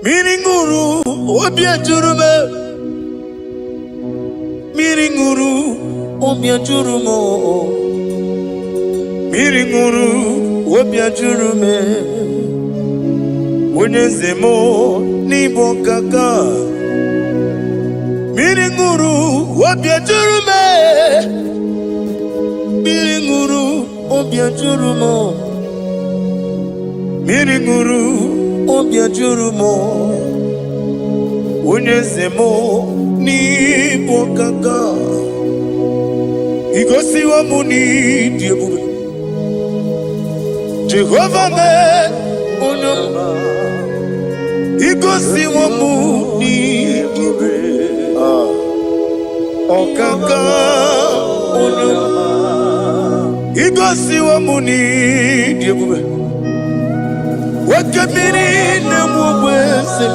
Miringuru obia jurume Miringuru obia jurumo Miringuru obia jurume Unyezemo nibo kaka Miringuru obia jurume Miringuru obia jurumo Miringuru obia jurumo Unyezemo nibo kaka Igosi wa muni diebube Jehovah me unyoma Igosi wa muni diebube Okaka unyoma Igosi wa muni diebube Wakabiri na mwese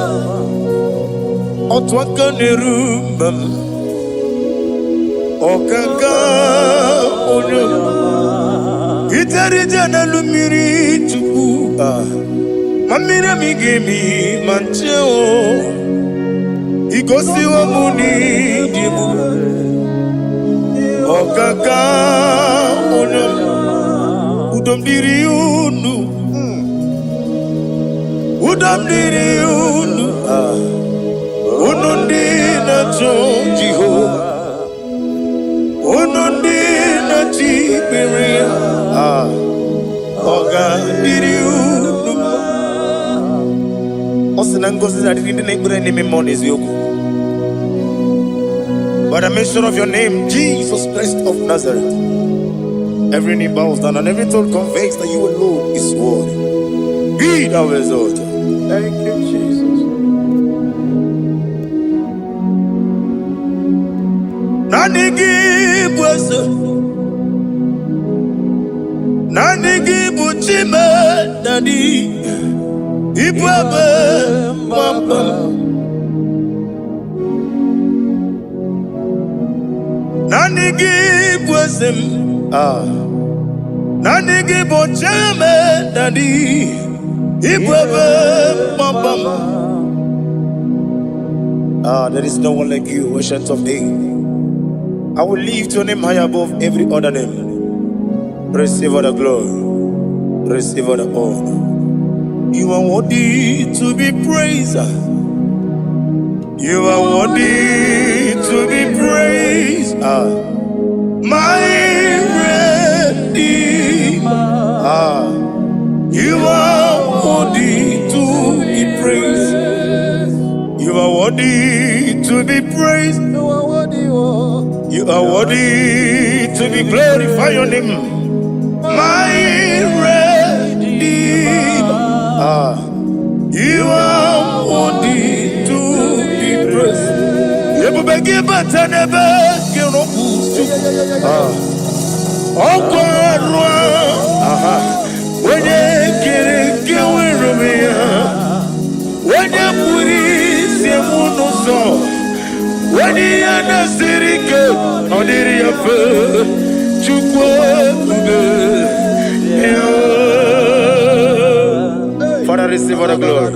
Otwaka nerumbam Okaka onyoma Itarija na lumiri tuku Mamira migemi mancheo Igosi wa muni dibu Okaka onyoma Udomdiri unu Udamdiri unu Unundi na chonjiho Unundi na chibiria Oga diri unu Osinangosi na diri na ibure nime moniz yoku By the mention of your name, Jesus Christ of Nazareth, every knee bows down and every tongue confesses that you alone is worthy. Be thou exalted. Thank you, Jesus. Nanigi bwese, nanigi buchime nani, ibwebe mwamba. Nanigi bwese, nanigi buchime nani. There is no one like you, ancient of days. I will lift your name high above every other name. Receive all the glory, receive all the honor. You are worthy to be praised. You are worthy to be praised. My Redeemer. You are worthy to be praised. You are worthy to be praised. You are worthy. You are worthy to be glorified. Your name, my Redeemer. You are worthy to be praised. You will be but never give no oh God. When you get when you put it in monoso, when you are not serious, on the affair, Father, receive all the glory.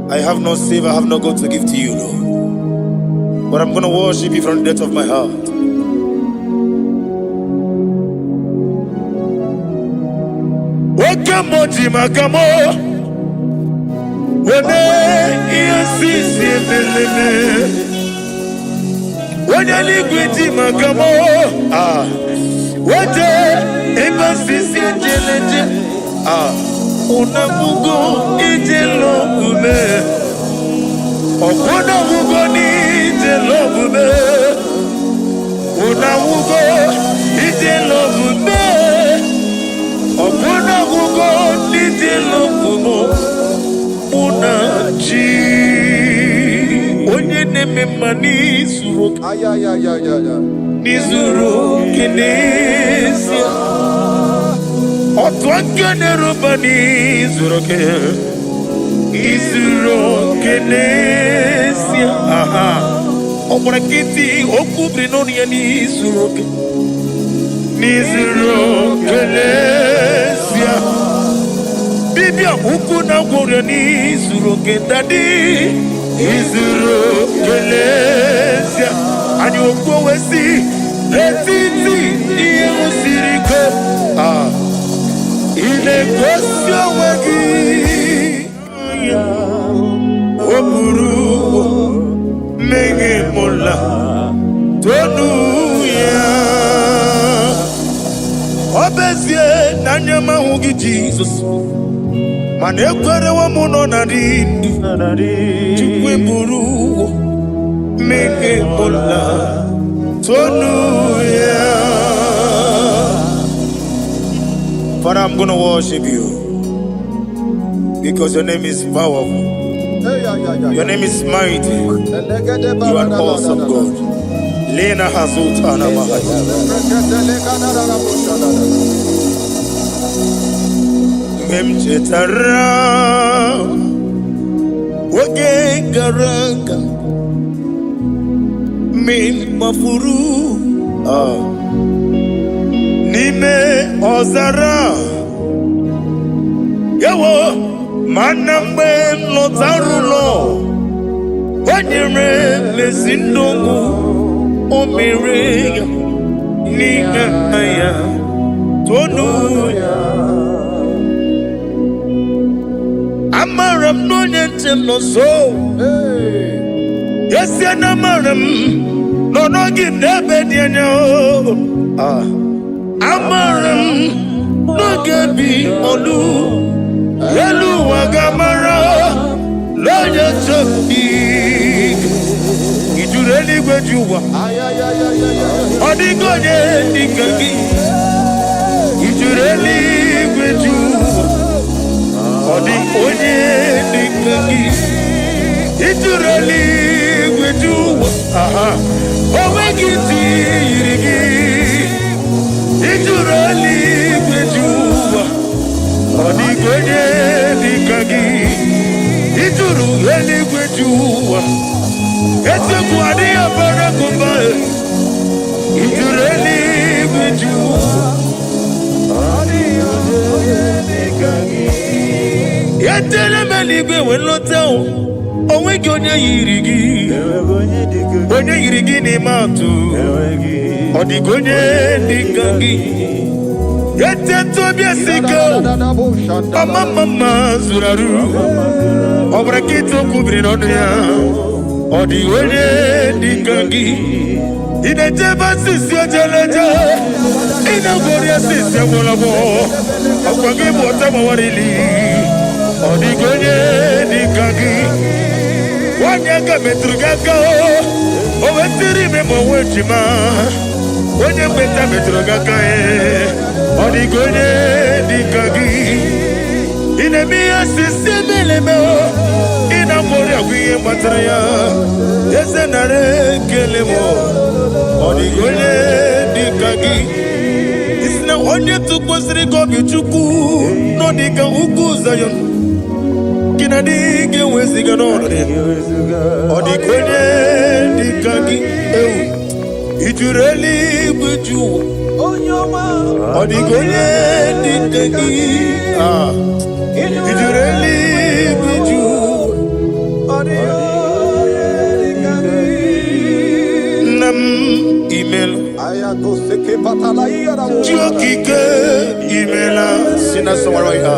I have no save, I have no God to give to you, Lord. But I'm going to worship you from the depth of my heart. Wakamoji makamo Wene yasisi meleme Wanya likwiti makamo Wate ebasisi jeleje Unamugo ijelo bume Okuna mugo ni ijelo bume Unamugo ijelo bume Okuna mugo ijelo bume Unaji Onye neme mani suro Nizuro kinesia Otwakane rubani zuro ke Izuro kinesia Omurakiti okubri noni ya nizuro ke Nizuro kinesia Dibia huku na gwore ni izuru kendadi izuru kelezia ani okwo wesi etiti iye usiriko ile kwesio wagi oburu mege mola tonu ya obezie na nyama hugi Jesus man ekwere wa muno na dindu chukwe buru mege mola tonu ya. Father, I'm going to worship you because your name is powerful. Your name is mighty. You are an awesome God. Lena Hazutana Mahaya. Memchetara Wage Garanga Min Mafuru Nime Ozara Yawo Manambe Lotarulo Wanyere Mesindongu Omere Nigaya Tonuya Amaram no Yentem no so Yes Yanamaram No no give Nebediano Amaram no gebi olu Elu wagamara Loya choki Ijureli gwejuwa Odigonye nikagi Ijureli gwejuwa Odigonye nikagi Ijureli gwejuwa Owegiti yirigi Ijureli gwejuwa Odigonye nikagi Ijureli gwejuwa Eteku adiya barakumba Ijureli gwejuwa Odigonye nikagi Yetele meligwe wenoteo Owegi onye yirigi Onye yirigi ni matu Odigonye nikagi Yete tobia siko Mama zuraru Obrakito kubri nodia Odigonye nikagi Ineteba sisi ojeleja Inagoria sisi amolabo Akwagi mwotama warili Odigonye nikagi Wanyaka metrugaka Owetiri memo wechima Onye mbeta metrugaka Odigonye nikagi Inemia sisi melemo Inamori agwiye matraya Yese nare kelemo Odigonye nikagi Isna onye tukwasiri gobi chuku Nodika uku zayon Kinadige wesiga nore Odigonye nikagi Ijureli gwejuwa Odigonye nikagi Ijureli gwejuwa Nam email Jokike imela Sina samaraya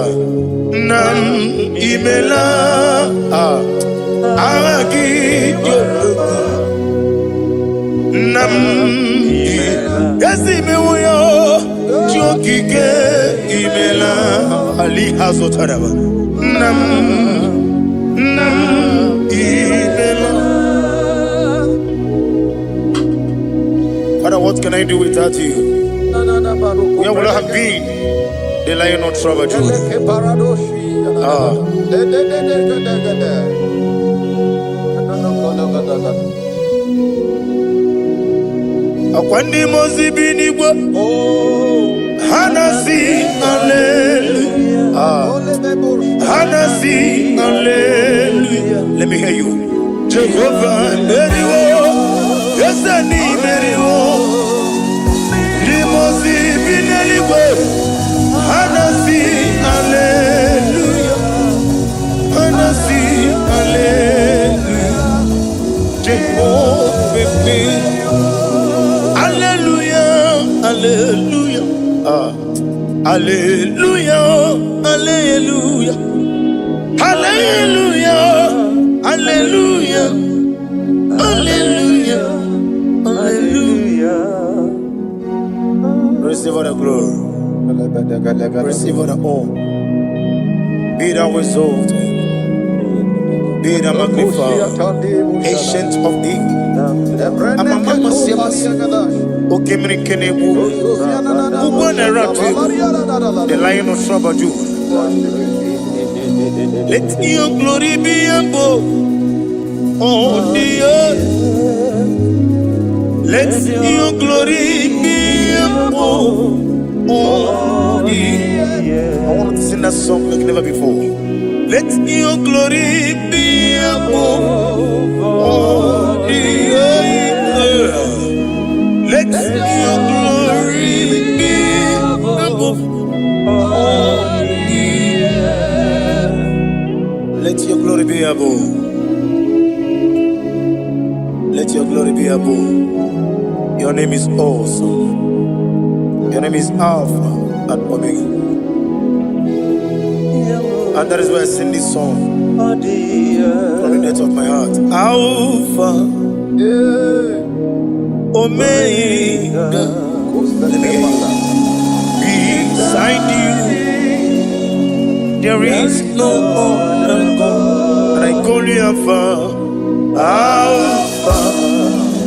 Nam imela Agaki Nam Yasi mewoyo Jokike imela Ali Hazotaraba Nam imela. Father, what can I do without you? Where would I have been? The Lion of Trouble Akwandi mozibi nigwa Hanasi hallelujah Hanasi hallelujah. Let me hear you. Jehovah Meriwo Yesani Meriwo Limozibi neligwe Hanasi hallelujah Hallelujah, hallelujah, hallelujah, hallelujah, hallelujah, hallelujah. Receive all the glory, receive all the honor. Be thou exalted, be thou magnified, ancient of days. Amamama siamasi, okemri kenebu, ubonerato, the Lion of Sabaju. Let your glory be above on the earth. Let your glory be above on the earth. I want to sing that song like never before. Let your glory be above on the earth. Let your glory be above all the earth. Let your glory be above. Let your glory be above. Your name is awesome. Your name is Alpha and Omega. And that is why I sing this song from the depth of my heart. Alpha, Omega. Beside you, there is no other God. And I call you Alpha. Alpha,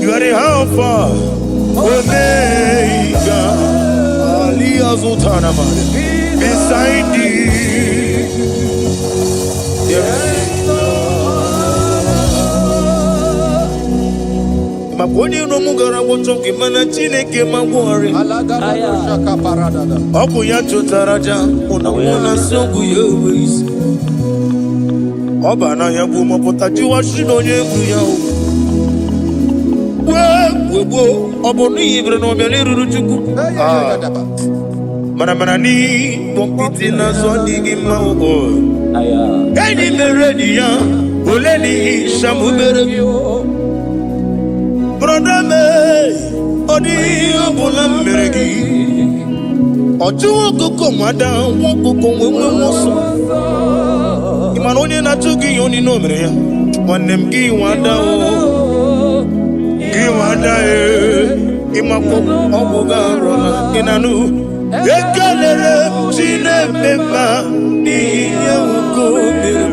you are the Alpha, Omega. Beside you, there is no Maponi no mugara wochoki mana chineke magwari. Oku ya chotaraja una songu yewis. Oba na ya gumo potaji wa shino yengu ya o. Wo obonu ibre no bele ruruchuku. Mana ni pompiti na zodi gima o. Gani meredi ya oleni shamu berebio. Brother me, odi abula meregi. Oju koko mada, woko wewe woso. Imanonye na chuki yoni no mere. Wanem gi wada o, gi wada imako obuga rola inanu. Ekalere chine pepa niye woko mere.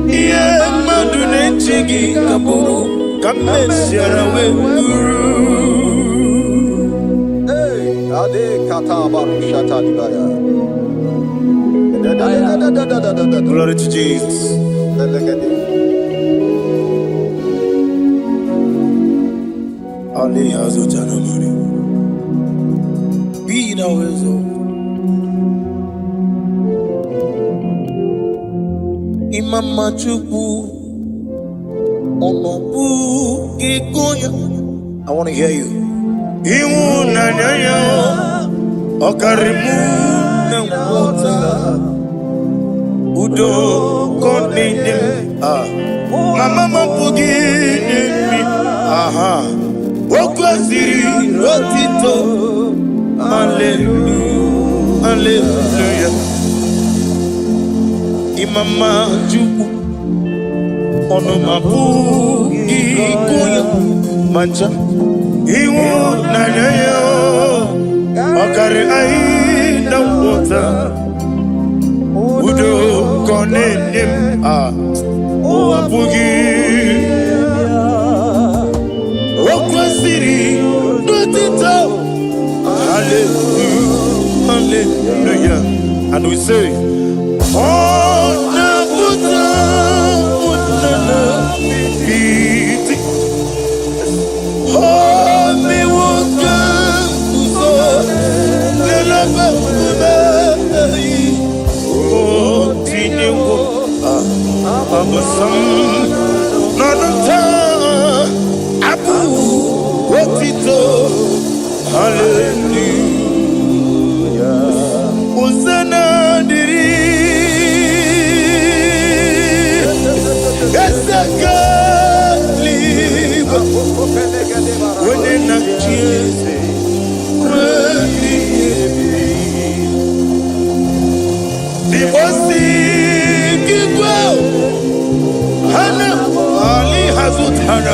Iye madune chigi kaburu. Come Sierra Hey, Ade Katabaru Shatalibaya. Glory to Jesus. Ali Azutanamari. Be thou exalted. Imam Machuku. I want to hear you. Udo Mama Pugini. Aha. Rotito. Hallelujah. Hallelujah. Imama Juku. Ono mabu ikuya mancha iwu nanyayo okare ai na wota udo konenim o abugi okwasiri dotito. Hallelujah, hallelujah. And we say oh na buta Hallelujah. Hosanna diri. When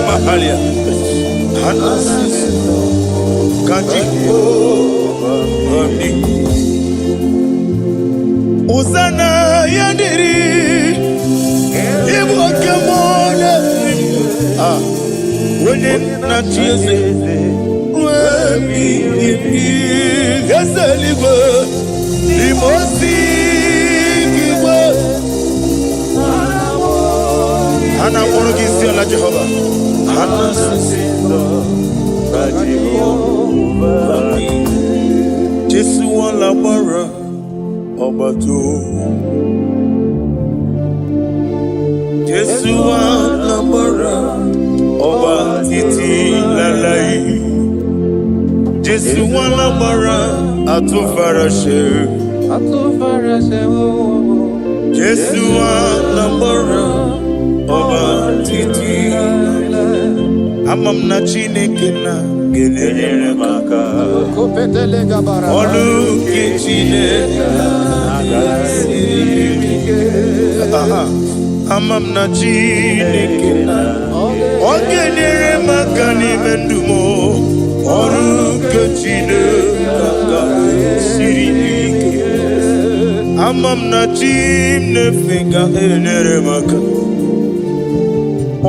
mahalia. Hanasisi. Kaji. Uzana yadiri. Ibu kemona. Wene na chieze. Wemi Geseligo. Limosi Gibo. Hana woro gisi ala Jehova. Hana sisindo Jehova. Jesu wala bara obato. Jesu wala bara obatiti lalai. Jesu wala bara atufarashe. Jesu wala bara obatiti amam na Chineke na gelele maka olu ke Chineke amam na Chineke na ogelele maka ni mendumo olu ke Chineke sirike amam na Chineke gelele maka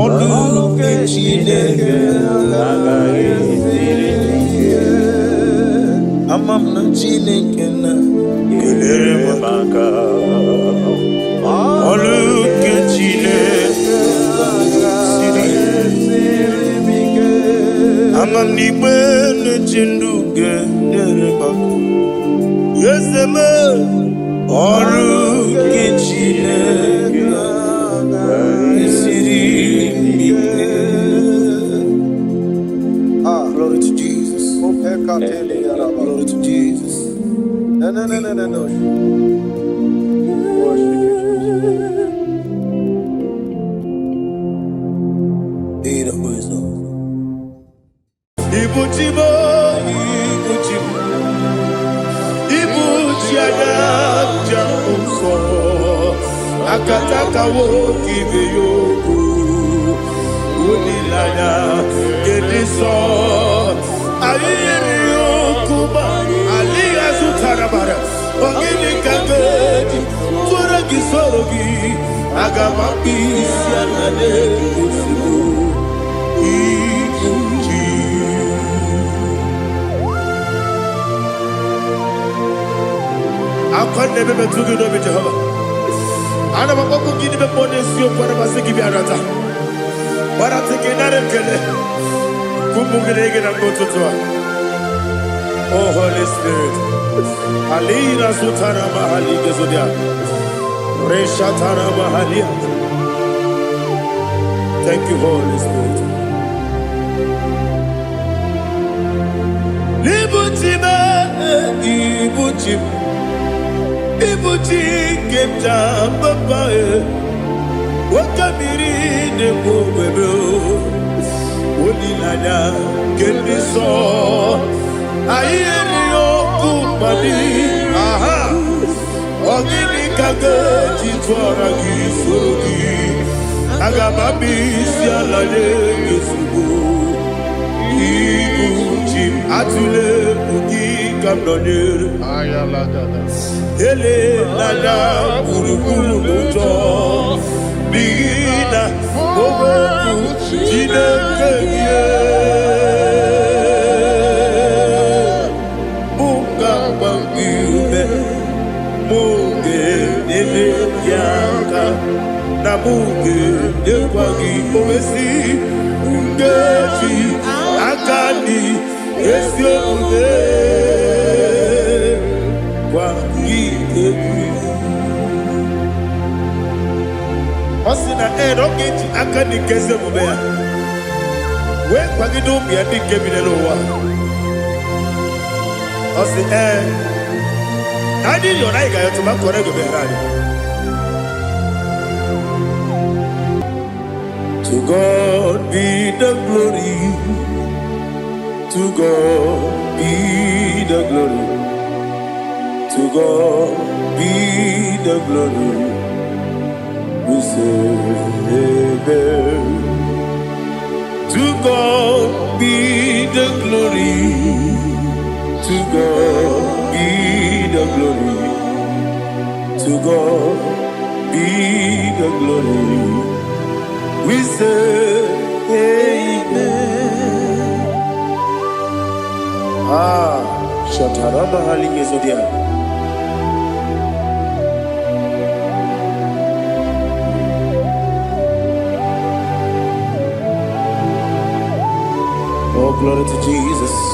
olu ke Chineke amam na Chineke na gelere maka olu ke Chineke amam ni bene chindu gelere maka yeseme olu ke Chineke glory to Jesus. Glory to Jesus. No. Worship you, Jesus. Be the wisdom. Ibuchibo. Ibuchiada Uso. Akataka wo kibe yoku. Unilaya Gediso Ayiri Yokuba Aliya Zutarabara Ogini Kagedi Tura Gisorogi Agamapi Sianade Usibu Ibuchi Akwande bebe tugi no Jehova Ana makoku gini be monesio kwa masiki biarata Para tekenare kele kumugirege na ngototwa. Oh Holy Spirit Alira sutara mahali gezodia Resha tara mahali. Thank you Holy Spirit. Ibuchi kemta papa Wakamiri de Bobebo Unilada Kendiso Ayeri Okupadi Aha Ogini Kage Chitwara Gisurugi Agamabi Sialade Gisubu Ibuchi Atule Ugi Kamdonir Ayalada Ele Lada Burukuru Muto Bina Bobo Chineke Munga Bangibe Munge Nene Yaka Na Munge Yekwagi Omesi Ungeji Akani Esyo Unge Kwagi Ebi Osina Rocket Akani Kese Mubea. Where Pagido be a big Gabiloa. Osi I did your Niga to my correct To God be the glory. To God be the glory. To God be the glory. We say, To God be the glory. To God be the glory. We say amen. Shatarama Halingezodia. Oh, glory to Jesus.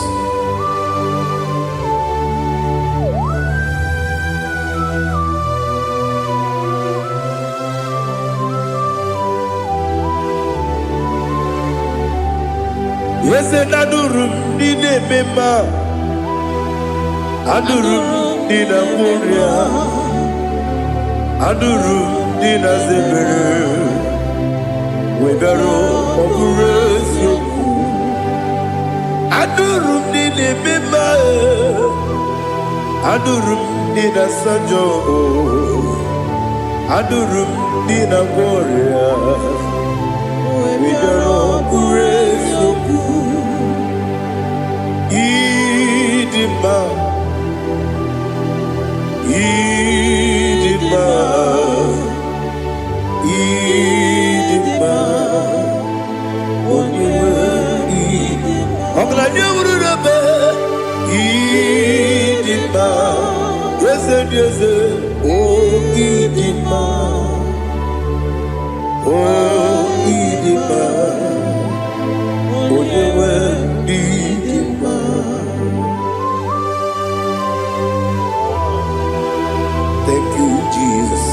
Yes, and Adurum Dina Mema Adurum Dina Moria Adurum Dina Zebere Webero Operation Adurum Dina Mema Adurum Dina Sanjo Adurum Dina Moria Webero Operation Idima, Idima, Idima, Oniwe, Idima. Oglanya ururabe, Idima, Yese, Yese, oh Idima, oh Idima, Oniwe, Idima. Thank you, Jesus.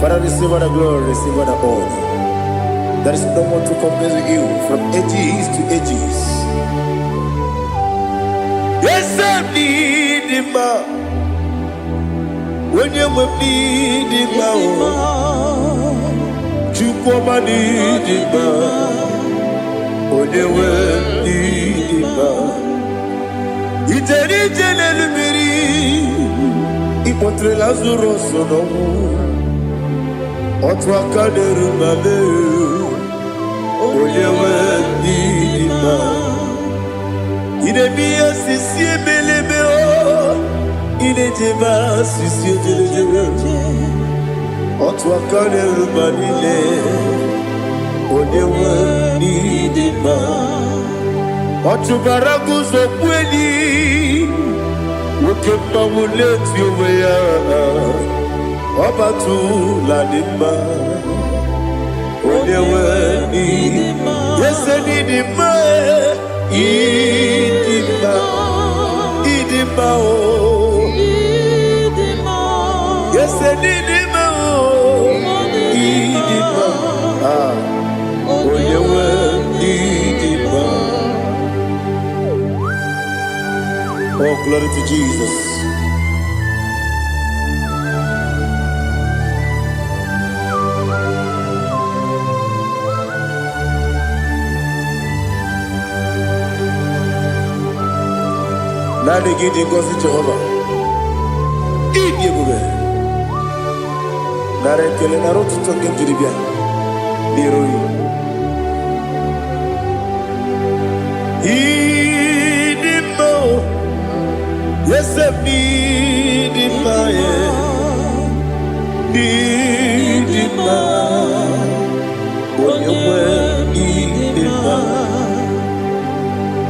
Father, receive all the glory, receive all the honor. There is no one to compare with you from ages to ages. Yes, I need him. When you need him, you come and need him. When you need him, it's Ipotre Lazaro sonomu Otwa kaderu mame Oyewe dima Ine biya sisi belebe o Ine jeba sisi jelejele Otwa kaderu manile Oyewe dima Otubaragu zokweni Woke mamuleti oweya Obatu ladima Onewe nidima Yese nidima Idima Idima o Yese nidima o Idima Onewe nidima. Oh, glory to Jesus. Now they get in God's Jehovah. Eat you, boy. Now they kill an arrow to talk into the beer. Yes, I need in my need in my when you were in my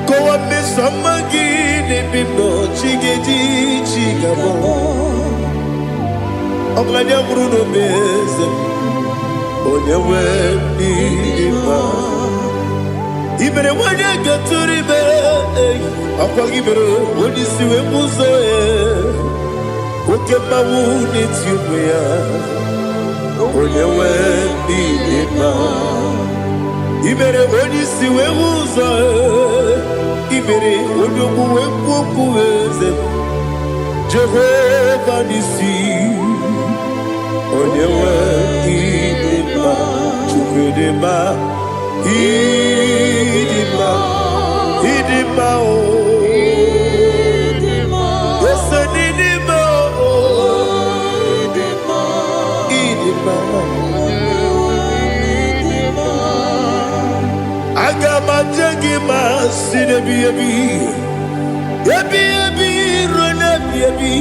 go up me some again in me no chigeti chigabo Oglanya Bruno Beze when you were in my Ibere wanya gaturi be akwa ibere wodi siwe muzo oke mawu netiuya onyewe dima ibere wodi siwe muzo ibere odogu wepoku eze Jehovah nisi onyewe dima chukwedema Idima, Idima, oh, Idima, yes, Idima, oh, Idima, Idima, Idima. Agama jagi ma sinebi Ebi ebi rona ebi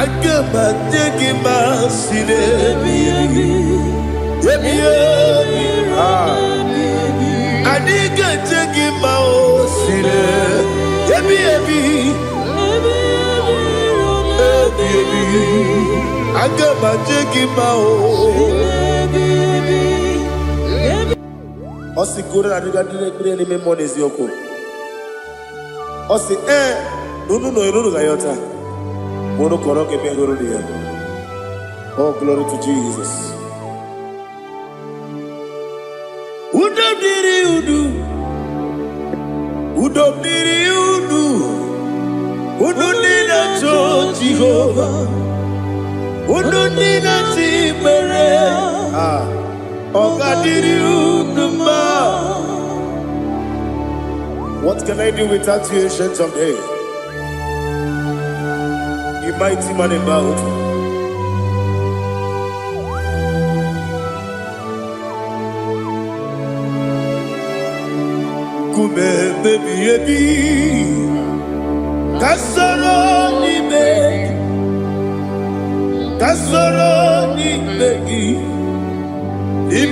agama tegi masile ebi ebi adiga tegi masile ebi ebi agama tegi Osi kura adiga dire ni memoni zioko Osi nunu no iruru gayota mono koroke me iruru dia. Oh, glory to Jesus. Udobdiri udu udunina to Jehovah udunina timere ogadiri uduma. What can I do without you, ancient of days? You mighty man in battle. Kume baby ebi kasoro ni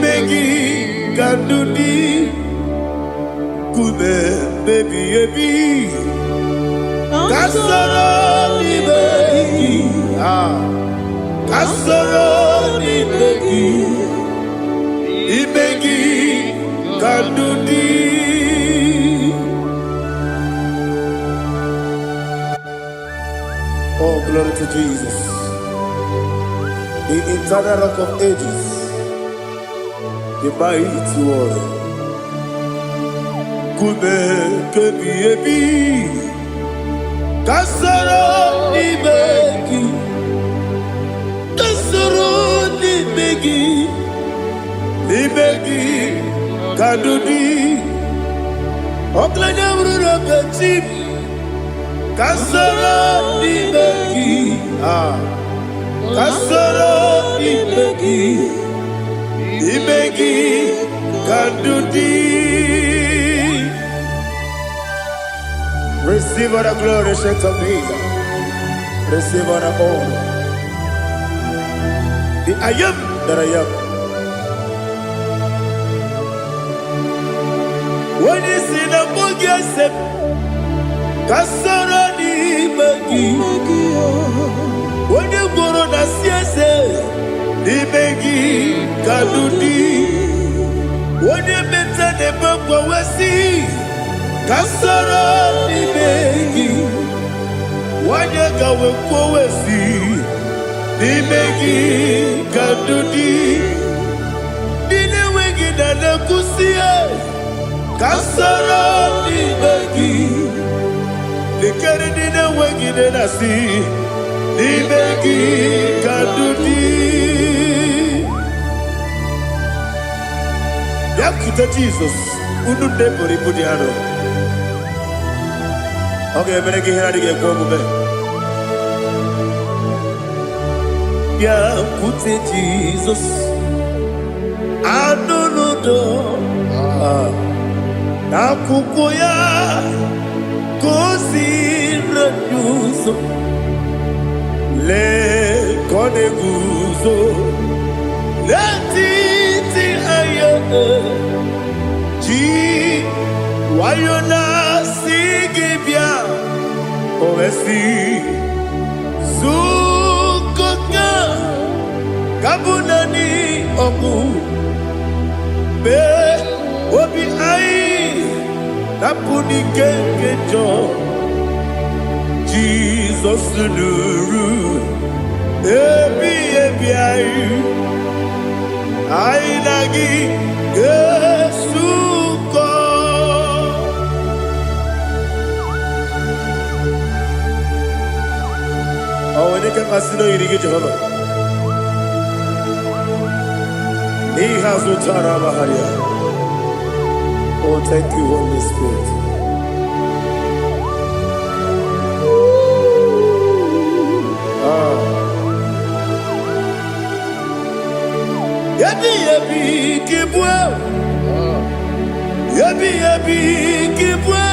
begi kandudi. Kume baby ebi kasoro ni begi kandudi. Oh, glory to Jesus, the eternal rock of ages, the mighty one. Kume kebi ebi kasoro ni begi kadudi oklanya urura betip kasoro ni begi kadudi. Receive all the glory, strength of Jesus. Receive all the honor. The I am that I am. When you see the book, you say, Kasara ni begi. When you go on the siese, ni begi kadudi. When you meet the book, we see. Kasara ni begi, wanyaka wekowesi ni begi kadudi. Dine wengi na kusia. Kasara ni begi, likari dine wengi na si ni begi kadudi. Yakuta Jesus, ununde pori pudiano. Okay, I'm going to get go back. Yeah, put it Jesus. I don't know. Nakukoya kosi renuso le kone guzo le titi ayane ji wayona sigibia oesi sukoka kabunani oku be obi ai napuni kenkejo Jesus nuru ebi ai ai nagi Yesuko. Oh, when you can consider you get Jehovah. He has no Tarabaharia. Oh, thank you, Holy Spirit. Yabi yabi kibwa, yabi yabi kibwa,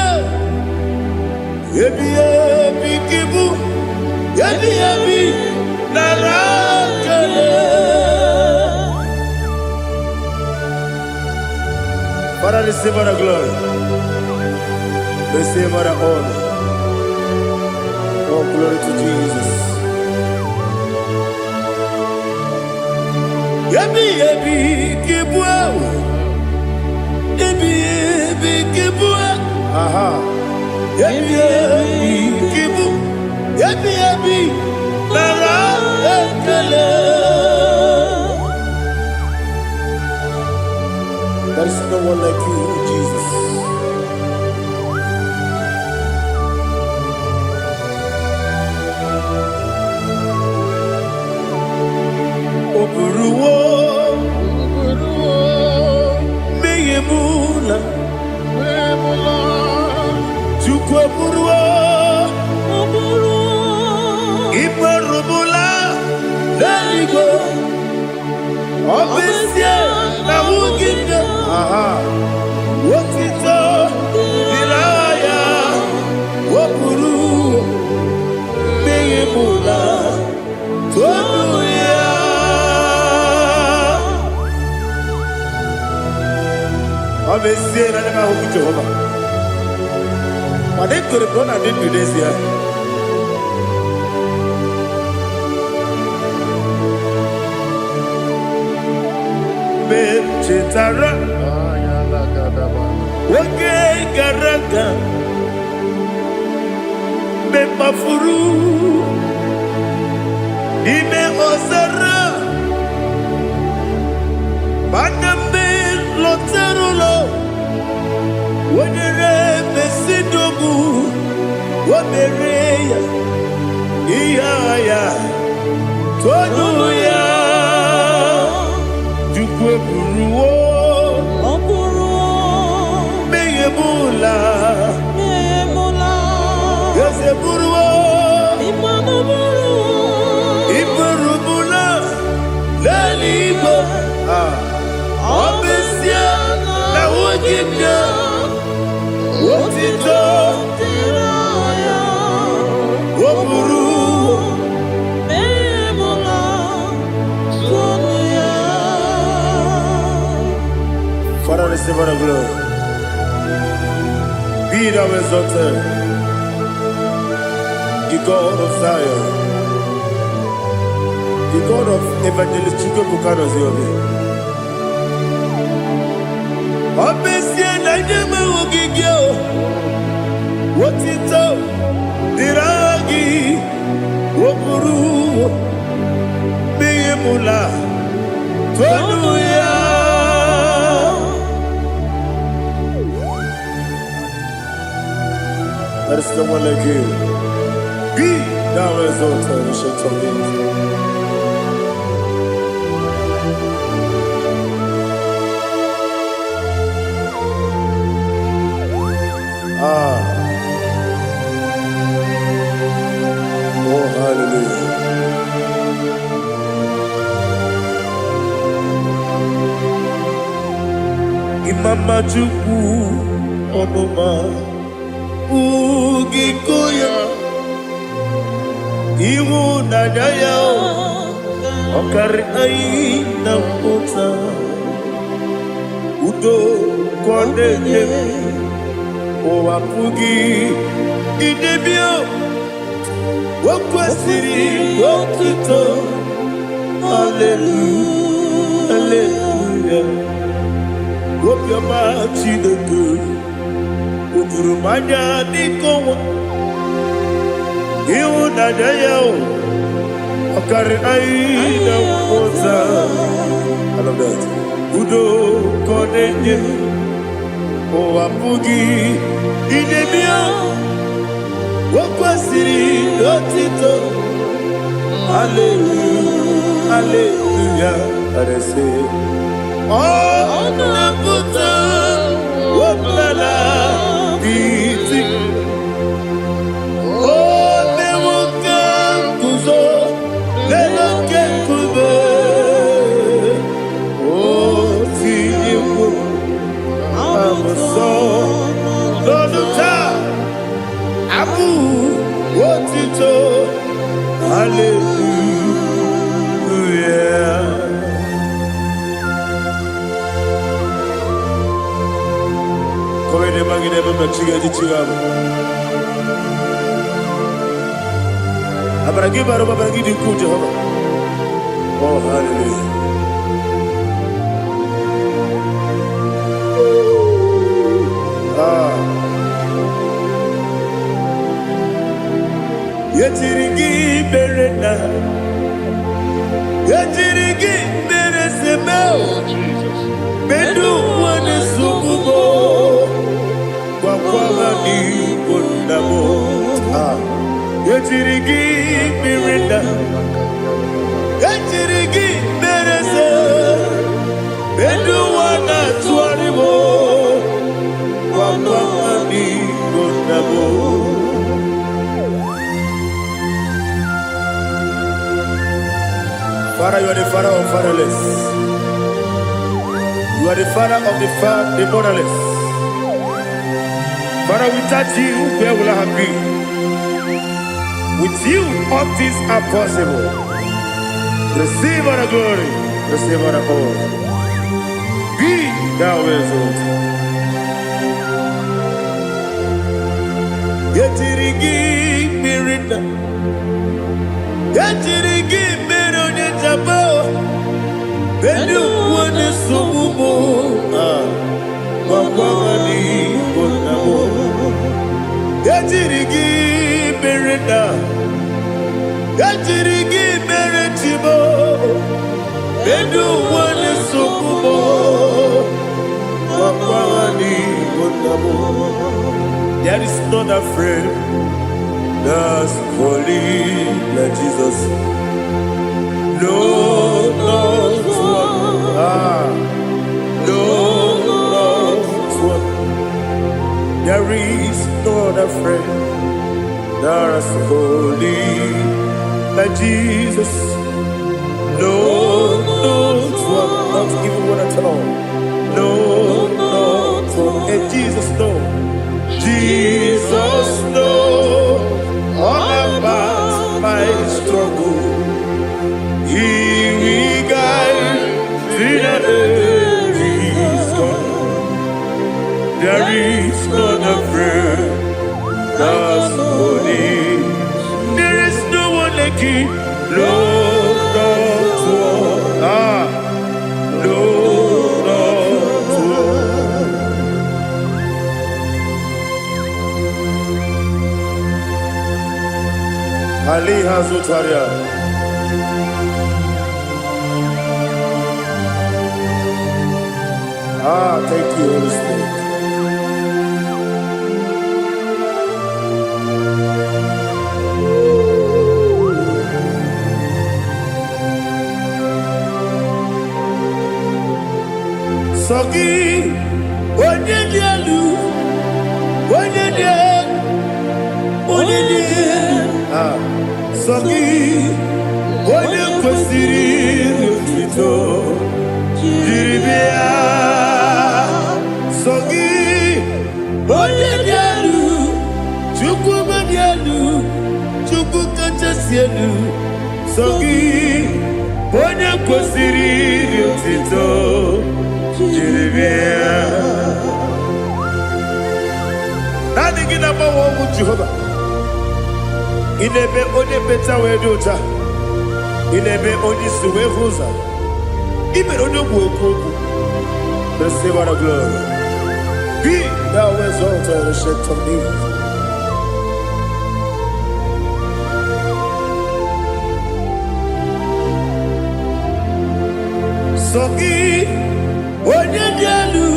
Ebi ebi kibu, ebi ebi narakele. Father, receive all the glory. Receive all the honor. Oh, glory to Jesus. Ebi ebi kibu, ebi ebi kibu. Aha. Ebi ebi kibu, ebi ebi narakele. There is no one like you, Jesus. Oburuwo, meyemula, chukwu oburuwo, imerubula, n'eluigwe, obesie na wugide. Aha, wotito diraya, oburuwo, meyemula, tonuya. Obesie na nema huku Jehovah. But they could have done I did this year. Chetara, Wake Garaga, Bepafuru, Ime Osara, Banambe Loterulo, Wenere Mesidogu, Wabereya, Iyaya, Tonuya. Buruwo, meyemula, yese buruwo, iburubula, lelibo, obesia na wugida, wotito, woburuwo. Father, receive all the glory. Be thou exalted, the God of Zion, the God of Evangelist Chike Bukano Ziobi. Obesie na nyeme ugigio, wotito, diragi, wopuru, meyemula, tonuya. There is no one like you. Be thou exalted, ancient of days. Oh, hallelujah. Imama Chukwu Onuma Ugikoya Iwu Nadaya Okari Aina Kota Udo Kondeye Owapugi Idebio Wakwasiri Wakito Hallelujah Hallelujah Wopiama Chineke Udurumanya Nikowa Iwu Nadaya Okari Aina Kota I love that Udo Kondeye Owapugi Idebio Wakwasiri Wakito Hallelujah Hallelujah I say oh Nabuta Wabala Iti oh Newoka Kuzo Newoka Kube oh Tiyiwu Amuso Doduta Abu Oh, hallelujah. Yetirigi berena, yetirigi beresebel, bedu wane sukubo, kwa ni kundamo. Yetirigi berena, yetirigi berese, bedu wana tuaribo, kwa ni kundamo. Father, you are the father of fatherless. You are the father of the motherless. Father, without you, where will I have been? With you, all things are possible. Receive all the glory, receive all the honor. Be thou exalted. Yetirigi mirina, yetirigi mironye jabo, bedu wane subumo, wakwani konamo. Yetirigi mirina, yetirigi miretibo, bedu wane subumo, wakwani konamo. There is not a friend that's holy like Jesus. No, not one. No, not one. There is no other friend that's holy like Jesus. No, not one. Not even one at all. No, not one. And Jesus, no. Jesus knows all about my struggle. He will guide me through His God. There is not a friend that's holy. There is no one like Him. No, not one. No, not one. Ali Hazutaria. Thank you, Holy Spirit. Sogi, Onyedialu, Sogi, Onye kwesịrị otuto jiri bịa. Sogi, onye dị elu, Chukwu dị elu, Chukwu kachasị elu. Sogi, onye kwesịrị otuto jiri bịa. Naanị gị na-agbanwe ọgwụ Jehova. Inebe onye beta wee dị ụta, inebe onye isi wee hụ ụzọ, imere onye okwu okwu okwu. Receive all the glory. Be thou exalted, ancient of days. Sogi, onye dị elu,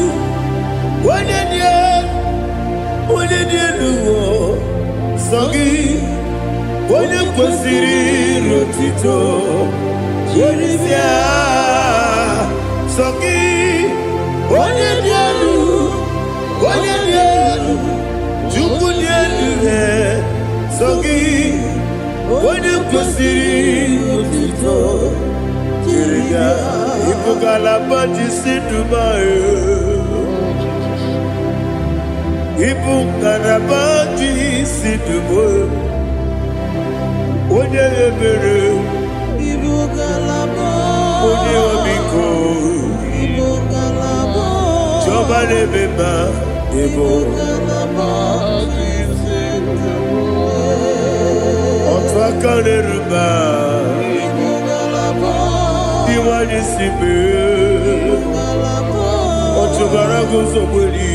onye dị elu, Sogi, onye kwesịrị otuto jiri bịa. Sogi, onye dị elu, Chukwu dị elu. Sogi, onye kwesịrị otuto jiri bịa. Ibu ngalaba jisi Dubai, ibu ngalaba jisi Dubai. Onye ebere, ibu ngalaba. Onye omiko, ibu ngalaba. Jọba n'ebeba, Igbo. Otwakaneruba. Iwani sibe. Otugarago sobeli.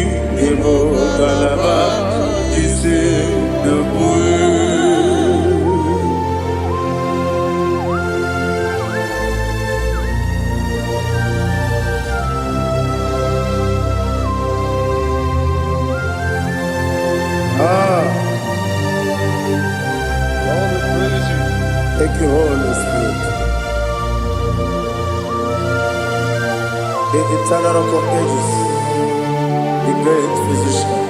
Igbo galaba. Jise debue. Thank you, Holy Spirit. The eternal rock of ages, the great physician.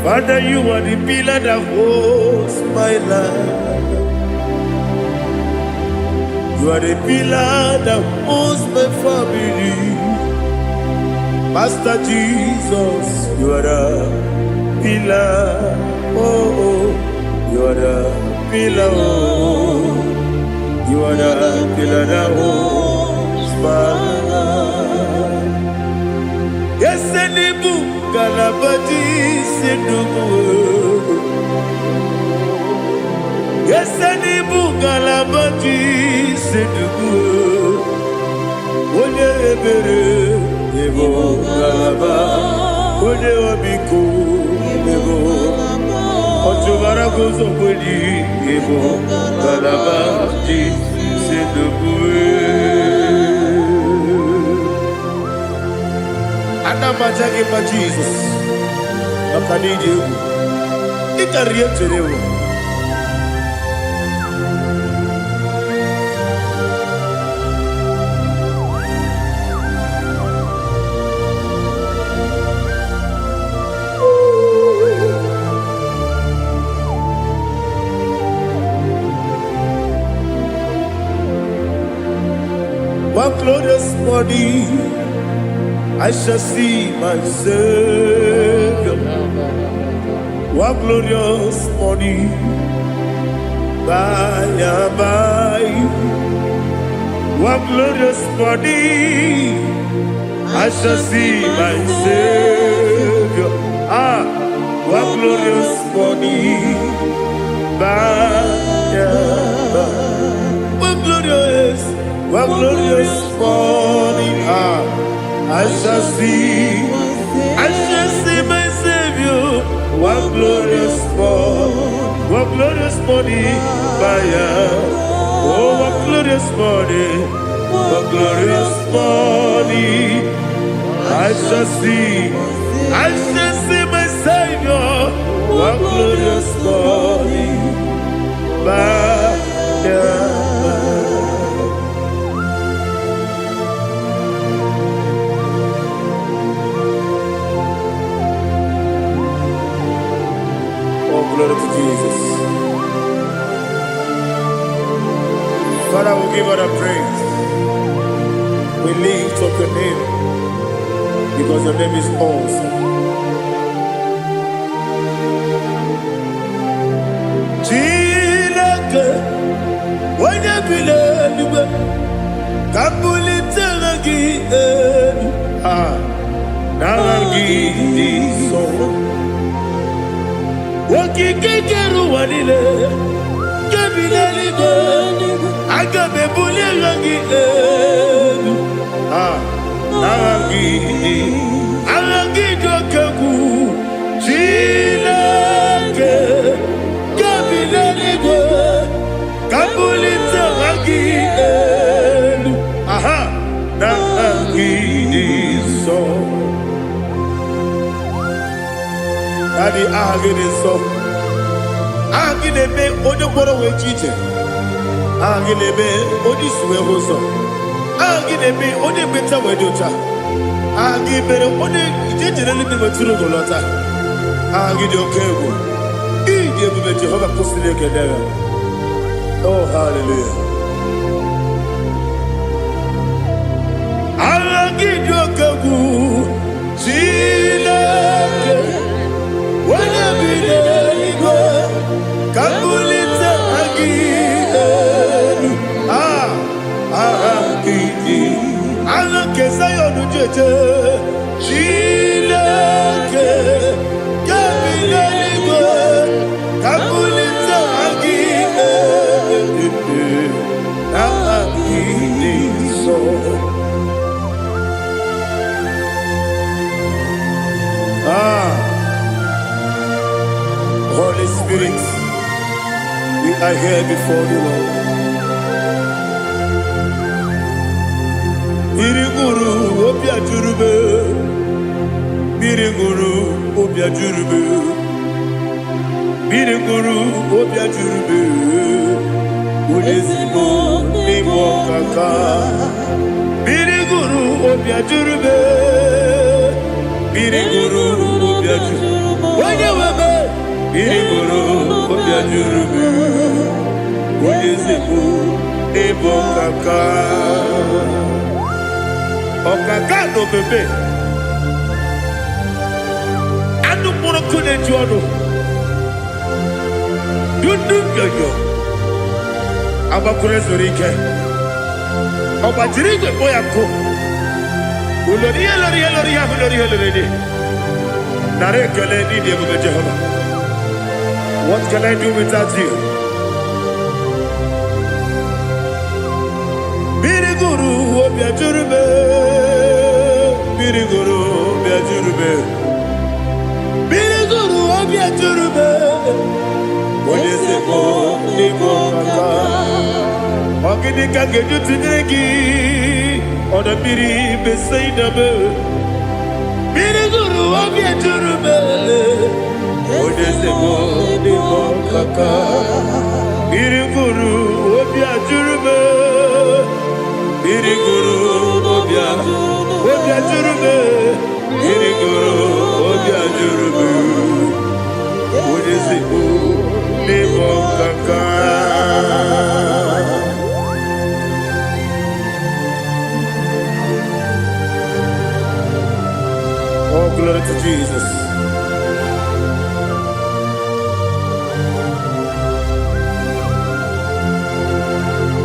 Father, you are the pillar that holds my life. You are the pillar that holds my family. Master Jesus, you are the pillar. Oh, you are the pillar. Oh, you are the pillar that holds my life. Yes, any book, Galabati, Sidubu. Yes, any book, Galabati, Sidubu. One ebere, Ebo Galaba, One Obiku, Ebo. Otubara gozo boli, Ebo Galaba, Sidubu. Anamajagi pa Jesus, Nakanidi, Ikariyeterewo. One glorious morning, I shall see my Savior. One glorious morning, by and by. One glorious morning, I shall see my Savior. One glorious morning, by and by. One glorious morning, I shall see my Savior. One glorious morning, oh, one glorious morning, I shall see my Savior. One glorious morning, glory to Jesus. Father, we give all the praise. We lift up your name because your name is awesome. Chilake, when you believe, Kabuli Tanagi, Nagi, so. Wakikekeru wanile Kebilaligo Agabe bulirangi Arangi dokagu Chilake Kebilaligo Kabulita rangi Nangi so Daddy, agide so. Agide be odi gboro we chiche. Agide be odi suwe hoso. Agide be odi beta we docha. Agide odi ijejere libi beturu golota. Agide okego. Ide be Jehovah kusile kedere. Oh, hallelujah. Agide okego. Chilake. Wanya bideligo, kabulita agidelu, agidi, alakeza jeje Chineke Kabilaligwe Kabulita Agi Agi so Holy Spirit, we are here before you, Lord. Biriguru obia jurube, biriguru obia jurube, biriguru obia jurube. Ulezimo nimo kaka, biriguru obia jurube, biriguru obia jurube. Wanyewebe, biriguru obia jurube, ulezimo nimo kaka. Okaka no bebe anu poro kune jodo dundu yoyo abakure zorike obajiri gbe boya ko ulori nare kele ni de go Jehovah. What can I do without you? Biriguru obia jurube, biriguru obia jurube, biriguru obia jurube. Oleseko niko kaka, ogini kageju tinegi, oda biri besaidabe. Biriguru obia jurube, oleseko niko kaka, biriguru obia jurube. Biriguru obia jurube, biriguru obia jurube. Ulezimo nimo kaka. Oh, glory to Jesus.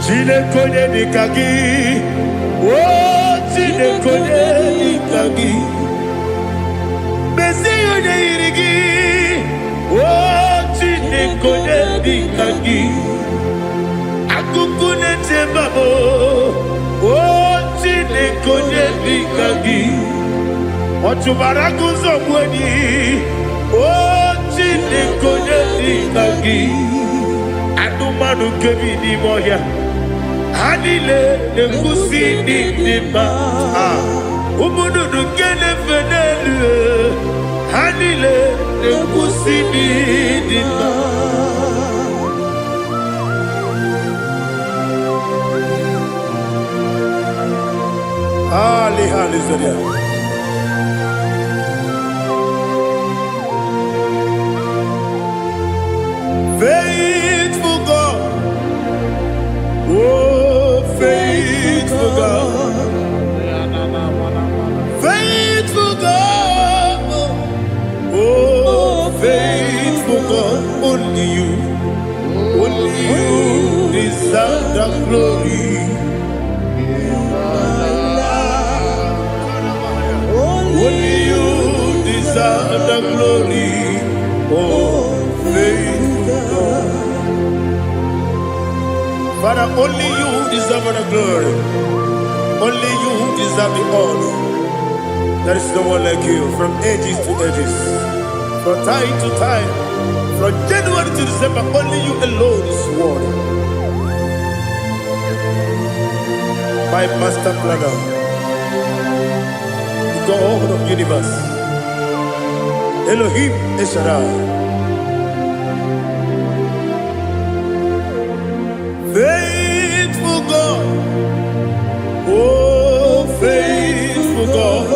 Chinekonye nikagi, oh chinekonye nikagi, Mesiyo ne irigi, oh chinekonye nikagi, Akukune tebabo, oh chinekonye nikagi, Ochubaraku zobweni, oh chinekonye nikagi, Adumanu kebi ni moya. Hanile nekusi nima, umudu kene fenelu. Hanile nekusi nima. Ali halizodia. Faithful God, oh faithful God, faithful God, oh faithful God, only you deserve the glory. Only you deserve the glory, oh faithful God. Father, only you deserve the glory. Only you deserve the honor. There is no one like you from ages to ages, from time to time, from January to December. Only you alone is worthy. My master planner, the God of the universe, Elohim Eshadai. Faithful God, oh faithful God,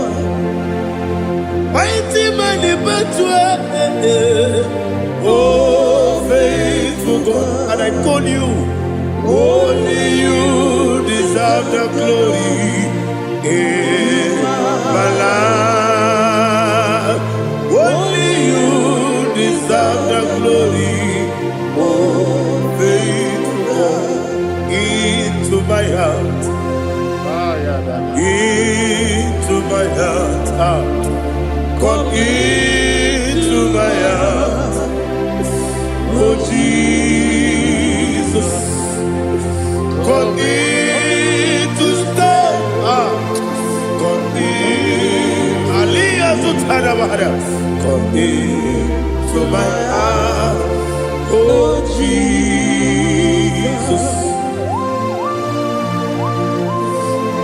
mighty man in battle, oh faithful God, and I call you, only you deserve the glory in my life, only you deserve the glory, oh faithful God. Into my heart, into my heart. Come into my heart. Oh Jesus, come in to stay. Come in. Aliyah to Tadabahada. Come in to my heart. Oh Jesus.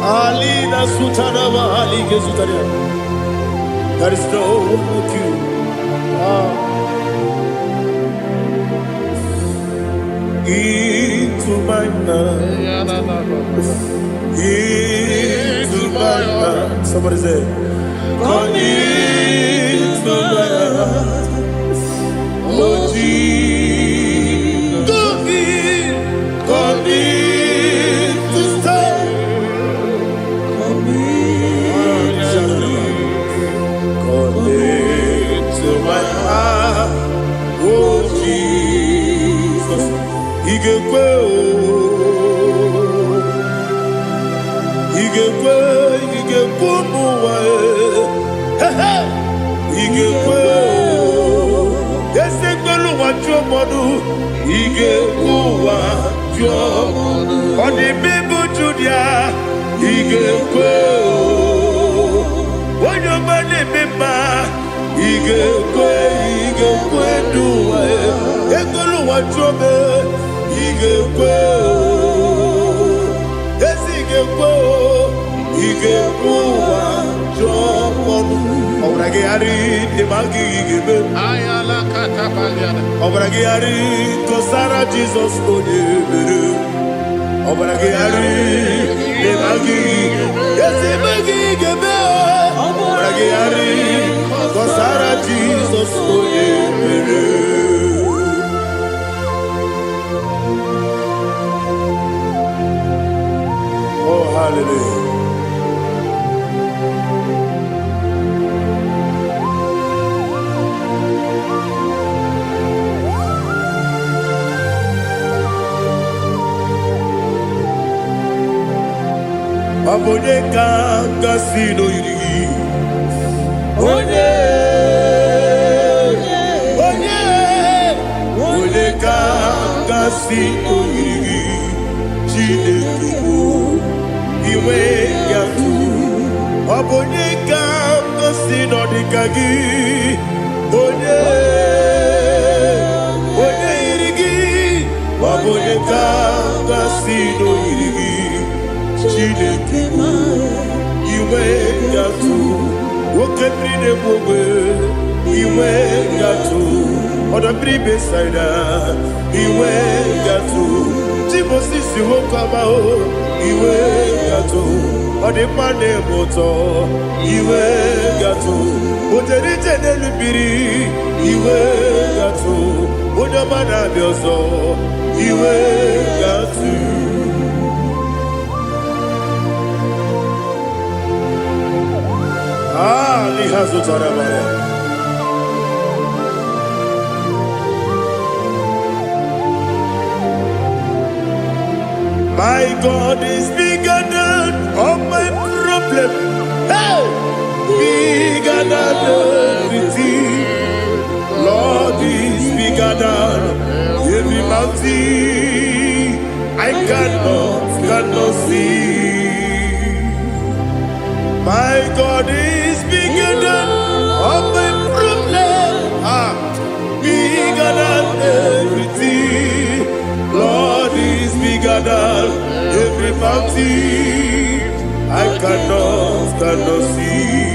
Alina Sutanaba Ali Gesutaria. There is no one like you. Into my heart. Into my heart. Somebody say, come into my heart. Oh Jesus, come in to stay. Come into my heart. Oh Jesus, He can go. He can go. He can go. He can go. Yes, they go to what your mother. He can go. What your mother. On the people Julia. He can go. When your money member. He can go. He can go. Do it. They go to what your mother. He can go. Yes, he can go. He can go. Obragari de magi gibe. Ayala katapaliana. Obragari to Sarah Jesus oye. Obragari de magi. Yes, magi gibe. Obragari to Sarah Jesus oye. Oh, hallelujah. Abone kanga sino yiri. Onye kanga sino yiri. Chineke mo iwe yatu. Abone kanga sino dikagi. Onye yirigi. Abone kanga sino yiri. Chineke mo iwe yatu. Woke bride bobe iwe yatu. Oda bribe saida iwe yatu. Timosisi wokama o iwe yatu. Ode mane moto iwe yatu. Ojeri jene lubiri iwe yatu. Oda mana bioso iwe yatu. Lihazu Tarabaya. My God is bigger than all my problem. Hey! Bigger than everything. Lord is bigger than every mountain. I cannot see. My God is bigger than all my problem. Bigger than everything. Lord is bigger than every mountain. I cannot see.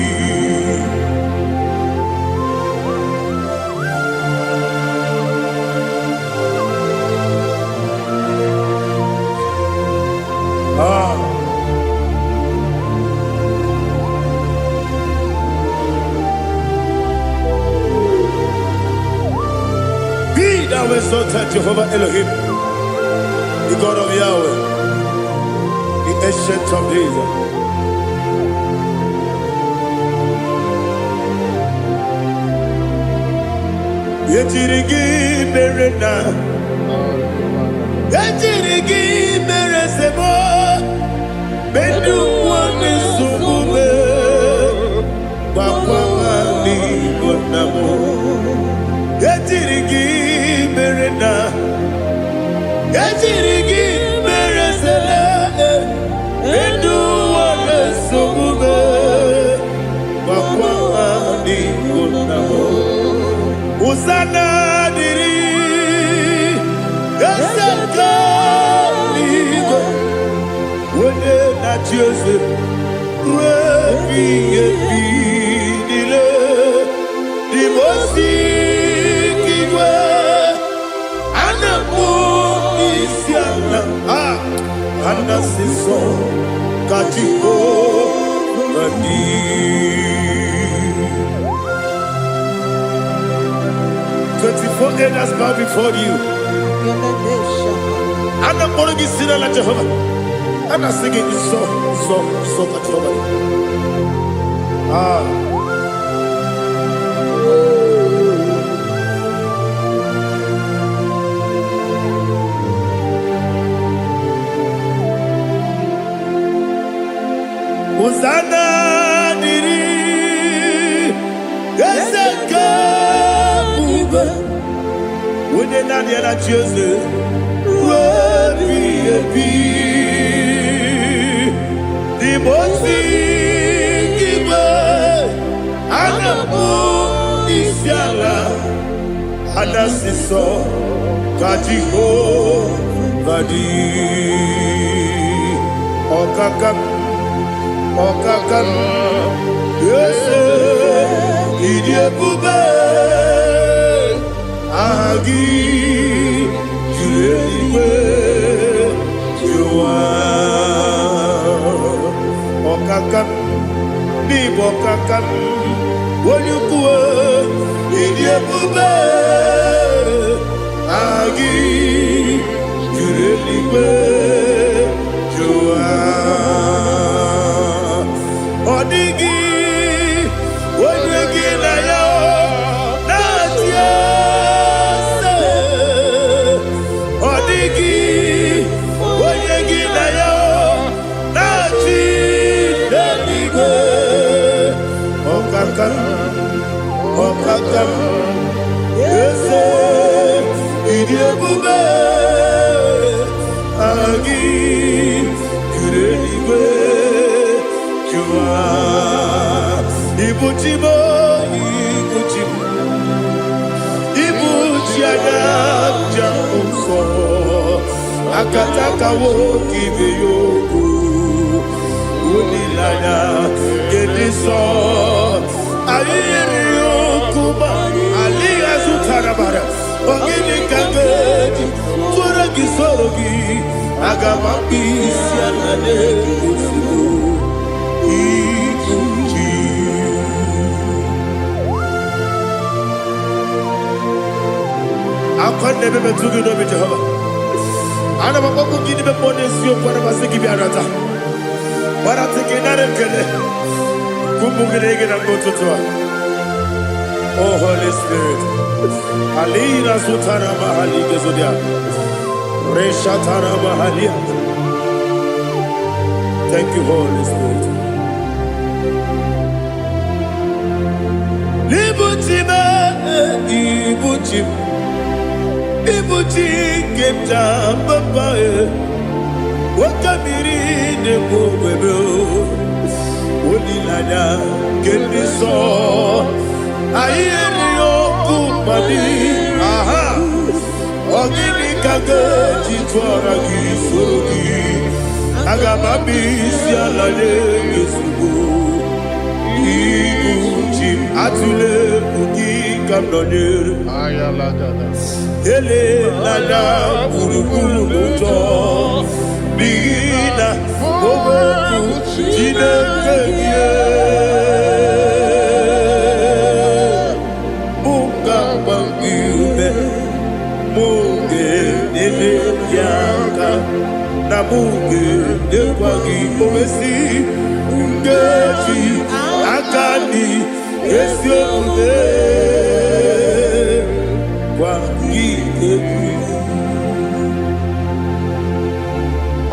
Thou exalted Jehovah Elohim, the God of Yahweh, the ancient of days. Yetirigi merena, yetirigi meresebo, bedu wane sumube. na chiose webi ebidile di mosi kiwe anapo isiana anasiso katiko bani 24 elders bow before you. And I'm going to be singing like Jehovah. And I'm singing this song like Jehovah. Hosanna diri Geseka Bube Wone na dia na chiose Webi ebi Di mosi kibe Anapo isiala Anasiso Kajiho Badi Okakam Okakan Yese Idie Bube Agi Jueliwe Jua Okakan Nibo Okakan Wonyukue Idie Bube Agi Jueliwe Jua Odigi, Odigi na yo, na tiese. Odigi, Odigi na yo, na tiese. Okakan, Okakan, yese, idie bube, agi, kureliwe. Ibuchimo, Ibuchimo, Ibuchiana, Jamso, Akataka woki beyoku, Unilana, Gediso, Ayiriokuba, Aliya Zutarabara, Ogini Kangeti, Turagi Sorogi, Agamaki, Sianane, I can't never be too good over Jehovah. I never go to give the bonus you for a Masiki Biarata. But I'm taking that and get it. Kumbukin and go to tour. Oh, Holy Spirit. Alina Sutana Mahali Gezodia. Reshatana Mahalia. Thank you, Holy Spirit. Ibuchime, Ibuchim. Ibuchi kemja papa wakamiri de bobebe onilanya kendiso ayeni okupani aha ogini kage jitwara gisogi agamabi sialale yesugo Ibuchi atule ugi kamdonir ayalagada ele lada buruburu moto bigina oboku jinekeye munga bangiume munge nene yaka na munge nekwagi owesi ngeji akani esiomude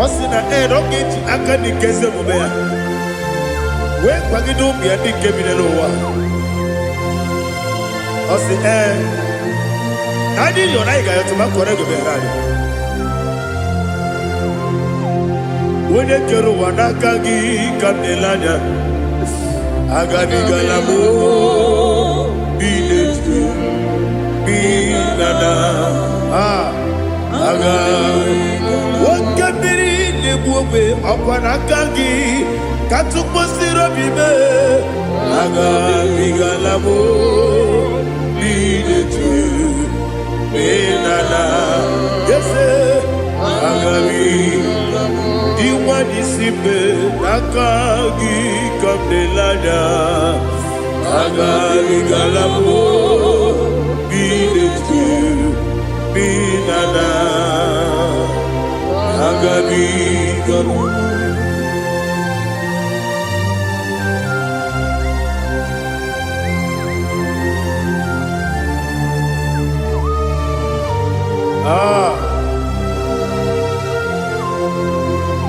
Osina rocket akani keze mubea. We kwagido bia di kebine wa. Osi Adi yo na iga yo tuma kore go berani. Wone kero wanaka gi kanelanya. Agani galamo binetu binana aga wakabiri na-egbu ọkwa n'aka gị ka tụkwasịrị obi m agabigala m idetu menala ese agabigala m diwa disipe n'aka gị ka m na-elanya agabigala m idetu menala agabigala m.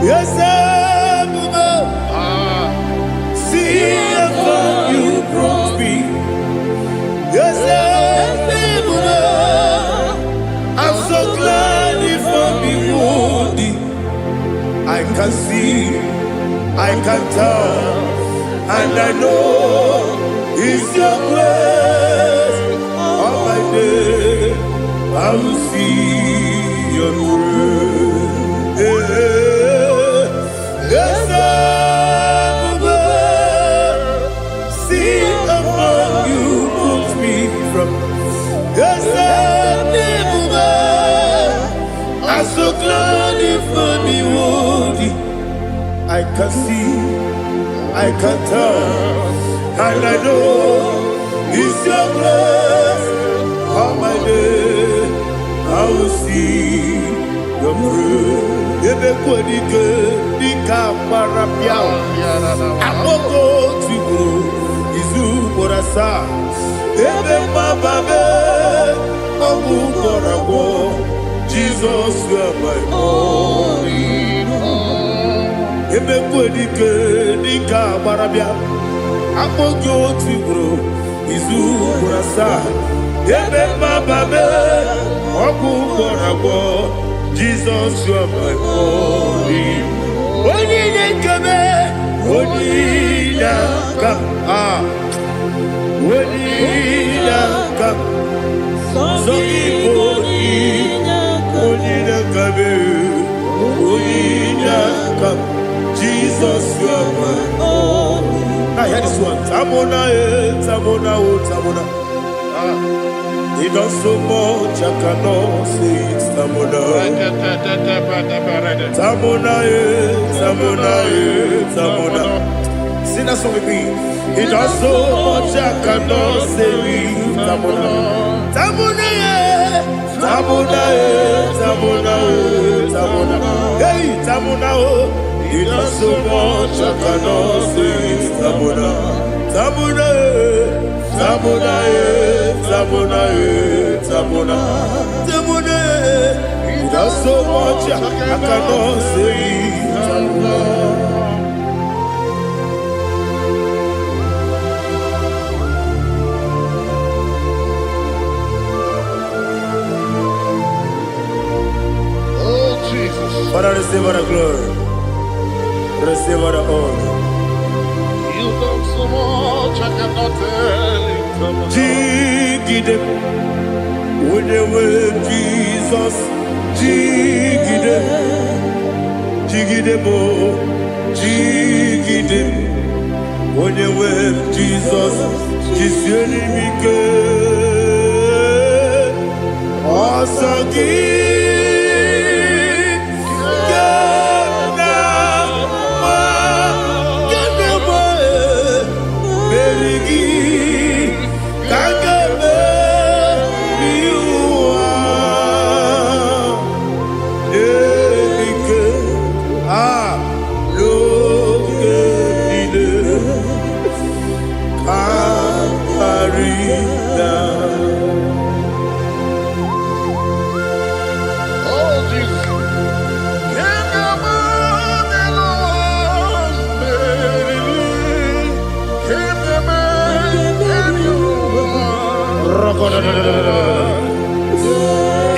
Yes, see how far you brought me. Yes, I'm so glad if I'm worthy. I can see, I can tell, and I know it's your grace. All my day I will see your grace. Yes, see how far you put me from. Yes, I'm so glad if I'm worthy. I can see, I can tell, and I know it's your grace. All my day I will see your grace. Ebekwedike dika parapia akoko tibo izu borasa ebe mababe ogu korabo Jesus you are my only hope. Ebekwedike dika parapia akoko tibo izu borasa ebe mababe ogu korabo Jesus, you are my only. Only kame, only ka, only ka. So Igbo, only kame, only ka. Jesus, you are my only. Now hear this one. Tamona, tamona, tamona. He does so much, I cannot say it's Tamona. Tamona, Tamona, Tamona. Sing that song with me. He does so much, I cannot say it's Tamona. Tamona, Tamona, Tamona, Tamona. Hey, Tamona, he does so much, I cannot say it's Tamona. Tamona, Tamona, Tamona, Tamona, Tamona. He does so much I cannot say. Tamona. Oh Jesus! Father, receive all the glory, receive all the honor. You done so much I cannot tell it. Jigide, when they were Jesus, Jigide, Jigide mo, Jigide, when they were Jesus, Jisieni mike, Osagi,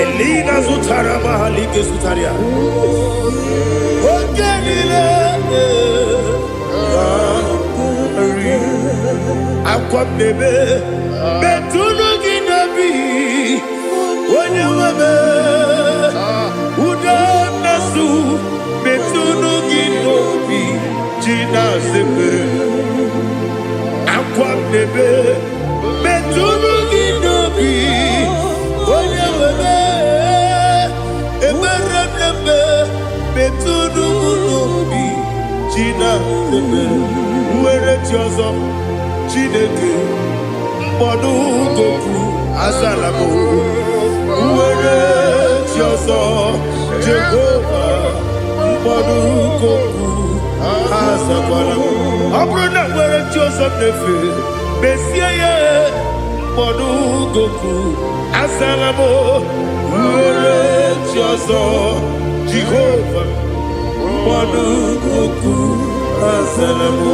Elina Zutara Mahalike Zutaria. Ogenile Aqua bebe Betunu Ginabi Wanyawame Uda Nasu Betunu Zebe Aqua Nebe Betunu Ginobi Oye Webe Ebere Nebe Betunu Nobi China Zebe Uwere Chiozo Chineke Mbodu Goku Azalamo Uwere Chiozo Jehovah Mbodu Goku Azalamo Abrona Uwere Chiozo Nefe Messiah Mbodu Goku Azalamo Uwere Chiozo Jehovah Mbodu Goku Azalamo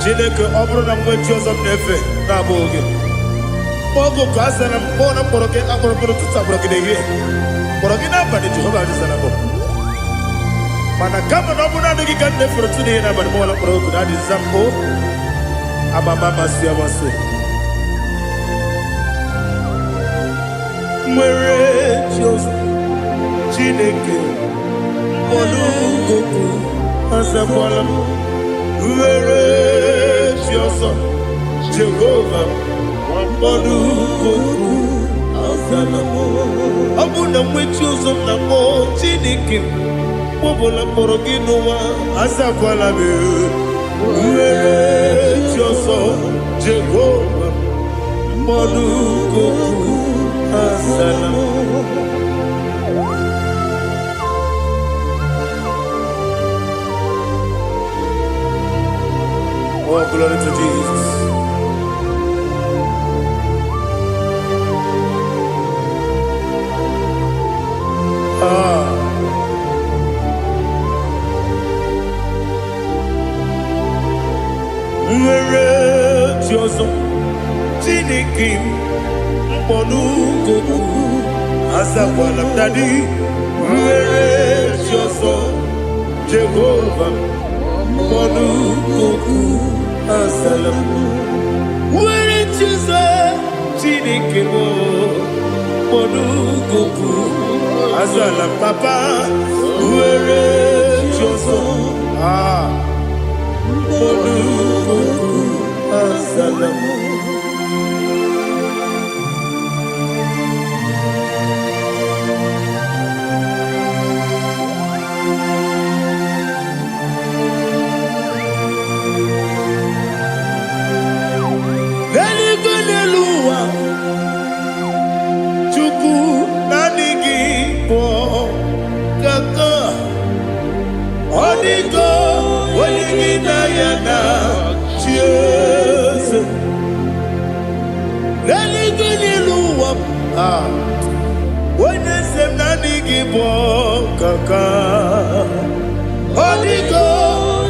Chineke ọbụrụ na mgbe Joseph na-efe na-abụ oge ogo ka asara mkpọ na mkpọrọ gị akpọrọkpọrọ tụtụ akpọrọ gị n'ehihie mkpọrọ gị n'abalị Jehova adịzara bụ mana kama na ọ bụrụ na adịghị ka nne fere tụ n'ihe n'abalị mọla mkpọrọ oge na-adịza mbụ amama amasị amasị nwere Joseph Chineke mkpọrọ ogogo azakwala m Uwere Chiozo Jehovah Mbodu Goku Azalamo Abu na mwechi ụzọ na mọ Chineke Mbobola mkpọrọ gị n'ụwa azakwala m Uwere Chiozo Jehovah Mbodu Goku Azalamo Oh, glory to Jesus. Nwere Jiozo Chineke Mbodu Goku Azakwala m Daddy Nwere Jiozo Jehovah Mbodu Goku Azalamo Nwere Jiozo Chineke Mbodu Goku Azalamo Papa Nwere Jiozo Mbodu Goku Azalamo Odigo, Oligina Yana, Cheers. Religini Luwam, when they say Nanigi Kaka. Odigo,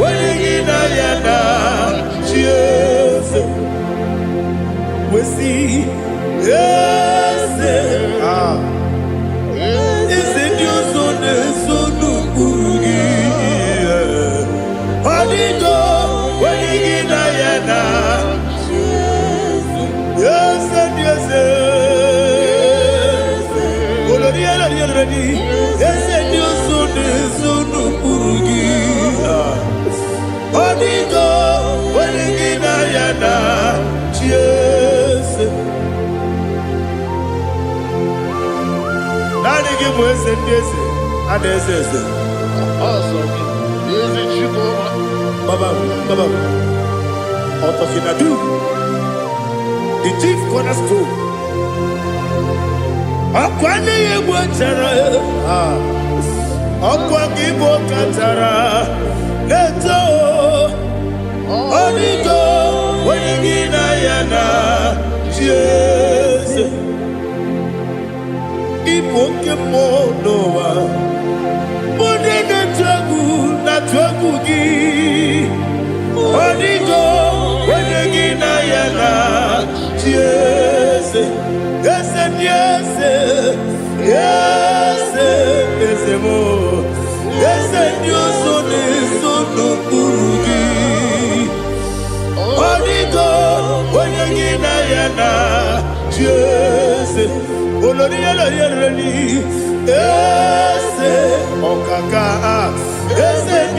Oligina Yana, Cheers. We see, yes, is it your son, son, Urugi? Odigo, Oligina Yana, yes, yes, Olodia, yes, your son, son, Urugi. Odigo, Oligina Yana, yes. Nani give us a yes, and yes, awesome. Baba, Otokinadu, the chief cornerstone. Akwani Igbo Tara, Akwani Igbo Katara, Leto, Odigo, Oligina Yana, Jesus, Igbo Kemo Noa, Modena Tragu, Natragu Gi. Odigo, Oligina Yana, yes, yes, yes, yes, yes, more, yes, you son is no Urugi. Odigo, Oligina Yana, yes, Olodia, yes, Okaka, yes.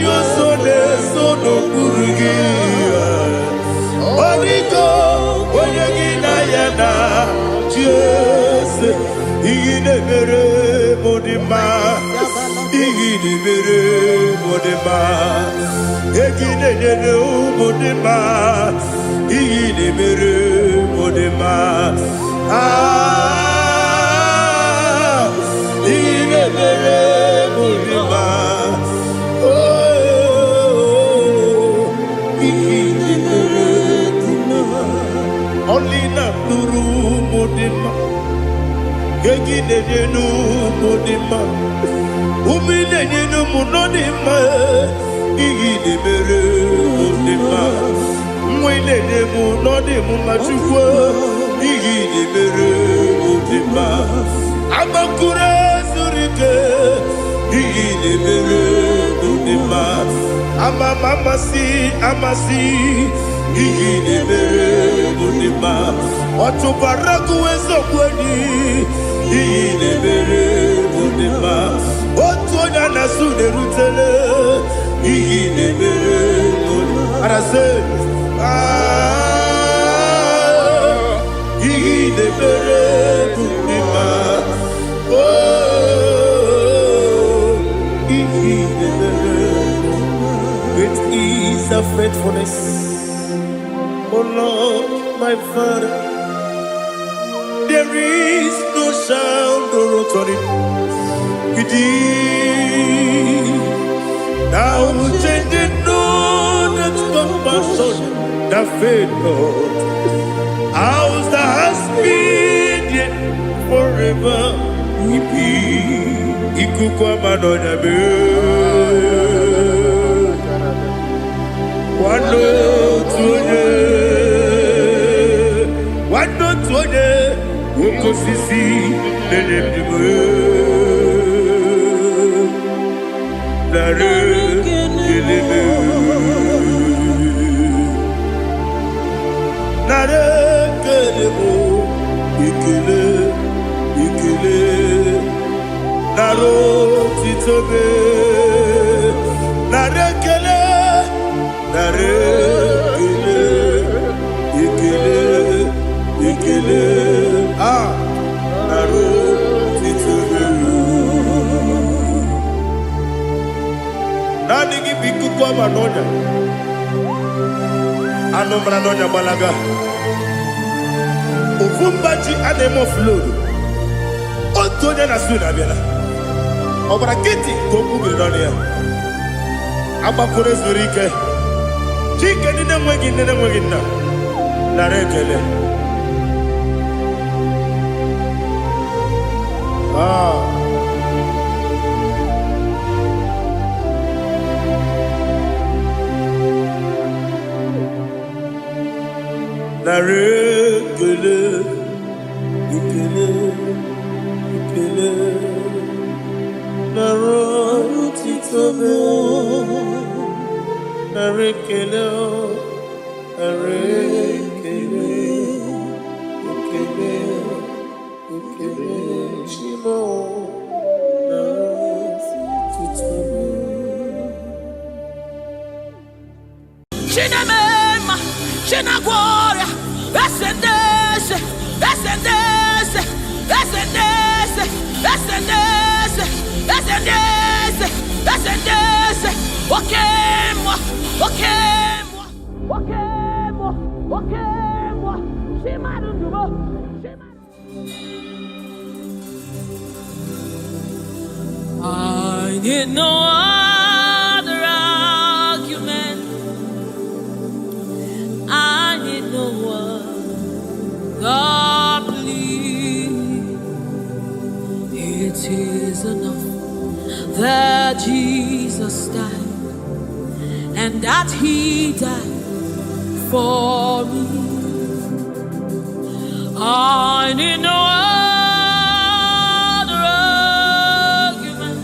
Faithfulness, oh Lord, my Father, there is no sound or authority within. Thou changest not that compassion, that faith, Lord. Ours that has been yet forever we be. Ikukwa manonya be. Wando tuone uko sisi lelebwe nare kelebe nare kelebo ikele naro titobe nare kele nare ikele naro titobe nani gibiku kwa manonya anomra nonya balaga ofumbaji anemo flood otonya na suna biela obra kiti koku bironia abakore zurike chike nina mwegi na narekele narekele ikele narotitobe narekele shimo narotitobe Chinamema, Chinagora, Ascendese, I need no other argument. I need no one. God, please. It is enough that Jesus died and that He died for me. I need no other argument.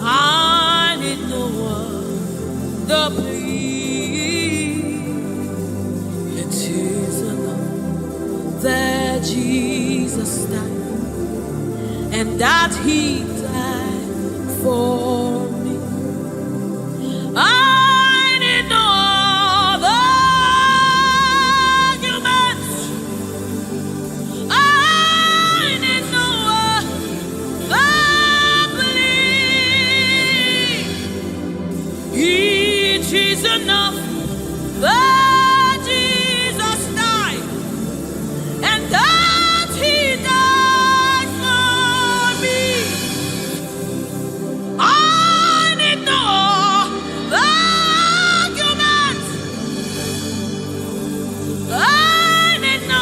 I need no other plea. It is enough that Jesus died and that He died for me. is enough that Jesus died, and that He died for me. I need no argument. I need no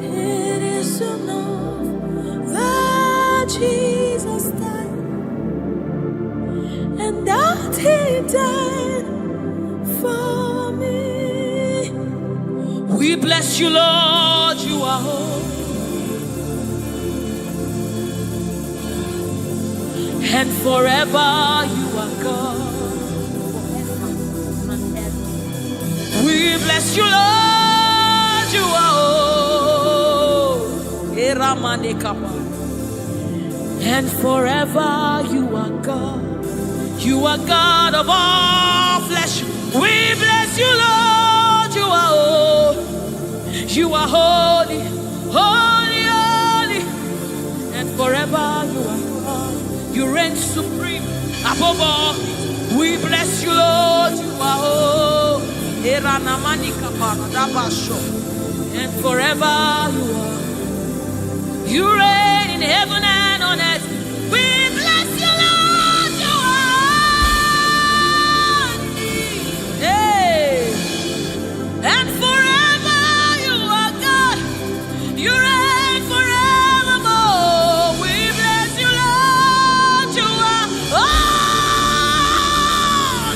it is enough that Jesus died, and that He died for me. We bless you, Lord, you are holy, and forever you are God. We bless you, Lord, you are holy, and forever you are God. You are God of all flesh. We bless you, Lord, you are holy. You are holy, holy, holy, and forever you are God. You reign supreme above all. We bless you, Lord, you are holy, and forever you are. You reign in heaven and on earth. We bless you, Lord, you are. Hey. And forever you are God. You reign forevermore. We bless you, Lord, you are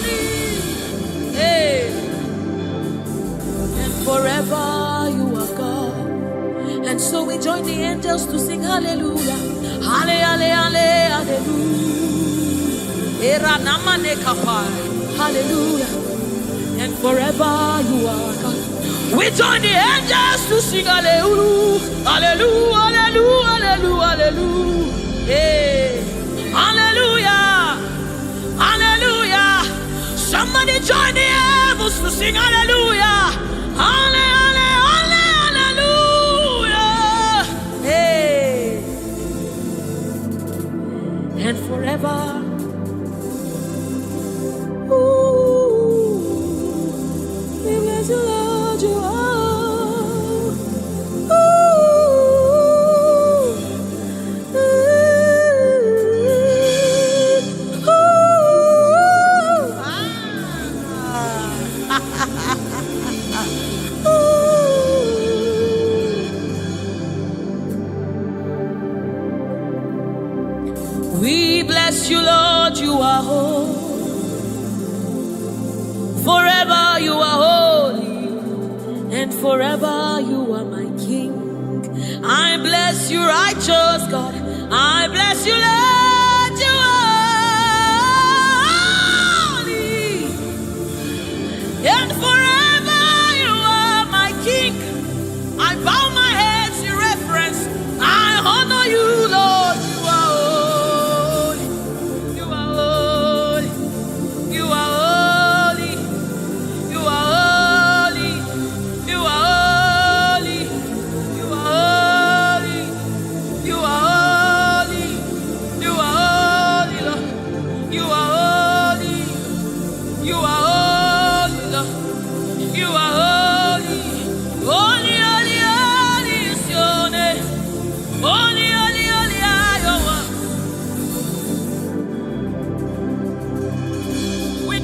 holy. Hey. And forever you are God. And so we join the angels to sing hallelujah. Hallelujah, hallelujah. Hallelujah. And forever you are God. We join the angels to sing hallelujah. Hallelujah, hallelujah, hallelujah, hallelujah. Hey. Hallelujah. Hallelujah. Somebody join the heavens to sing hallelujah. Hallelujah. And forever, ooh, we bless you, Lord, you are. Ooh, ooh, We bless you, Lord, you are holy. Forever you are holy, and forever you are my King. I bless you, righteous God. I bless you, Lord, you are holy, and forever you are my King. I bow my head in reverence. I honor you, Lord.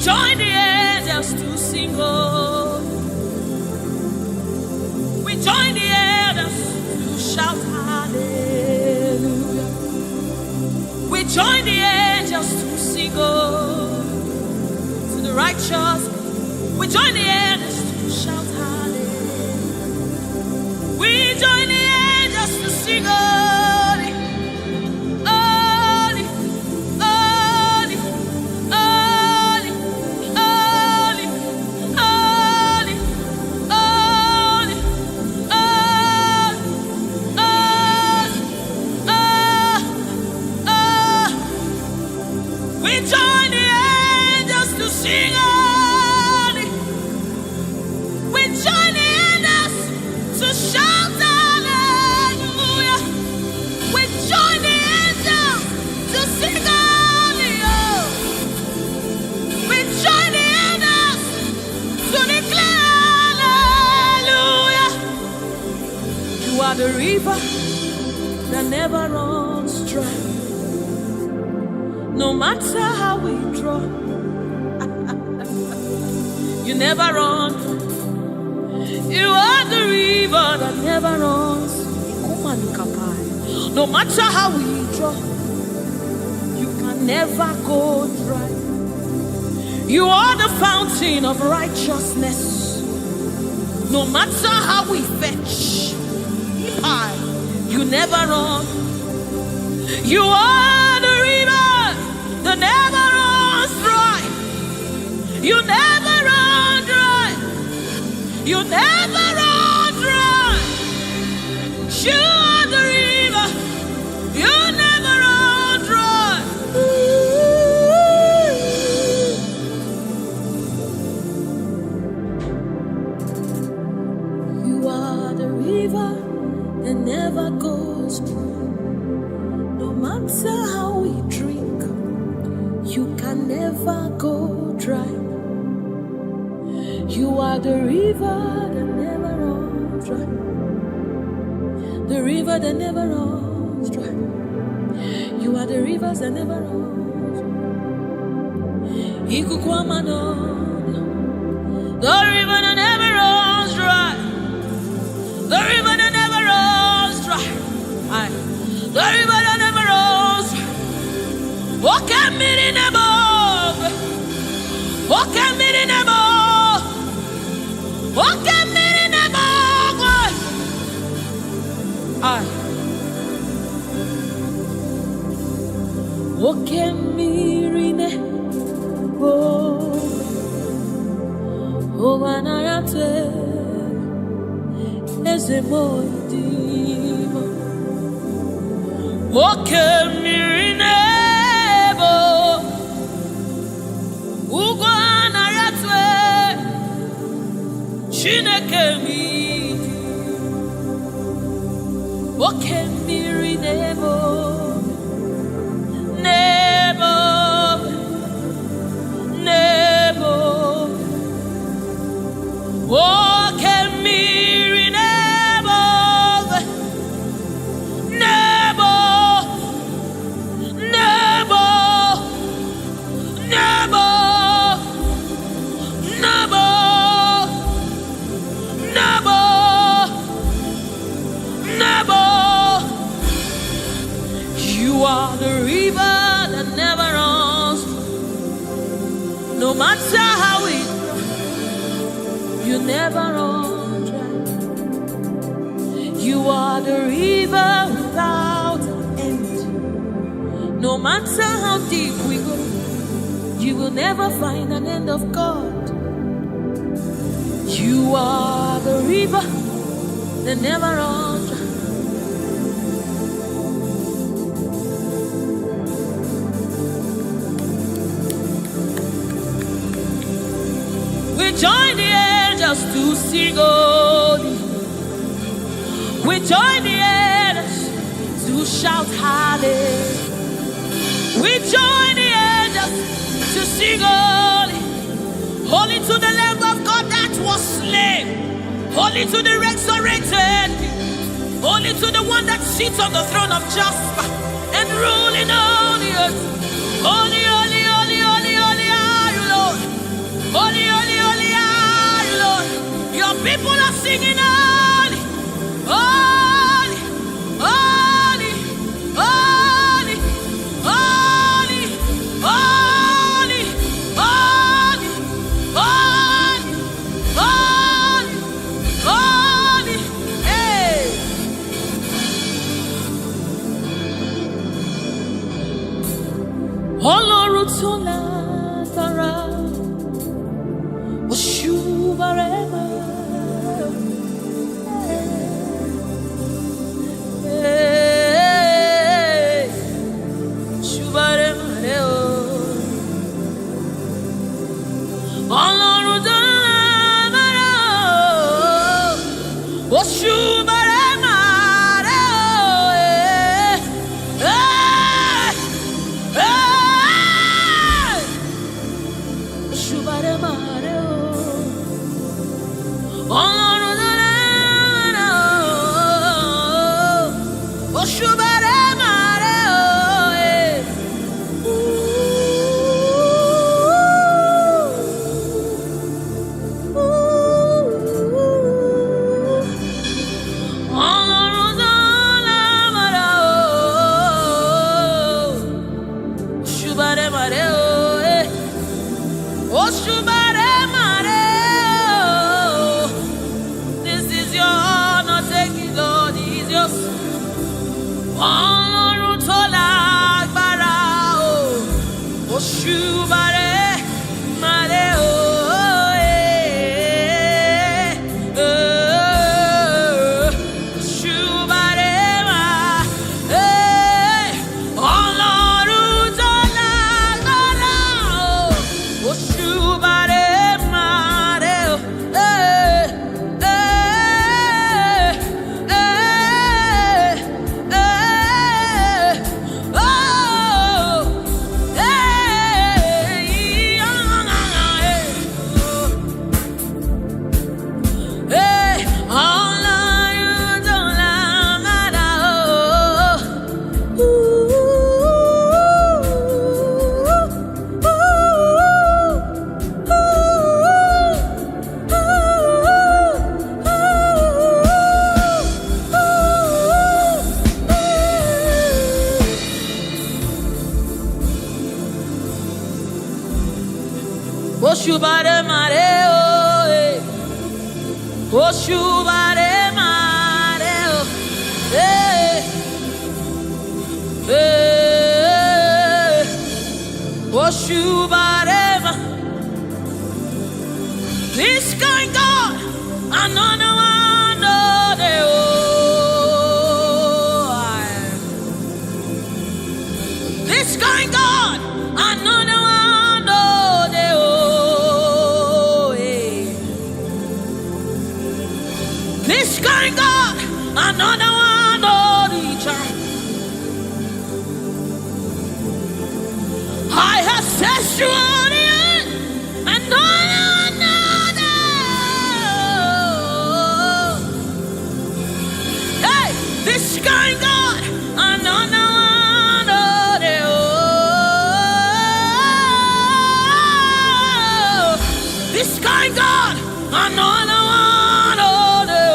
Join the angels to sing, oh. We join the angels to shout hallelujah. We join the angels to sing, oh, to the righteous. We join the angels to shout hallelujah. We join the angels to sing, oh. river that never runs dry. No matter how we draw, you never run. You are the river that never runs. No matter how we draw, you can never go dry. You are the fountain of righteousness. No matter how we fetch, you never run. You are the river that never runs dry. You never run dry. You never run dry. You are the river. You never run dry. You are the river that never goes dry. No matter how we drink, you can never go dry. You are the river that never runs dry. The river that never runs dry. You are the rivers that never runs dry. The river that never runs dry. The river that never runs dry. The river that never runs dry. Walk at me in above. Walk at me in above. Walk at me in above. Walk at me in above. Oh, when I am as a boy, walk at me in above. Ugwana yatwe Chineke mi. Walk at me in above. Nebo, nebo. Walk at me in above. Nebo, nebo, nebo, nebo, nebo, nebo. You are the river that never runs. No matter how it, you never run dry. You are the river without an end. No matter how deep we go, you will never find an end of God. You are the river that never runs dry. We join the angels to sing holy. We join the angels to shout hallelujah. We join the angels to sing holy. Holy to the Lamb of God that was slain. Holy to the resurrected. Holy to the one that sits on the throne of Jasper and ruling on the earth. Holy, holy, holy, holy, holy are you, Lord. Holy, holy, holy are you, Lord. Your people are singing holy, holy, holy, holy, holy, holy, holy, holy, holy, holy, hey. Ọlọ́run tó lágbára. Oshubarema, Shubarema, Ọlọ́run tó lágbára, Oshubarema, Oshubare mare oh eh. Ọlọ́run tó lágbára oh. Oshubare mare oh eh. Oshubare mare oh. This is your honor, take it, Lord, it is yours. Ọlọ́run tó lágbára o, Oṣubare mare o, Oṣubare mare, Ọlọ́run tó lágbára o, Oṣubare mare o, Oshubare mare oh eh. Oshubare mare oh eh. Oshubare ma. This kind God, another one oh eh, oh. This kind God, another one oh eh, oh eh. This kind God, another one oh the child. I have set you on the end, another. Hey, this kind God, another one oh the oh. This kind God, another one oh the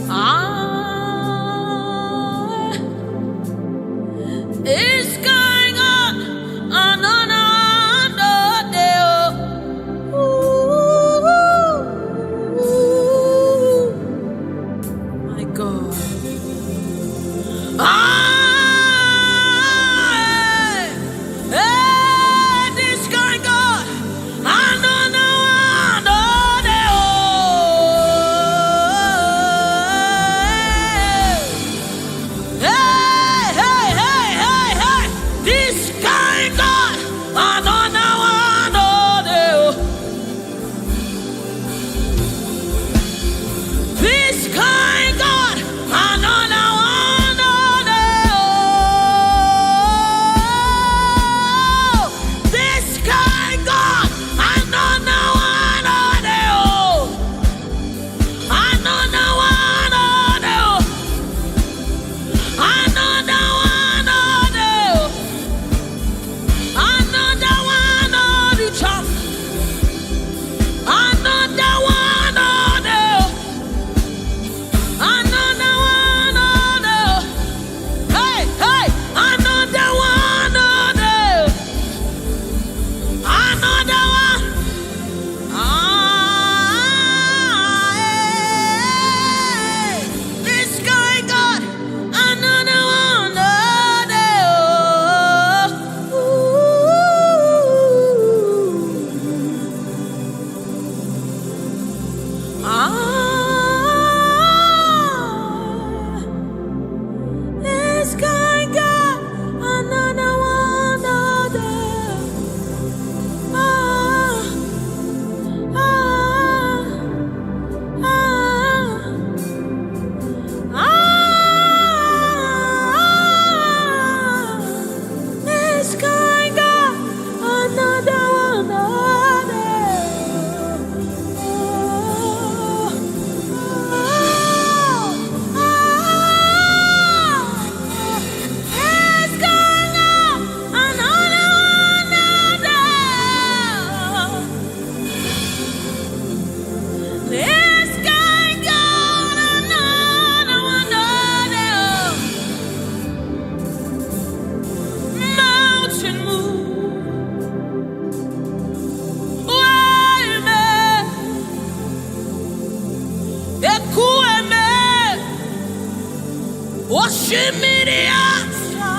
ah. Oshimiriata.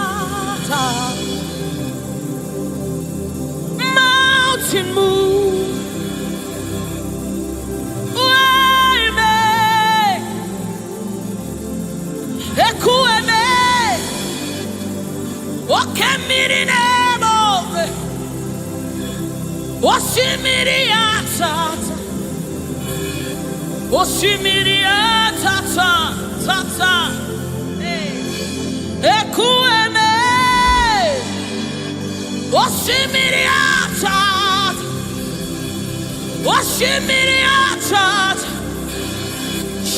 Mountain move. Wayme. Ekueme. Okemirinemo. Oshimiriata. Oshimiriata. Tata. Ekueme. Oshimiriata. Oshimiriata.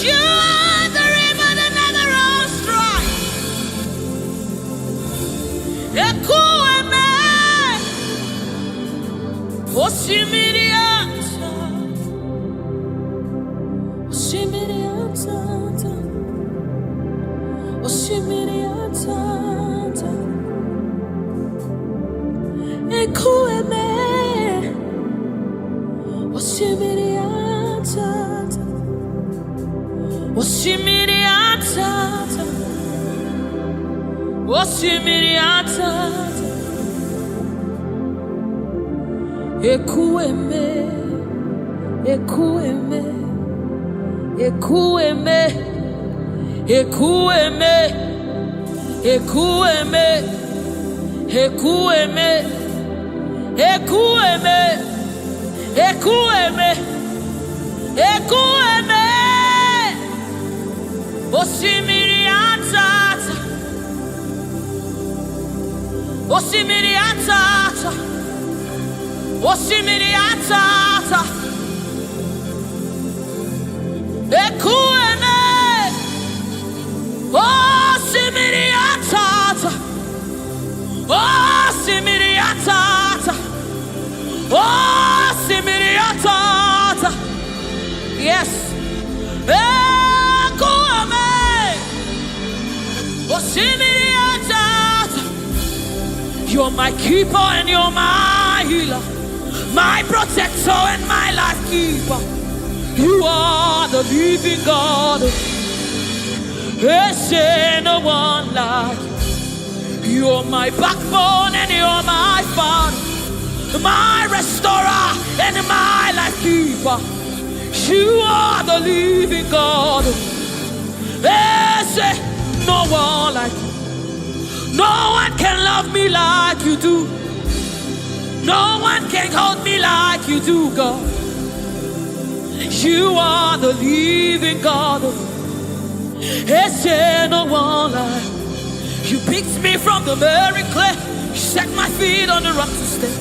You are the river that never runs dry. Ekueme. Oshimiriata. Oshimiriata. Oshimiriata. Ekueme. Oshimiriata. Oshimiriata. Oshimiriata. Ekueme. Ekueme. Ekueme. Ekueme. Ekueme. Ekueme. Ekueme. Ekueme. Ekueme. Oshimiriata. Oshimiriata. Oshimiriata. Ekueme. Oshimiriata. Oshimiriata. Oshimiriata. Yes. Ekueme. Oshimiriata. You're my keeper and you're my healer, my protector and my life keeper. You are the living God. There's no one like you. You're my backbone and you're my father, my restorer and my life keeper. You are the living God. There's no one like you. No one can love me like you do. No one can hold me like you do, God. You are the living God. There's no one like you. You picked me from the very clay. You set my feet on the rock to stay.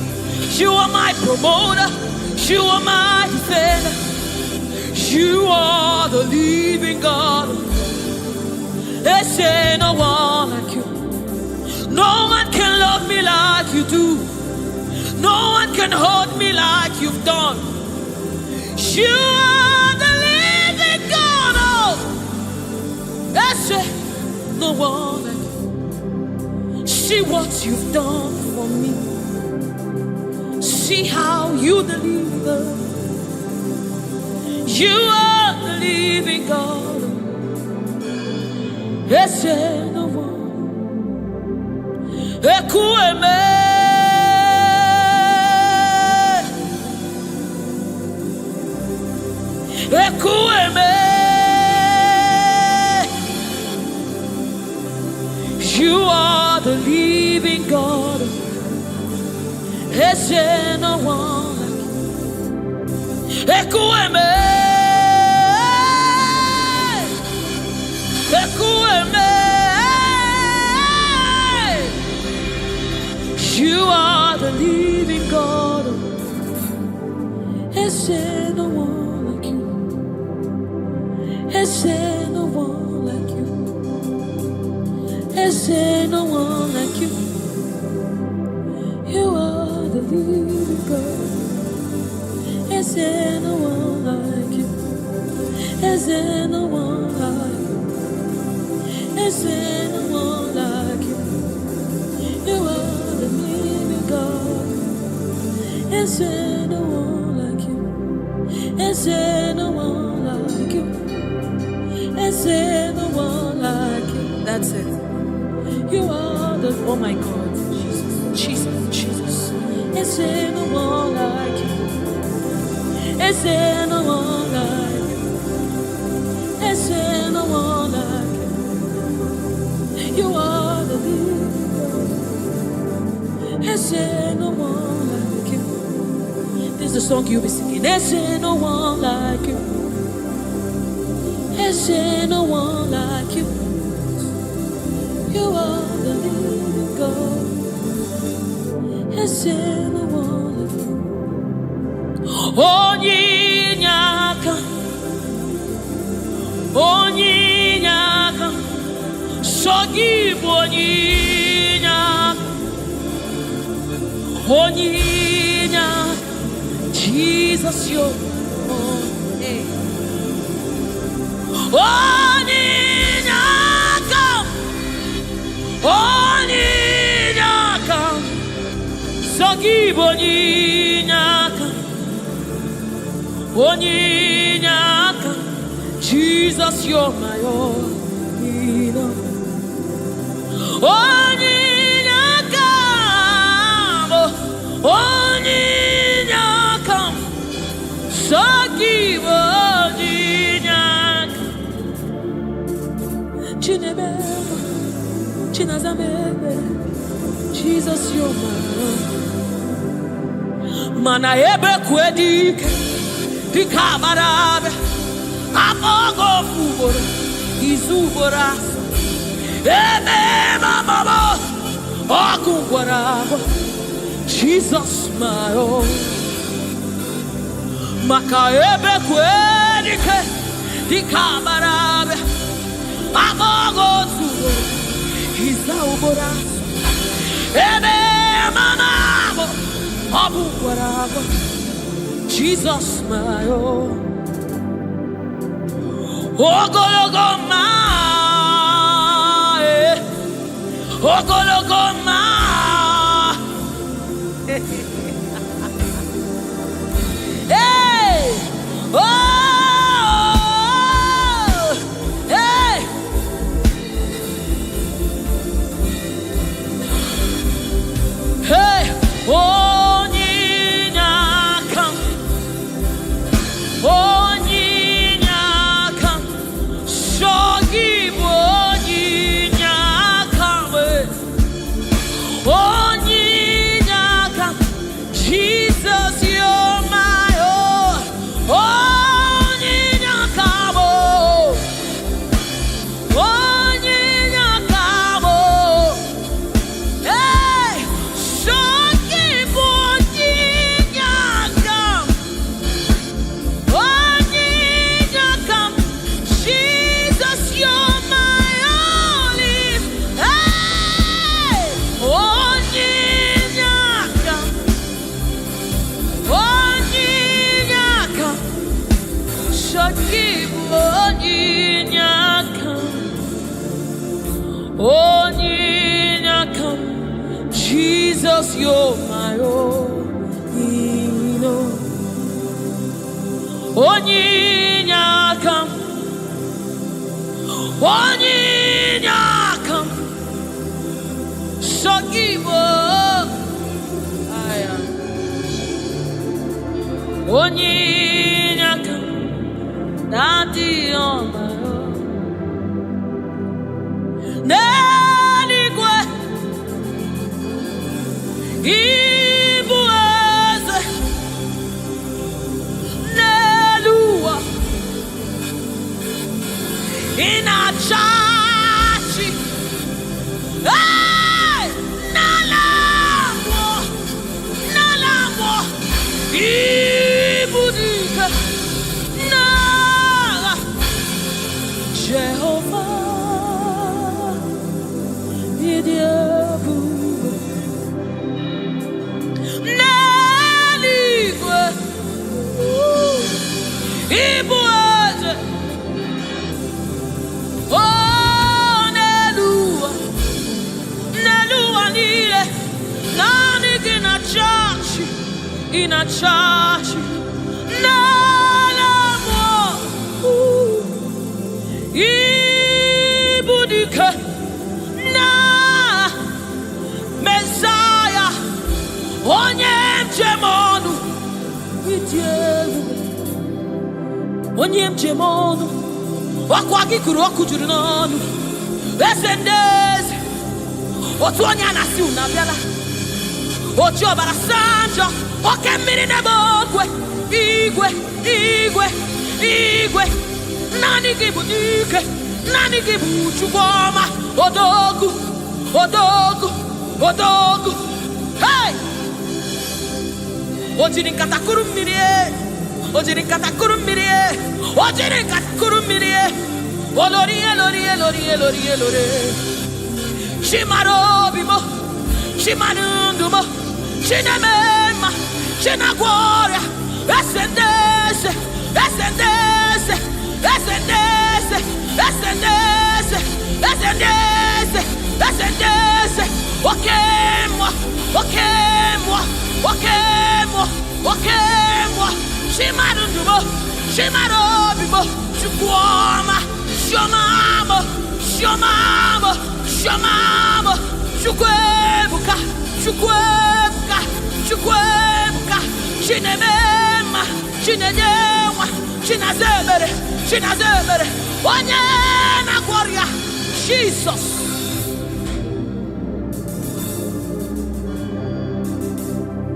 You are my promoter. You are my defender. You are the living God. There's no one like you. No one can love me like you do. No one can hold me like you've done. You are the living God. Oh, that's it. No one like you. See what you've done for me. See how you deliver. You are the living God. That's it. No one. Ekueme. Ekueme. You are the living God. There's no one like you. Ekueme. Ekueme. You are the living God. There's no one like you. There's no one like you. There's no one like you. You are the living God. There's no one like you. There's no one like you. There's no one like you. You are the living God. There's no one like you. There's no one like you. There's no one like you. That's it. You are the, oh my God, Jesus. Is there no one like you? Is there no one like you? Is there no one like you? You are the leader. Is there no one like you? This is the song you'll be singing. Is there no one like you? Is there no one like you? You are the living God. Is there no one like you? Onyinyaka, Onyinyaka, Sogibu Onyinyaka, Onyinyaka, Jesus, your name. Onyinyaka, Onyinyaka, Sogibu Onyinyaka, Onyinyaka, Jesus, you're my all. Onyinyaka, Onyinyaka, Sogibu Onyinyaka, Chinebeba, Chinazamebe, Jesus, you're my all. Mana ebe kwedike, Dikabarabe, Amogo Fubora, Izubora, Eme Mama, Ogungwarabo, Jesus, my own. Makaebe Kwedike, Dikabarabe, Amogo Fubora, Izubora, Eme Mama, Ogungwarabo, Jesus, my own. Ogologoma, Ogologoma. Hey, oh, hey. Hey, Onyinyaka, Onyinyaka, Sogibu Onyinyaka, Onyinyaka, Jesus, you're my all. Onyinyaka, Onyinyaka, hey, Sogibu Onyinyaka, Onyinyaka, Jesus, you're my only. Hey, Onyinyaka, Onyinyaka, Sogibu Onyinyaka, Onyinyaka, Jesus, you're my own. Onyinyaka, Onyinyaka, Sogibu Onyinyaka, Daddy on my own. Neligwe, Igbo eze, Nelua, Inachachi, hey, Nalamo, Ibudika, Nala, Jehovah, Idiabu, Neligwe, Igbo eze, oh, Nelua, Nelua nile, nani inachachi, Nalamo, Ibudika, Onye mjemonu itielu. Onye mjemonu wakwa gikuru okujuru n'onu. Esendeze otu onye anasi unabiala. Ochi obara sanjo oke mmiri n'ebe ogwe. Igwe, igwe, igwe. Nani gị bụ dike, nani gị bụ Chukwu ọma. Odogu, odogu, odogu. Hey! Ojiri nkata kuru mmiri e. Ojiri nkata kuru mmiri e. Ojiri nkata kuru mmiri e. Olori, elori, elori, elori, elori. Chimaro bimo, chimanundumo, chinemema, chinagwora. Esendese, esendese, esendese, esendese, esendese, esendese. Wakemwa, wakemwa, wakemwa, wakemwa. Chimarundumo, chimarobimo, chukwoma, shomamo, shomamo, shomamo. Chukwebuka, chukwebuka, chukwebuka. Chinemema, chinejewa, chinazebere, chinazebere. Onye na gloria, Jesus.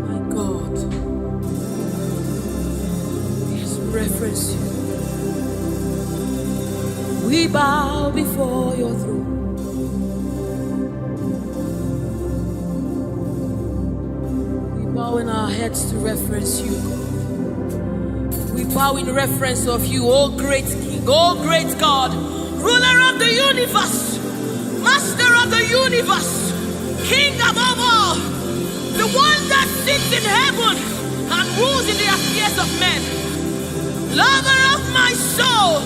My God, yes, reference you. We bow before your throne. Bowing our heads to reference you. We bow in reference of you, O great King, O great God, ruler of the universe, master of the universe, King above all, the one that sits in heaven and rules in the affairs of men, lover of my soul.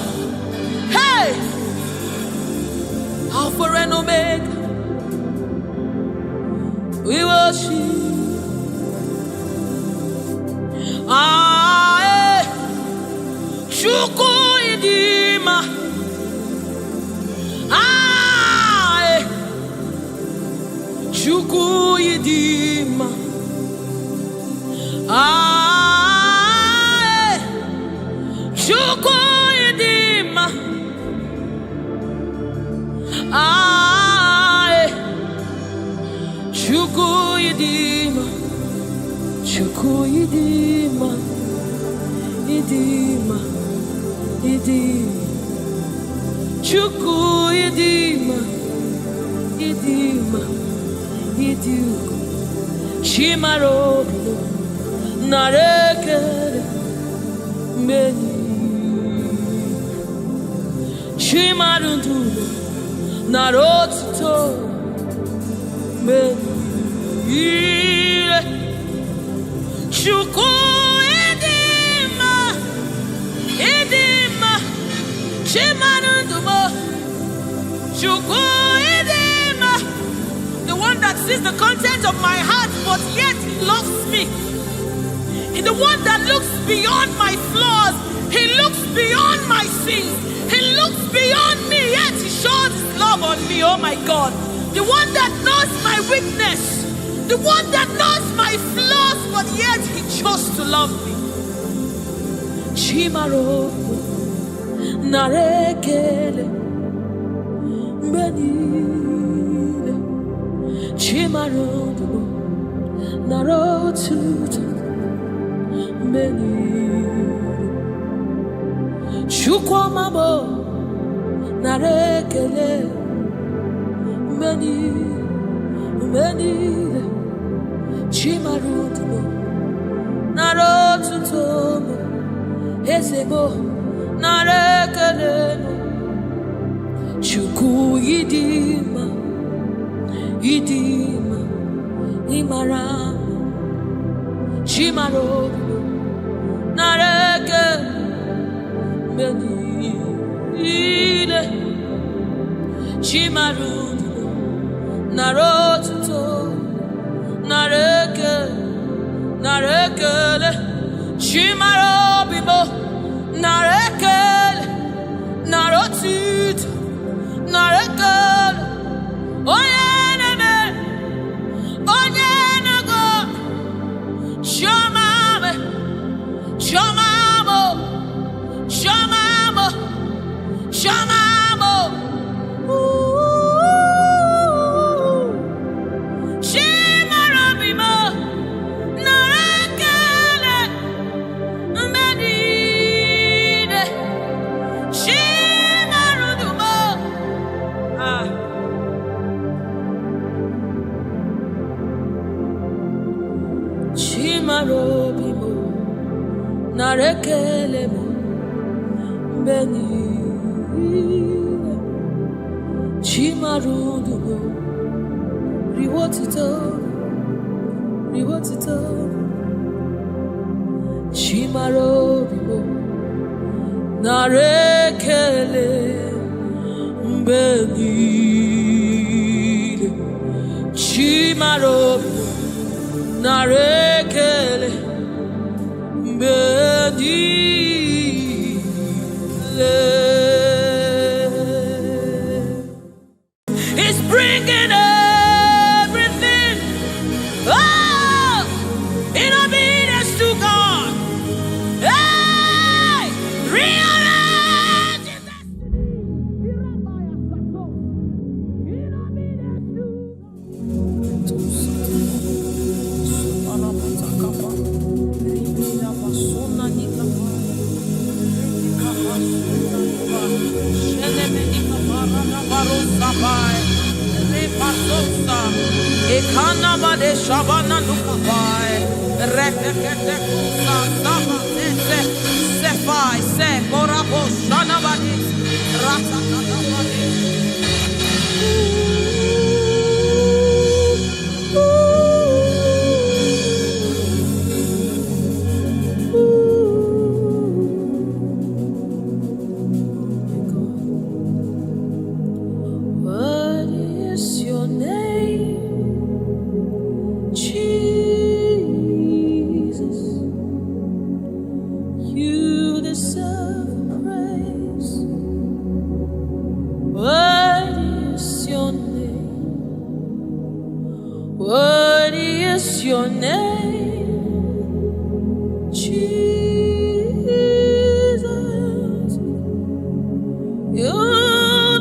Hey, Alpha and Omega, we worship. Ae, Chukwu idima. Ae, Chukwu idima. Ae, Chukwu idima. Ae, Chukwu idima. Chukwu idima, idima, idima. Chukwu idima, idima, idima. Chimarobilo, narekere, meni. Chimarundulo, narotuto, meni. Chukwu idima, idima, chimanundumo. Chukwu idima, the one that sees the content of my heart, but yet loves me. He's the one that looks beyond my flaws. He looks beyond my sins. He looks beyond me, yet he shows his love on me. Oh my God, the one that knows my weakness. The one that knows my flaws, but yet he chose to love me. Chimaro, narekele, benile. Chimaro, narotuta, benile. Chukwamamo, narekele, benile, benile. Chimarutumo, narotutomo, ezebo, narekeleno. Chukwu idima, idima, imaramo. Chimarutumo, narekeleno. Chimarutumo, narotutomo. Nareke, narekele, chimarobimo, narekele, narotit, narekele, oyeneme, oyenego, Chimarudugo, Riwotito, Riwotito, Chimarudugo, Narekele, Mbegile, Chimarudugo, Narekele, Mbegile. It's bringing everything in obedience to God. Hey, realize your Ekanabade Shabana Nukabai, Rekete Saba, Sefai, Se, Korabo, Shanabadi, Ratakabadi. What is your name? Jesus, you deserve praise. What is your name? What is your name? Jesus, you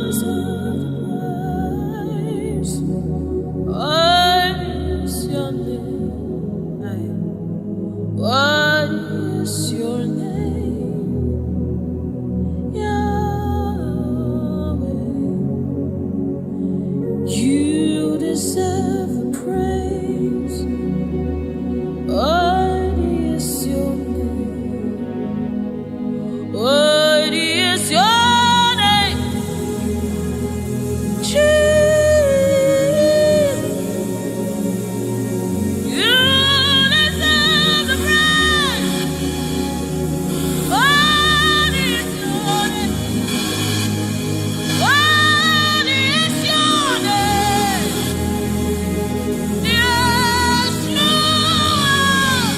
deserve praise. What is your name? What is your name? Yahweh, you deserve the praise. What is your name? What is your name? Jesus, you deserve the praise. What is your name? What is your name? Yes, Lord,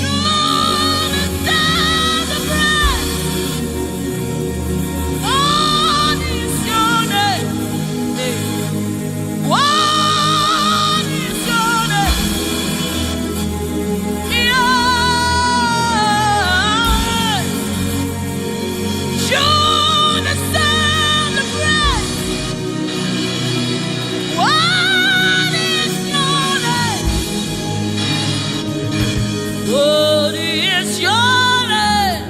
you deserve the praise. What is your name? What is your name? Yahweh, you deserve the praise. What is your name? What is your name?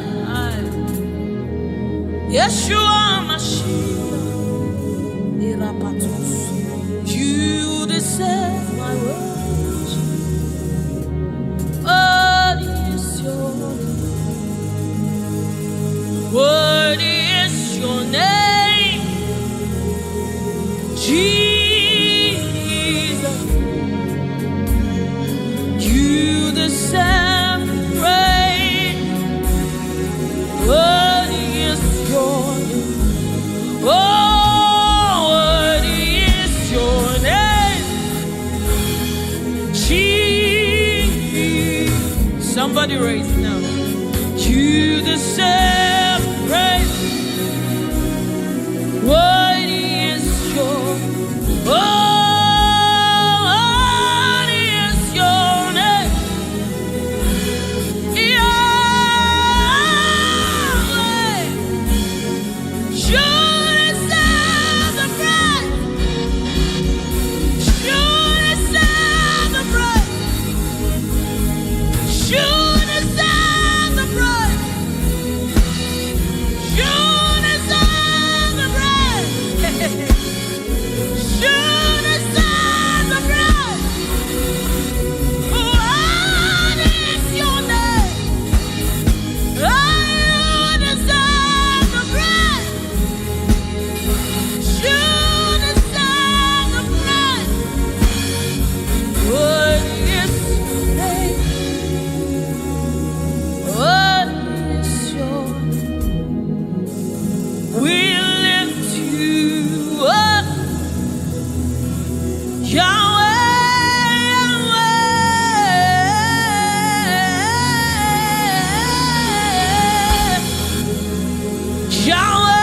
Yeshua Mashiach, Irapatos. You deserve my worship. What is your name? What is your name? Jesus, you deserve praise. What is your name? Oh, what is your name? Jesus, somebody raise it now. You deserve praise. What is your oh, what is your name? Yahweh, you deserve the praise. You deserve the praise. You deserve We lift you up, Yahweh, Yahweh, Yahweh.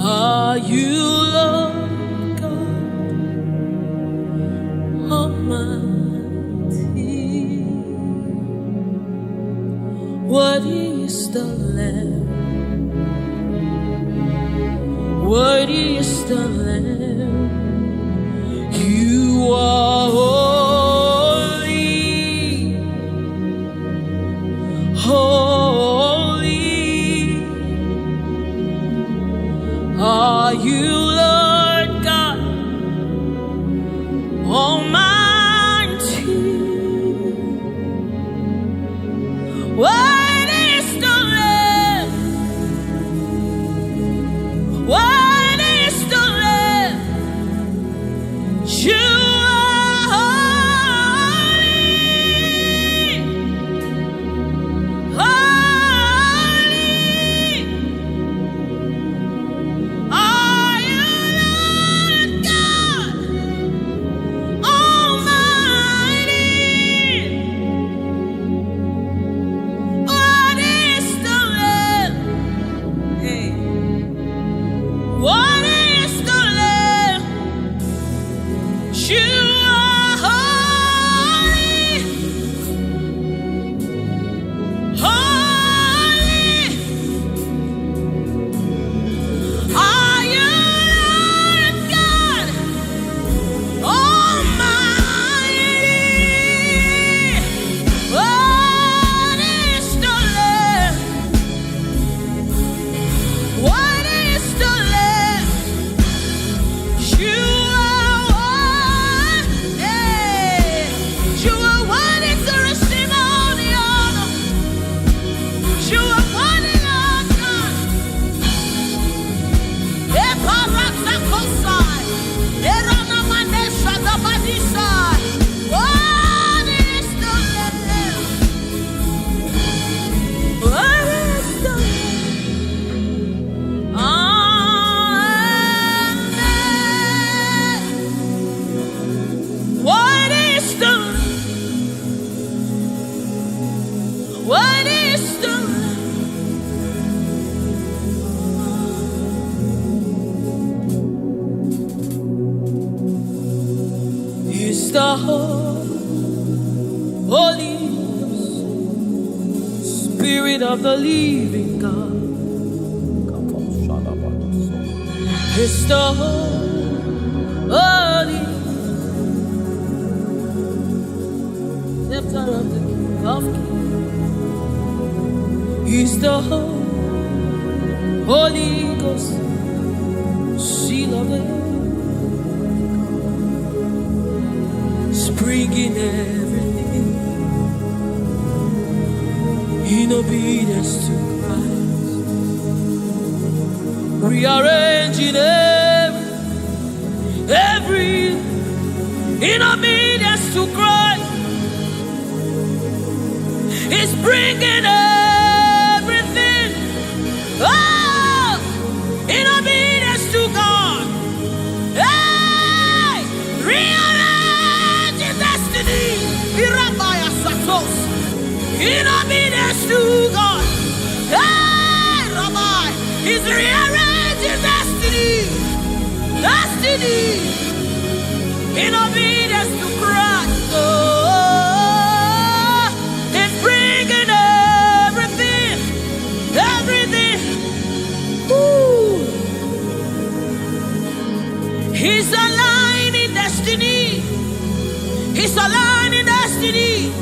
Are you Lord God Almighty? Worthy is the Lamb, worthy is the Lamb. You are holy, holy. Are you Lord God Almighty? Worthy is the Lamb, worthy is the Lamb. He's the Holy Spirit of the living God. He's the Holy Scepter of the King of Kings. He's the Holy Ghost, seal of the spring in everything, in obedience to Christ, rearranging every in obedience to Christ. He's bringing everything, oh, in obedience to God. Hey, rearranging destiny, in obedience to God. Hey, Rabbi, He's rearranging destiny, in obedience to Christ. Oh, He's bringing everything. Ooh. He's aligning destiny. He's aligning destiny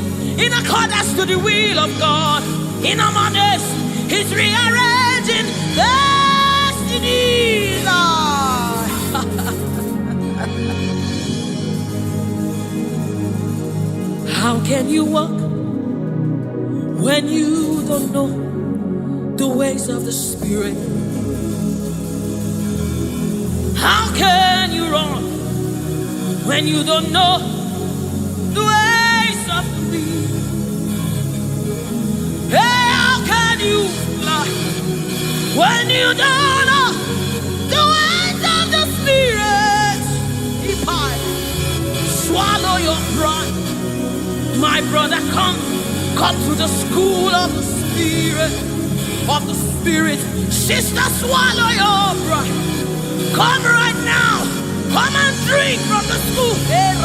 in accordance to the will of God. In Amadeus, He's rearranging destiny. How can you walk when you don't know the ways of the Spirit? How can you run when you don't know the ways of the wind? Hey, how can you fly when you don't know the ways of the Spirit? Swallow your pride. My brother, come to the school of the Spirit. Sister, swallow your pride. Come right now. Come and drink from the school. Hey,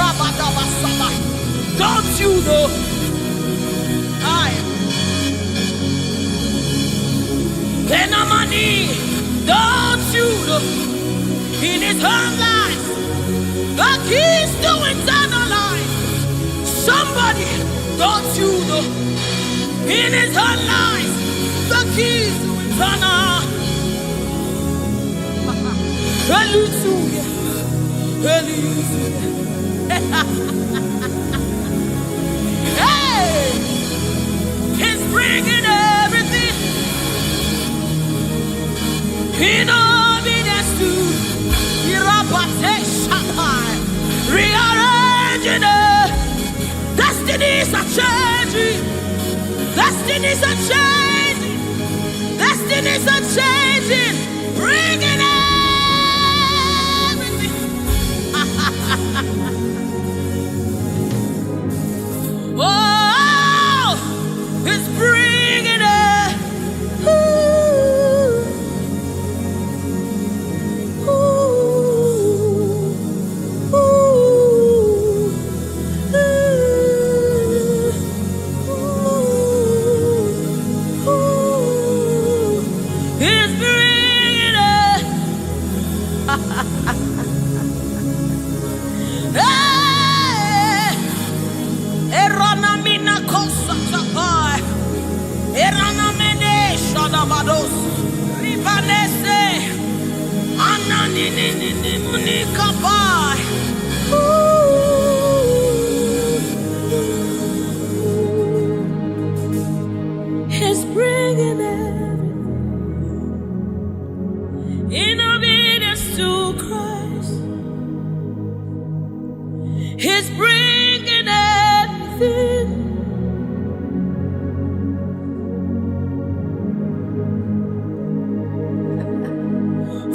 don't you know? Don't you know? In his own life, the keys to eternal life. Somebody, don't you know? In his own life, the keys to eternal. Hallelujah. Hey, He's bringing everything in obedience to rearranging it. Destinies are changing. Destinies are changing. Destinies are changing. Bringing everything. Oh, He's bringing it. He's bringing it in obedience to Christ. He's bringing everything.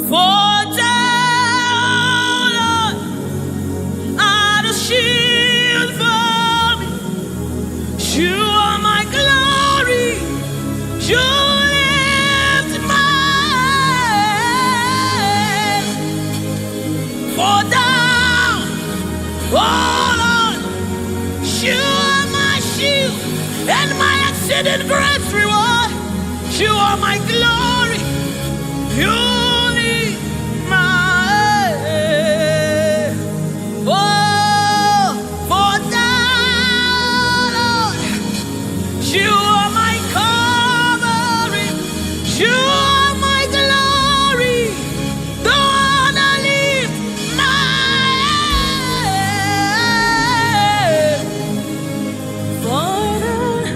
For down are the shield for me. You are my glory. You lift my head. For down all You are my shield and my exceeding great reward. You are my glory. You lead my way. Oh, for thou, Lord, you are my covering. You are my glory. The one I lift my head. Oh Lord,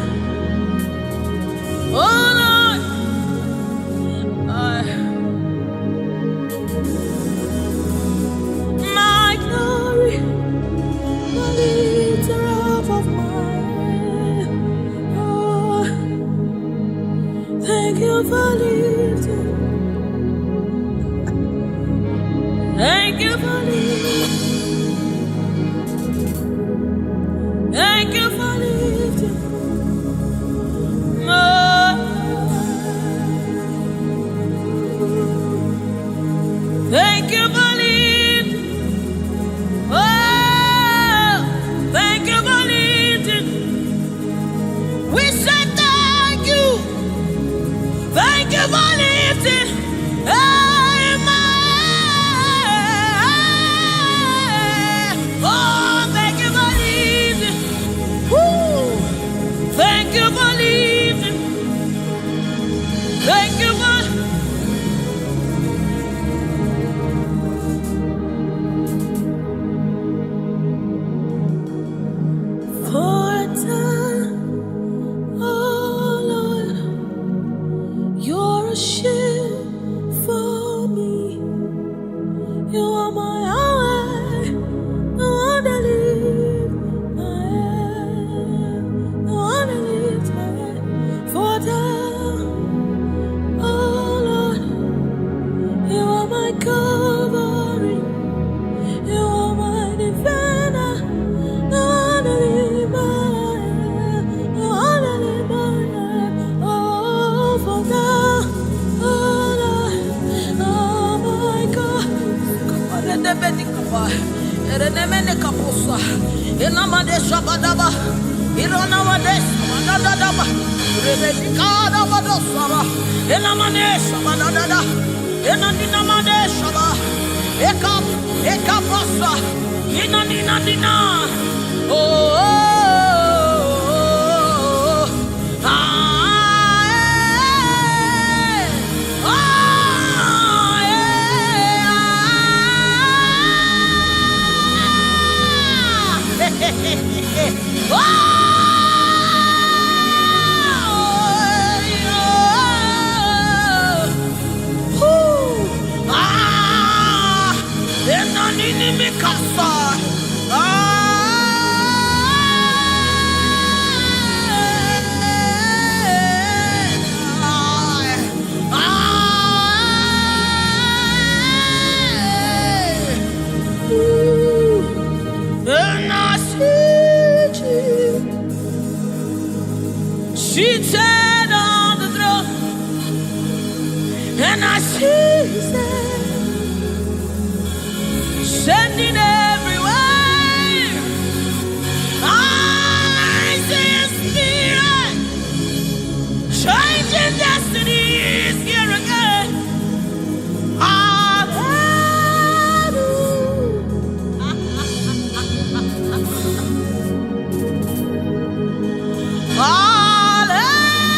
my glory, the lifter up of my head. Oh, thank you for lifting. Thank you for lifting. Thank you for lifting. Thank you for lifting. Oh, thank you for lifting. We say thank you. Thank you for lifting. Oh, thank you for lifting. Woo. Thank you for lifting. Thank you for. For a time, oh Lord, you're a shield for me. You are my highway, the one that lifts my head, the one that lifts my head. For a time, oh Lord, you are my covering, you are my defender, the one that lifts my head, the one that lifts my head. Oh, for thou, oh Lord, oh my God. Let the bedi kapa, erene mene kaposa, enamade shabadaba, irona wades, madadaba, rebedi kada badosara, enamane shabadada, enandinamade shaba, ekapasa, inandina, oh, seated on the throne, and I see His hand sending everywhere. I see His Spirit changing destinies here again.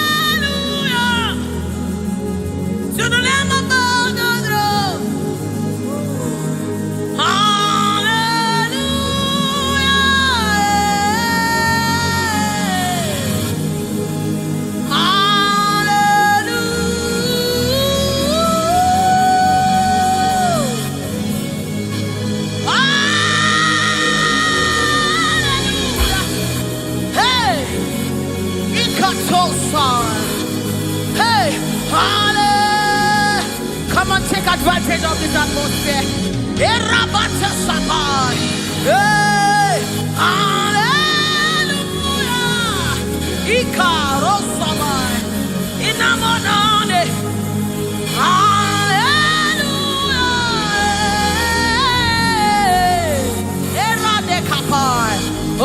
Hallelujah. To the Lamb of God, the throne. Hallelujah. Hallelujah. Hey, hey, hallelujah. Come on, take advantage of this atmosphere. Hey, hallelujah. Ikarosamai. Inamonane. Hallelujah. Eradekapai. Oh,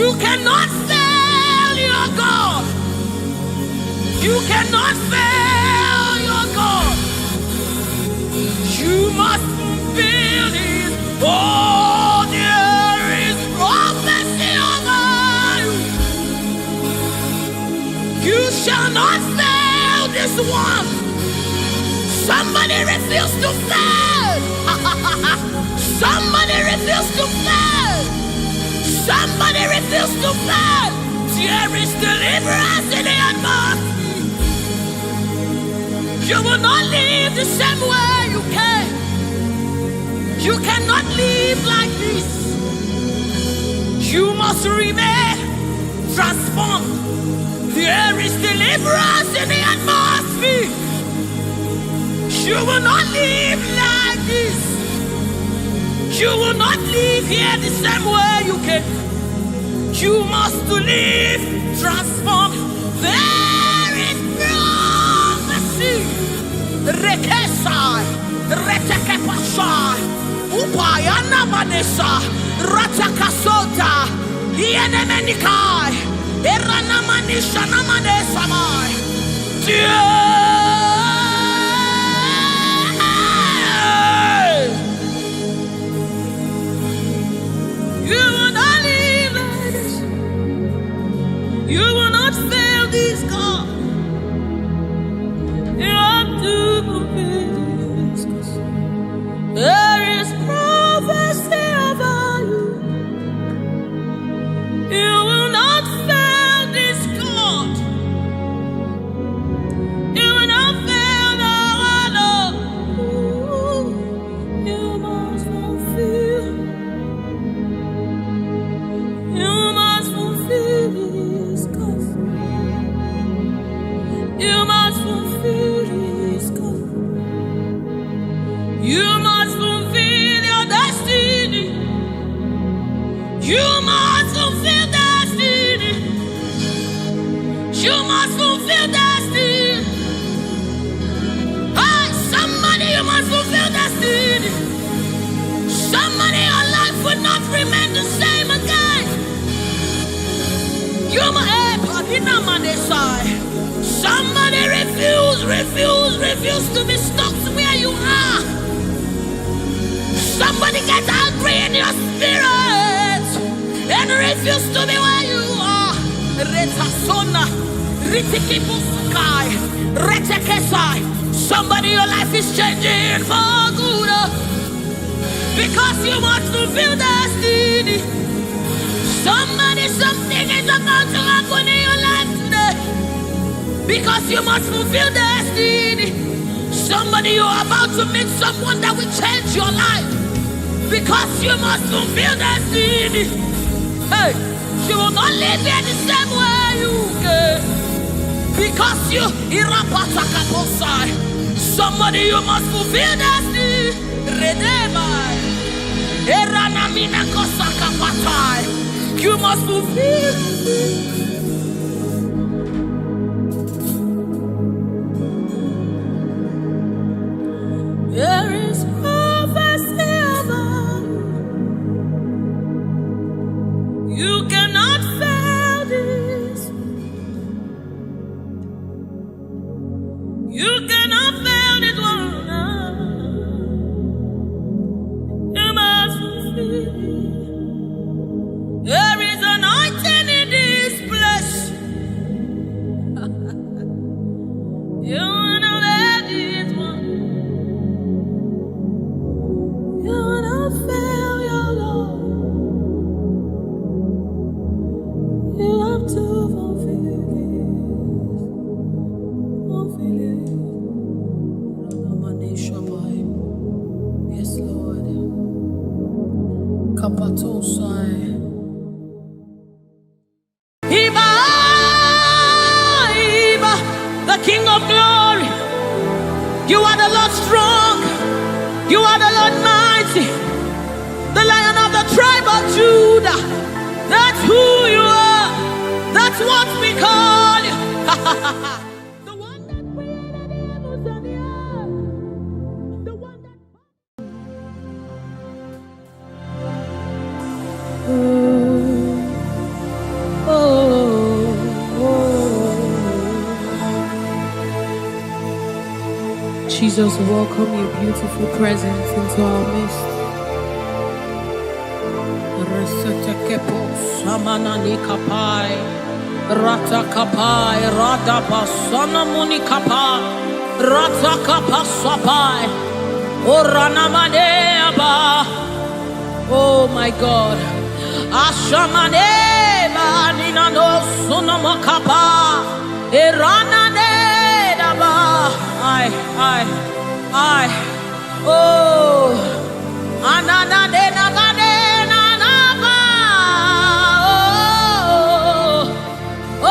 You cannot fail your God. You cannot fail your God. You must fulfill His. Oh, there is prophecy over you. You shall not fail this one. Somebody refuse to fail. Somebody refuse to fail. Somebody refuse to fail. There is deliverance in the atmosphere. You will not live the same way you came. You cannot live like this. You must remain transformed. There is deliverance in the atmosphere. You will not live like this. You will not live here the same way you came. You must live transformed. There is prophecy. Rekesai, Retekepashai, Upayana Manesa, Ratakasota, Ienemenikai, Eranamanisha Namadesamai. You will not live like this. You will not fail this God. You have to fulfill this. There is prophecy about you. You will not fail this God. You will not fail our Lord. You must fulfill. You must fulfill this God. You must fulfill this God. You must fulfill your destiny. You must fulfill destiny. You must fulfill destiny. Hey, somebody, you must fulfill destiny. Somebody, your life will not remain the same again. You must, somebody refuse to be stuck where you are. Somebody get angry in your spirit and refuse to be where you are. Somebody, your life is changing for good because you must fulfill destiny. Somebody, something is about to happen in your life today because you must fulfill destiny. Somebody, you are about to meet someone that will change your life because you must fulfill destiny. Hey, you will not live here the same way you came because you somebody, you must fulfill destiny. You must fulfill. There is prophecy about you. You cannot fail this. You cannot fail this one. You must fulfill. There is anointing in this place. You wanna let it one. You wanna fail your Lord. You have to fulfill it. Fulfill it. Yes, Lord. Kapatosai. The King of glory, you are the Lord strong, you are the Lord mighty, the Lion of the tribe of Judah. That's who you are, that's what we call you. The one that created the heavens and the earth, the one that... Jesus, welcome your beautiful presence into our midst. Resetekepo samanani kapai, rata kapai, rada basana muni kapai, rata kapasapai, orana maneaba. Oh my God, ashamaneba nina no sunamakapa, erana nedaba. I, oh, anana de nagade nanaba, oh, oh,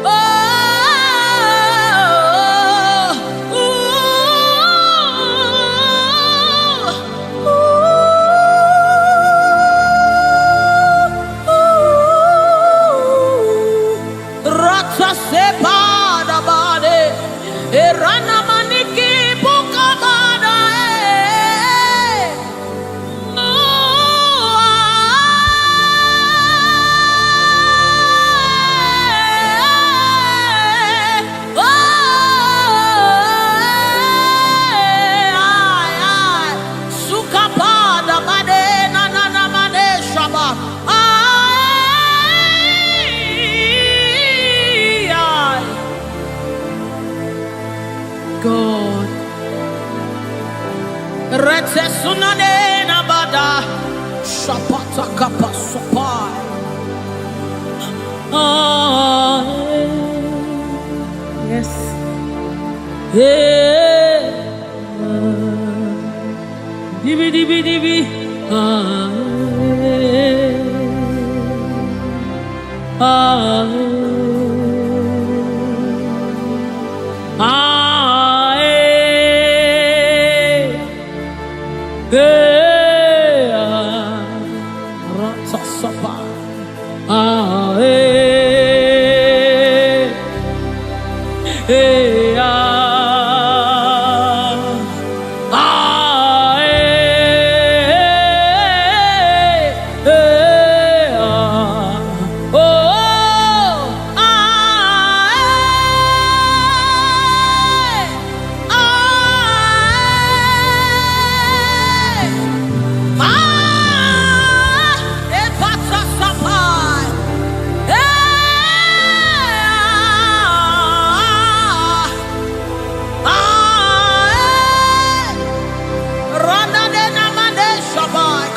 oh, Rata sepada bade, erana maniki bukabada, sukapada bade nana mane shaba. God, rete sunane nabada, shapata kapa sopai. Yes, yeah, dibi dibi dibi,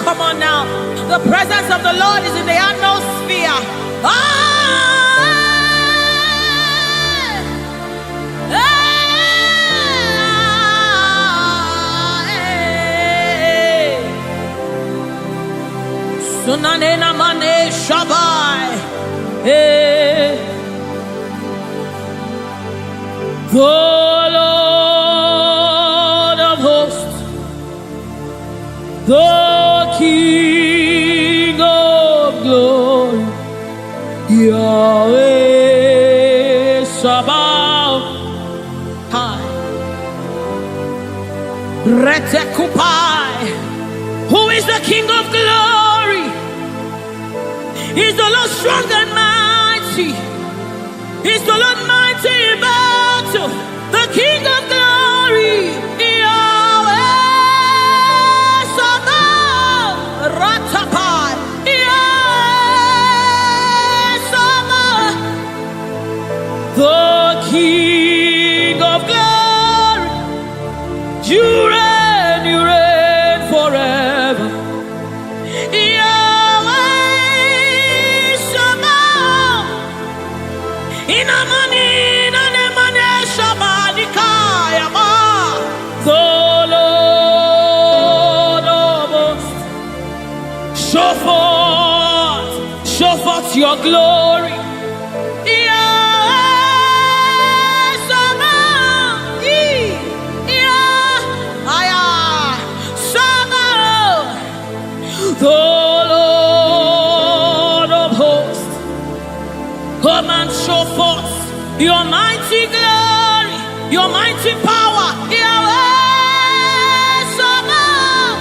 Come on now. The presence of the Lord is in the atmosphere. Sunanena mane shabai. The Lord of hosts, the King of glory, Yahweh Sabaoth, Retekupai. Who is the King of glory? He's the Lord strong and mighty. He's the Lord mighty in battle. The King of glory, Yahweh Sabaoth, Ratapai, Yahweh Sabaoth, the King of glory. You reign forever. Yahweh Sabaoth, Inamani, Nanemane Shabadikaya, the Lord of hosts. Show forth your glory. The Lord of hosts, come and show forth your mighty glory, your mighty power, Yahweh Sabaoth.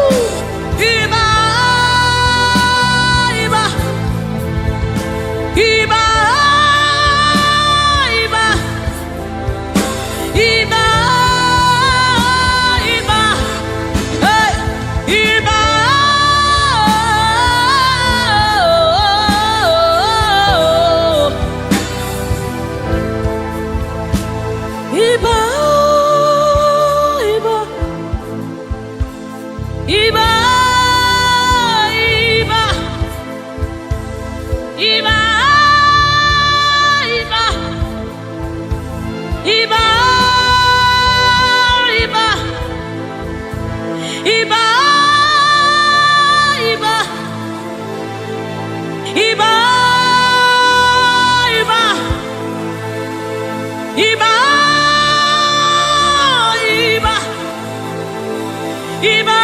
Iba,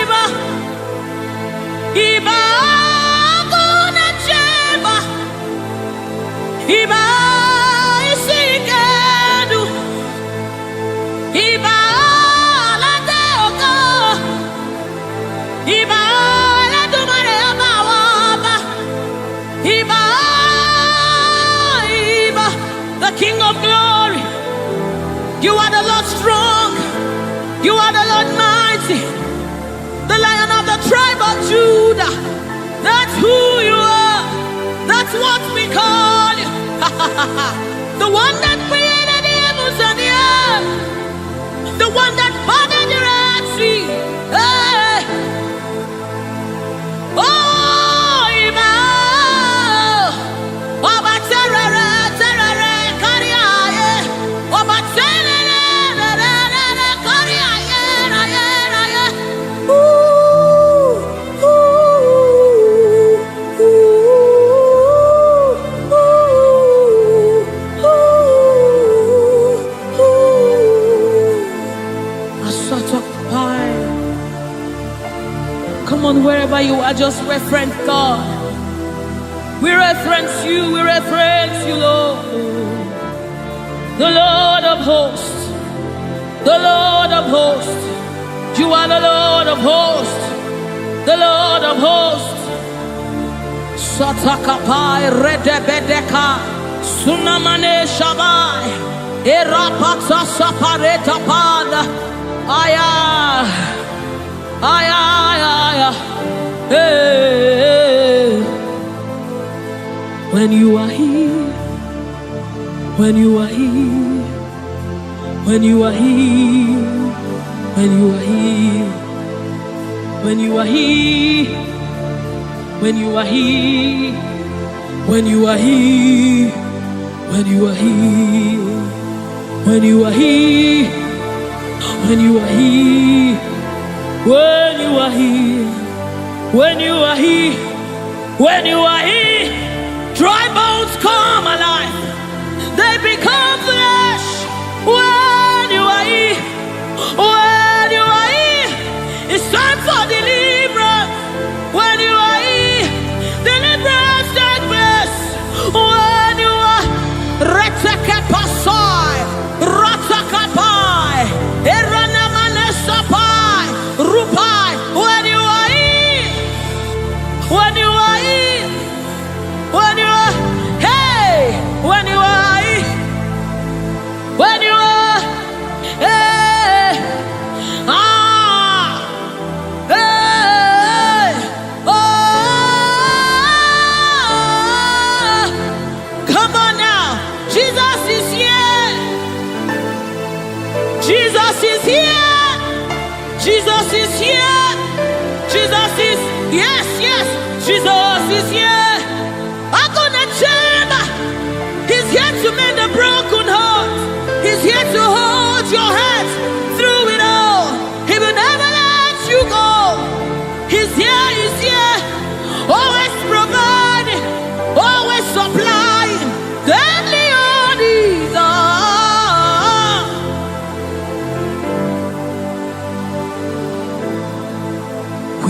Iba, Iba, Guna Cheba, Iba, Isikadu, Iba, Lateoka, Iba, Latumare Amawaba, Iba, Iba, the King of Glory. You are the Lord strong. You are the Lord mighty, the Lion of the tribe of Judah. That's who you are. That's what we call you. The one that created the heavens and the earth. The one that parted the Red Sea. Hey. Oh, Emmanuel. Oba terere, terere, kariaye. Oba terere. Come on, wherever you are, just reference God. We reference you, Lord. The Lord of hosts, the Lord of hosts. You are the Lord of hosts, the Lord of hosts. Satakapai redebedeka, sunamane shabai, erapata sapareta pada, aya, aya, aya, hey. When you are here, when you are here, when you are here. When you are here, when you are here, when you are here, when you are here, when you are here, when you are here, when you are here, when you are here, when you are here, when you are here, dry bones come alive, they become flesh. When you are here, when you are here, it's time for deliverance. When you are here, deliverance takes place. When you are Retekepasai, Ratakapai, Eranamanesapai, Rupai. When you are here, when you are here, when you are, hey, when you are here, when you are, hey. Jesus is here. Jesus is, yes, yes. Jesus is here. I'm gonna chamber. He's here to mend the broken heart. He's here to hold your hands through it all. He will never let you go. He's here, he's here. Always providing, always supplying. Deadly on these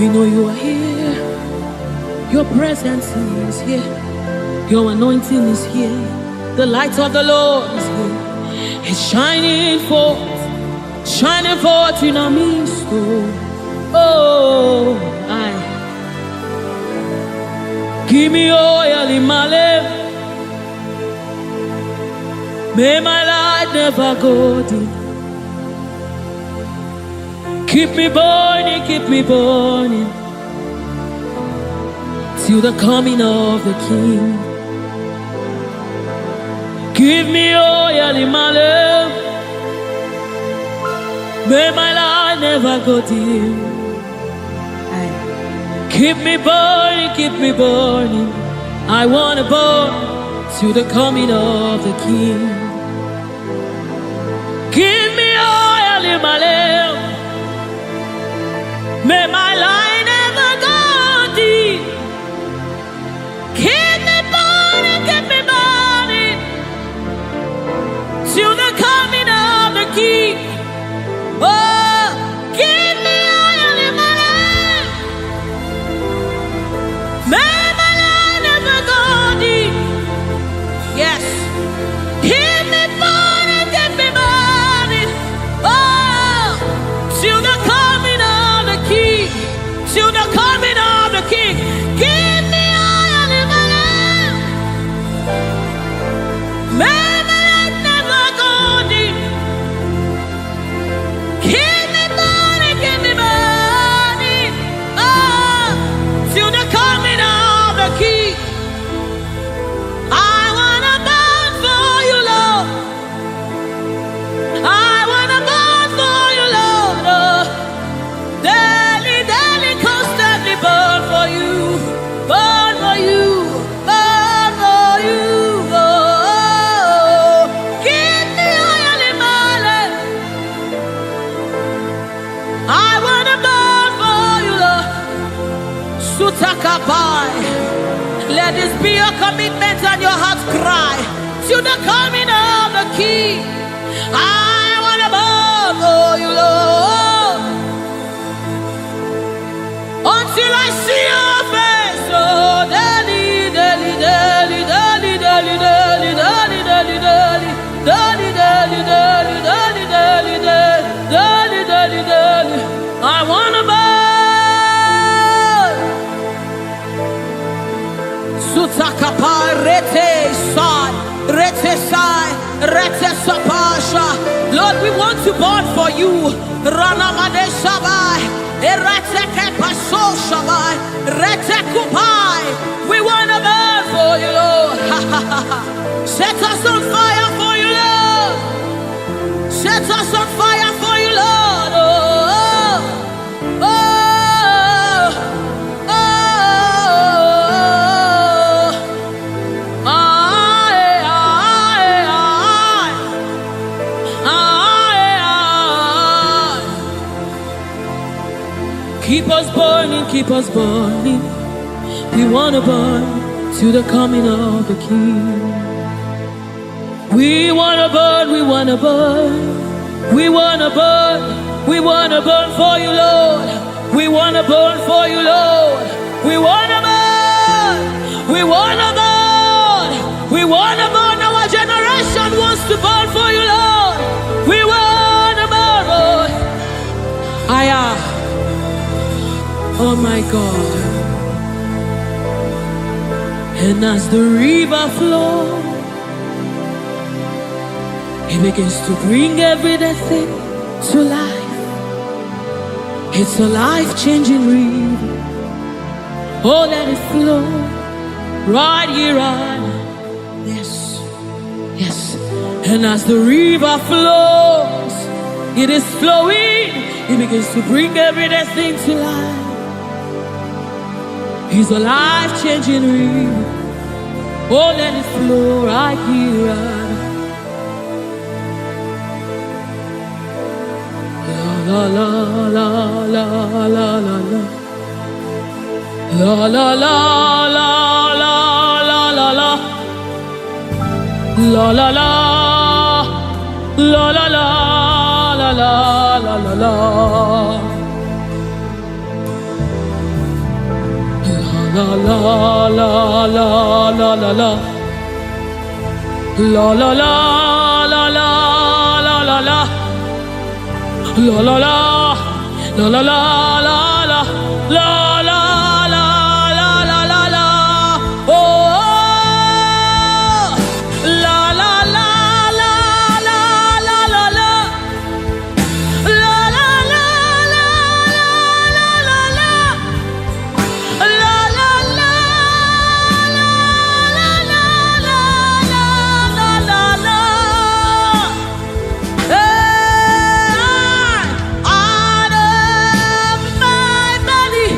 we know you are here. Your presence is here. Your anointing is here. The light of the Lord is here. It's shining forth in our midst. Oh, I give me oil in my lamp. May my light never go dim. Keep me burning till the coming of the King. Give me oil in my lamp. May my light never go dim. Keep me burning. I wanna burn till the coming of the King. Give me oil in my lamp. May my light never go dim. Keep me burning till the coming of the King. Oh. Sutakabai. Let this be your commitment and your heart's cry to the coming of the King. I want to bow for you, Lord, until I see your face. Oh, daily, daily, daily, daily, daily, daily, daily, daily, daily, daily, daily, daily, daily, daily, daily, daily, daily. I want to bow. Sutakapa rete sai, rete sai, rete sapasha. Lord, we want to burn for you. Rana made sabai, rete kepaso sabai, rete kupai. We want to burn for you, Lord. Set us on fire for you, Lord. Set us on fire for you, Lord. Oh, oh. Keep us burning, keep us burning. We want to burn to the coming of the King. We want to burn, we want to burn. We want to burn, we want to burn for you, Lord. We want to burn for you, Lord. We want to burn, we want to burn. We want to burn, our generation wants to burn for you, Lord. We want to burn, Lord. Oh my God. And as the river flows, it begins to bring everything to life. It's a life-changing river. Oh, let it flow right here, right now. Yes, yes. And as the river flows, it is flowing. It begins to bring everything to life. He's a life-changing river. Oh, let it flow right here, right now. La la la la la la la la. La la la la la la la la. La la la la la la la la la la. La la la la la la la. La la la la la la la la. La la la la la la la la. La la la la la la la. Oh, la la la la la la la la. La la la la la la la. La la la la la la la la. Out of my belly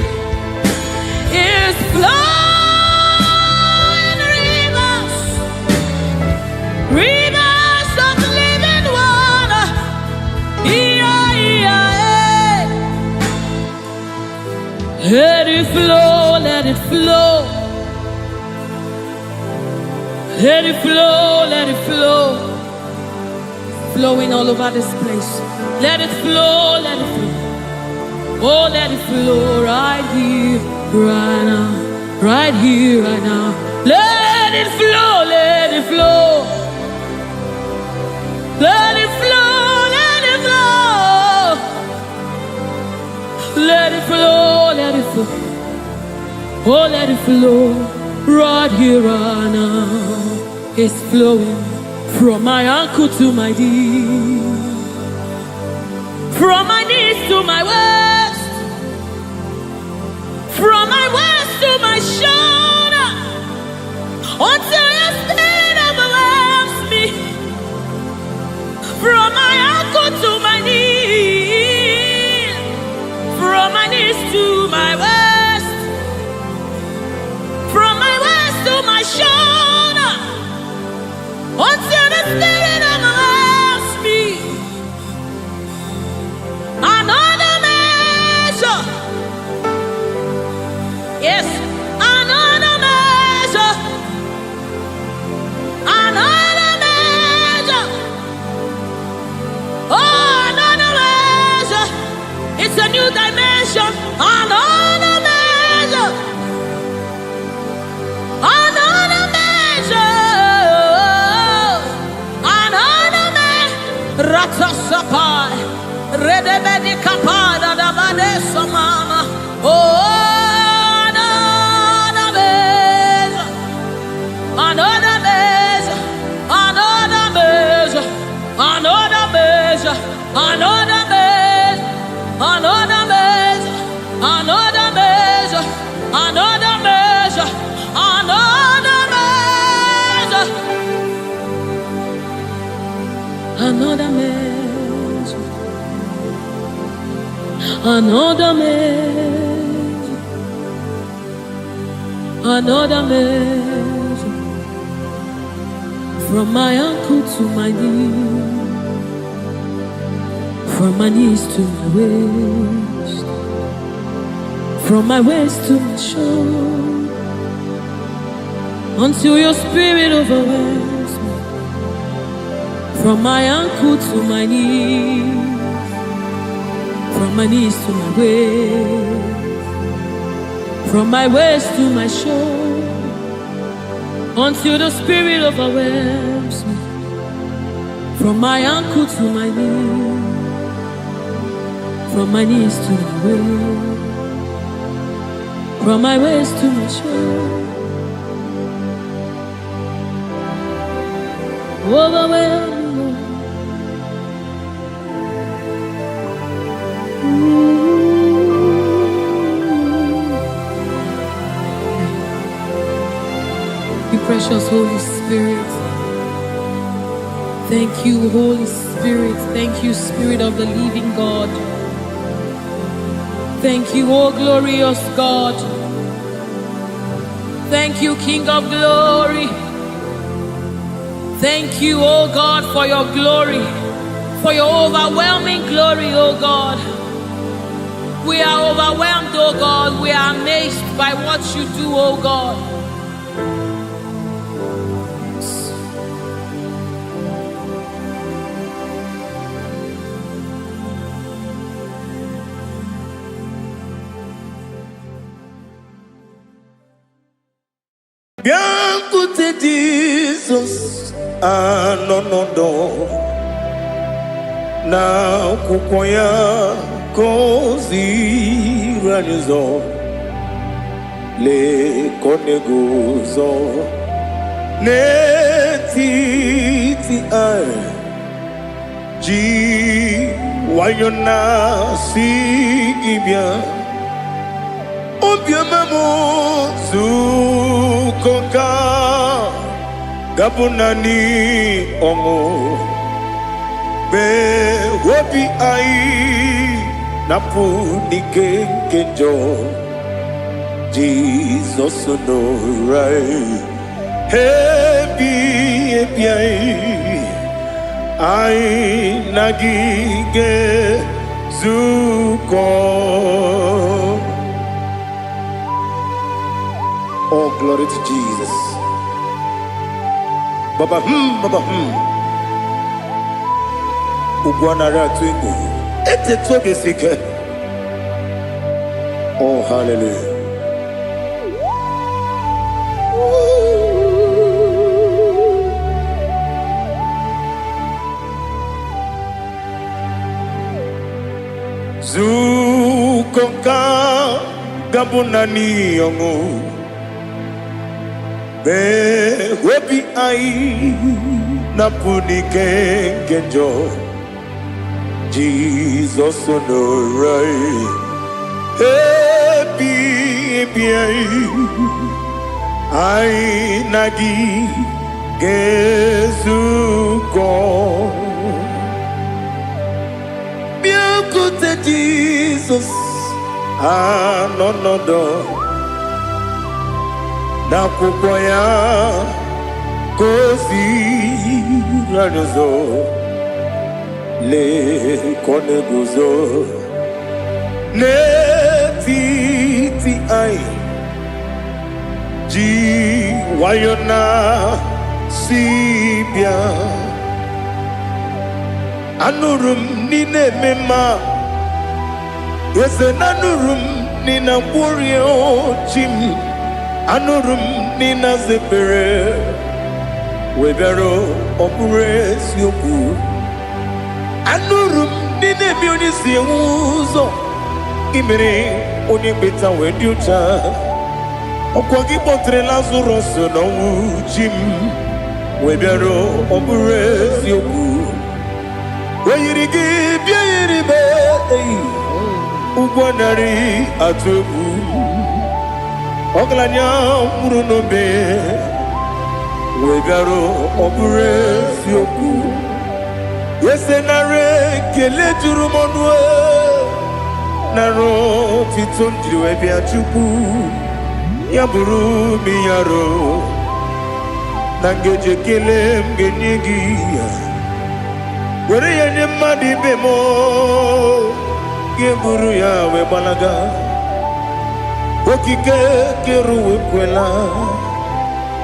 is flowing rivers, rivers of living water. Let it flow, let it flow. Let it flow, let it flow. Flowing all over this place. Let it flow, let it flow. Oh, let it flow right here, right now. Right here, right now. Let it flow, let it flow. Let it flow, let it flow. Let it flow, let it flow. Oh, let it flow right here, right now. It's flowing from my ankle to my knee, from my knees to my waist, from my waist to my shoulder, until your spirit overwhelms me. From my ankle to my knee, from my knees to my waist, from my waist to my shoulder, until the spirit overwhelms me. Oh, another measure. It's a new dimension. Another measure. Another measure. Another measure. Ratasapai. Redebedi kapada da badesa mama. Oh, another measure. Another measure. Another measure. Another measure. Another measure. Another measure. Another measure. Another measure. Another measure. Another measure. Another measure. Another measure. From my ankle to my knee. From my knees to my waist. From my waist to my shoulder. Until your spirit overwhelms me. From my ankle to my knees. From my knees to my waist. From my waist to my shoulder. Until the spirit overwhelms me. From my ankle to my knees. From my knees to my waist. From my waist to my shoulder. Overwhelm me, Lord. You precious Holy Spirit. Thank you, Holy Spirit. Thank you, Spirit of the living God. Thank you, oh glorious God. Thank you, King of glory. Thank you, oh God, for your glory, for your overwhelming glory, oh God. We are overwhelmed, oh God. We are amazed by what you do, oh God. Biancote Jesus, no, na kukoya kozi ranizo le koneguzo ne titi ai ji wayona sigibia obiamamu zukoka gabunani omo be wobi ai napu nikenjo Jesus no right hebi ai nagige zuko. Oh, glory to Jesus. Baba Ugwanara twingu. Ete toge sike. Oh, hallelujah. Zukonka gabunani yongu. Be webi ai napuni kenjo Jesus no right happy ai nagi gezuko biancote Jesus no na kukoya kozi ranizo le koneguzo ne titi ai ji wayona sibia Anurum nine mema. Yese nanurum nina warrior chim. Anurum nina zepere. Webero opures yoku. Anurum nine munisi uzo. Imere onibeta weducha. Okwagi potre Lazarus no chim. Webero opures yoku. Weyirigi biayiribe Ugwanari atubu Oglanya murunobe Wegaro obures yoku Yesenare kele jurumonwe Naro titondriwe biachuku Yaburu miyaro Nangeje kele mgenyigia Were yenye madi bemo Geburu ya we balaga Okike keru we kwela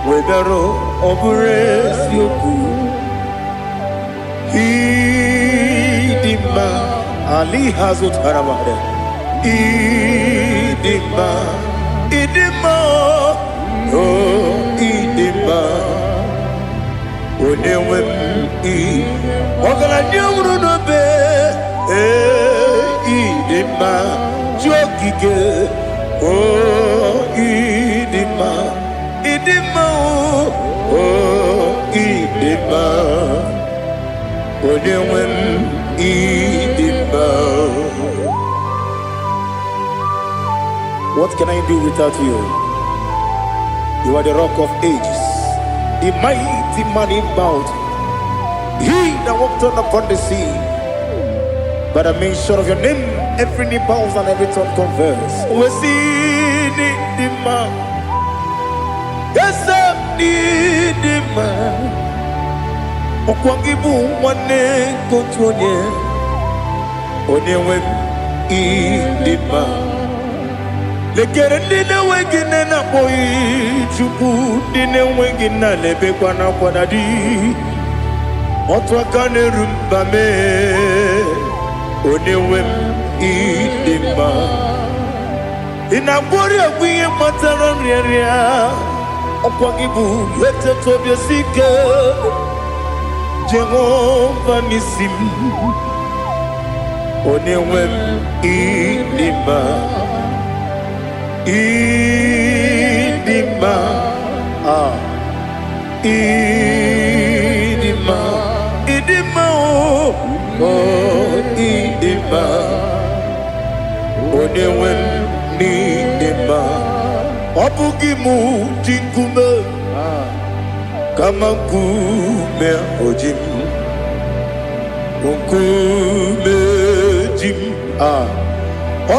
Wegaro obures yoku Idima Ali hazut haramade Idima Oh Idima Onewem Ogala nyamru no be Idima Jokike Idima Idima Onewem Idima. What can I do without you? You are the rock of ages, the mighty man in mountain. He that walked on upon the sea. By the mention of your name, every knee bows and every tongue converse. We see the man. Yes, I need the man. Okwangibu wane kotonye. Onyewe the man. Lekere ndine wengine na boyi chuku. Ndine wengine lebe kwa na kwa dadi. Otwakane rumbame Onewem idima Inabori agwiye matara nriaria Okwangibu yete tobye sike Jehova nisim Onewem idima Idima Idima Idima Idima Onewem Idima Obugimu jinkume Kama kume ojim Unkume jim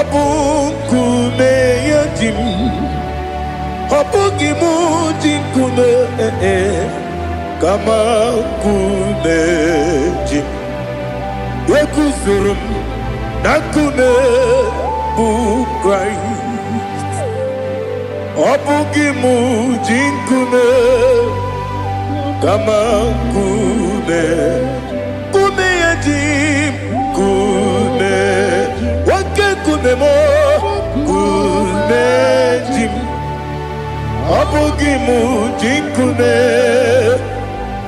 Obukume yajim Obugimu jinkume Kama kumeji Yekusurum Nakume Christ Obugimu jinkume Kama kume Kume yajim Kume Wake kume mo Kume jim Obugimu jinkume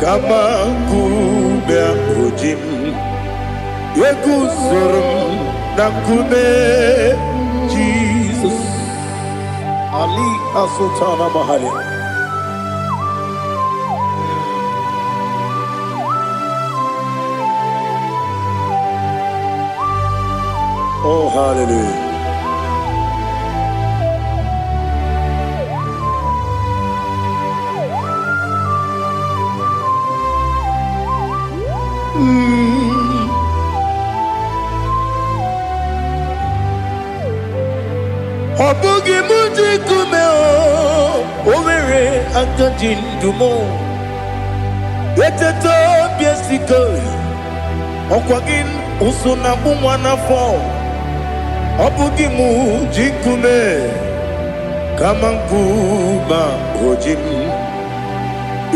Kama kume ojim Yekusurum Nakume Jesus Ali Asultana Mahali. Oh hallelujah. Obugi muji kumeo Owere akajin dumo Yeteto biesiko Okwagin usuna bumwana fo Obugi muji kume Kama nkuba ojim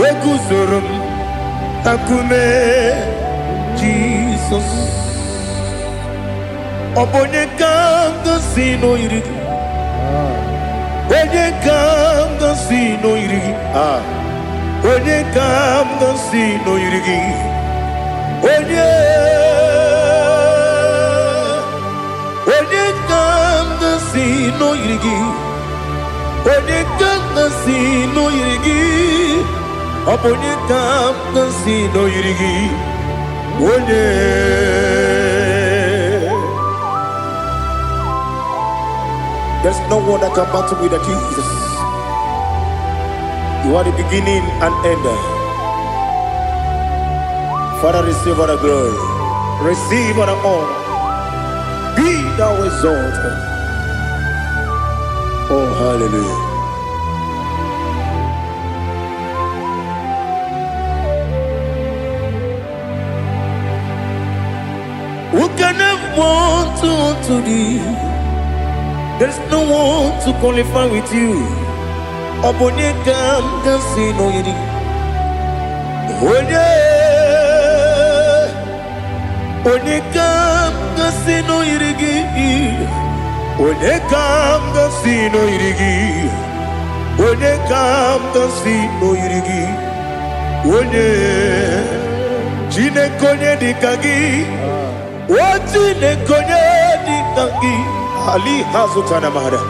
Yekusurum Takume Jesus. Obonye kanga sino irigi. Onye kanga sino irigi. Onye kanga sino irigi. Onye kanga sino irigi. Onye kanga sino irigi. Obonye kanga sino irigi. Onye. There's no one that can battle with Jesus. You are the beginning and end. Father, receive all the glory. Receive all the honor. Be thou exalted. Oh, hallelujah. Who can have one to thee? There's no one to qualify with you. Obonye kanga sino yiri. Onye kanga sino yirigi. Onye kanga sino yirigi. Onye kanga sino yirigi. Onye Chinekonye dikagi. Chinekonye dikagi. Ali hazutana mahada.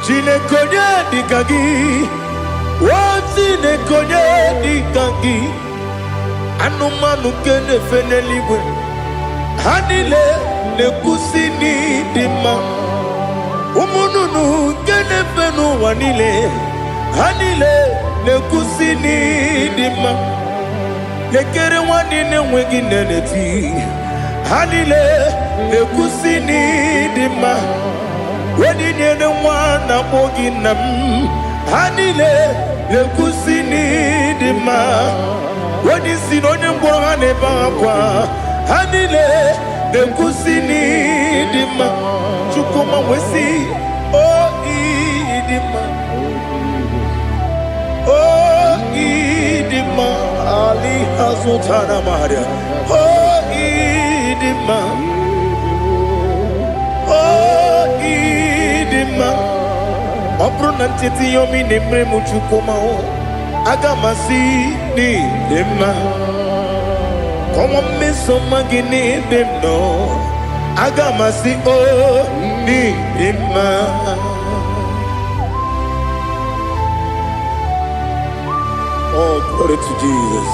Chinekonye dikagi. Chinekonye dikagi. Anumanu kene feneliwe. Hanile ne kusini dima. Umununu kene fenu wanile. Hanile ne kusini dima. Nekere wanine wengi neneti. Hanile ne kusini dima. Wedi nyene wana mogi nam. Hanile ne kusini dima. Wedi sinonye mbora ne bakwa. Hanile ne kusini dima. Chukuma wesi oh idima. Oh idima. Ali hazutana maria. Oh idima. Oh idima. Obro nanteti yomi nemre muchukuma o. Agamasi ni dima. Como me somagini demno. Agamasi oh ni dima. Oh, glory to Jesus.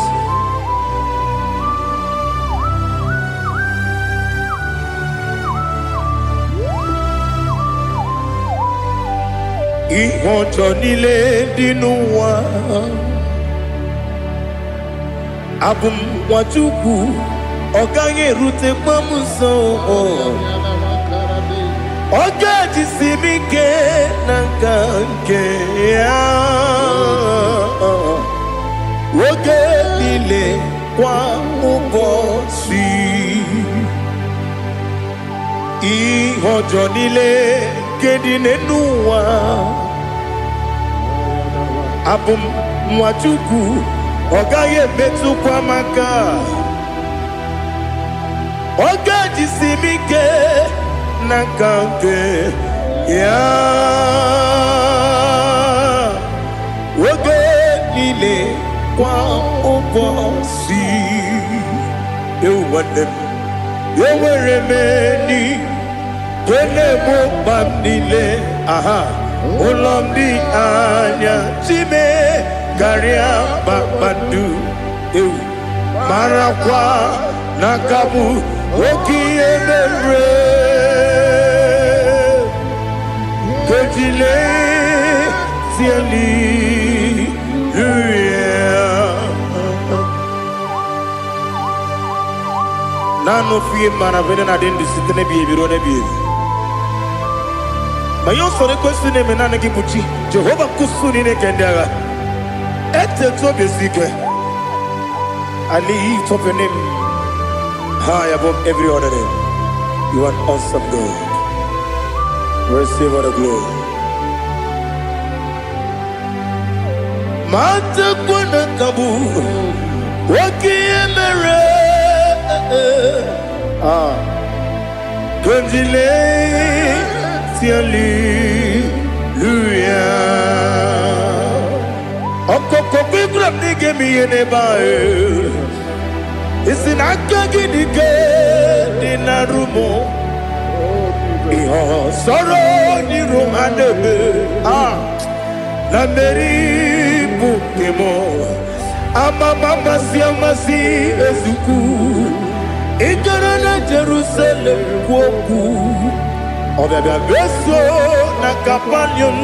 Ihonjo nile dinuwa. Abum wajuku. Ogange rute mamuso. Oga jisimike nangange ya. Oge nile kwa ubosi. Ihonjo nile kedine nuwa. Abum mwachuku. Oga ye metu kwa maka. Oga jisimike nangange ya. Oge nile kwa ubosi. You want them. You were remaining. Kene mo bandile. Aha. Ulomdi anya. Chime. Garia babandu. You. Marakwa. Nakabu. Oki emere. Kejile. Siali. Nano fiye mana vene na den disitene biye biro ne biye. Mayon sore kwesi ne menane kibuchi. Jehova kusuni ne kendera. Ete to besike. I lift up your name high above every other name. You are awesome God. Receive all the glory. Mata kuna kabu. Waki emere. Gondile Hallelujah. Okoko bigram nige mi enebae. Isin akagi nige dinarumo. Iho soro ni romanebe. La meri bukemo. Ama mama si ezuku. Igarana Jerusalem woku. Obebe beso na kapanium.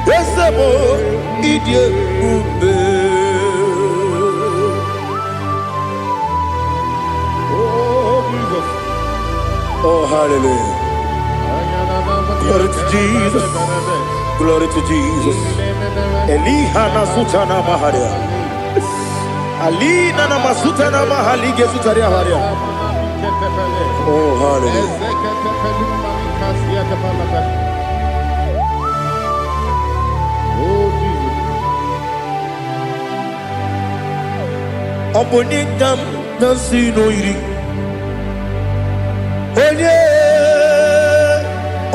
Besamo idie ube. Oh Jesus. Oh hallelujah. Glory to Jesus. Glory to Jesus. Elihana sutana maharia. Alina na masuta na mahali gesutaria haria. Oh hallelujah. Oh Jesus. Obonikam nasino iri.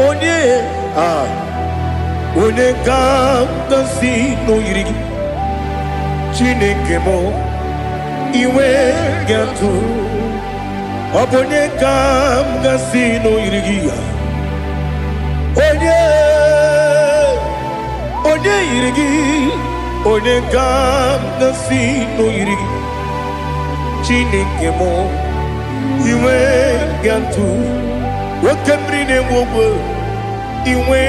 Onye Onekam nasino iri. Chineke mo iwe gatu. Obonekam nasino iri. Onye irigi, onekam nasino irigi. Chineke mo iwe gatu. Wakemri ne wogo iwe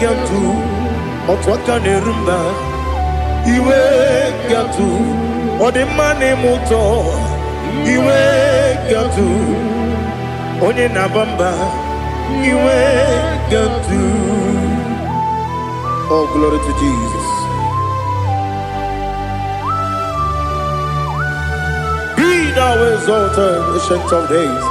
gatu. Otwaka ne rumba iwe gatu. Odemane moto iwe gatu. Onye nabamba iwe gatu. Oh, glory to Jesus. Be thou exalted, ancient of days.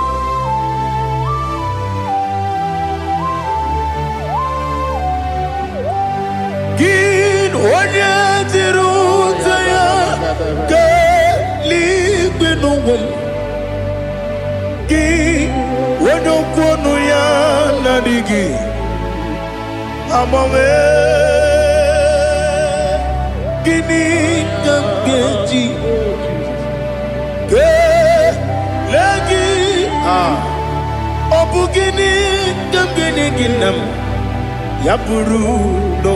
Gin onye tirutaya ke ligbinugum. Gin onye kwonu ya nadigi. Amame gini kamgeji ke lagi obu gini kamgeni ginam yapuru no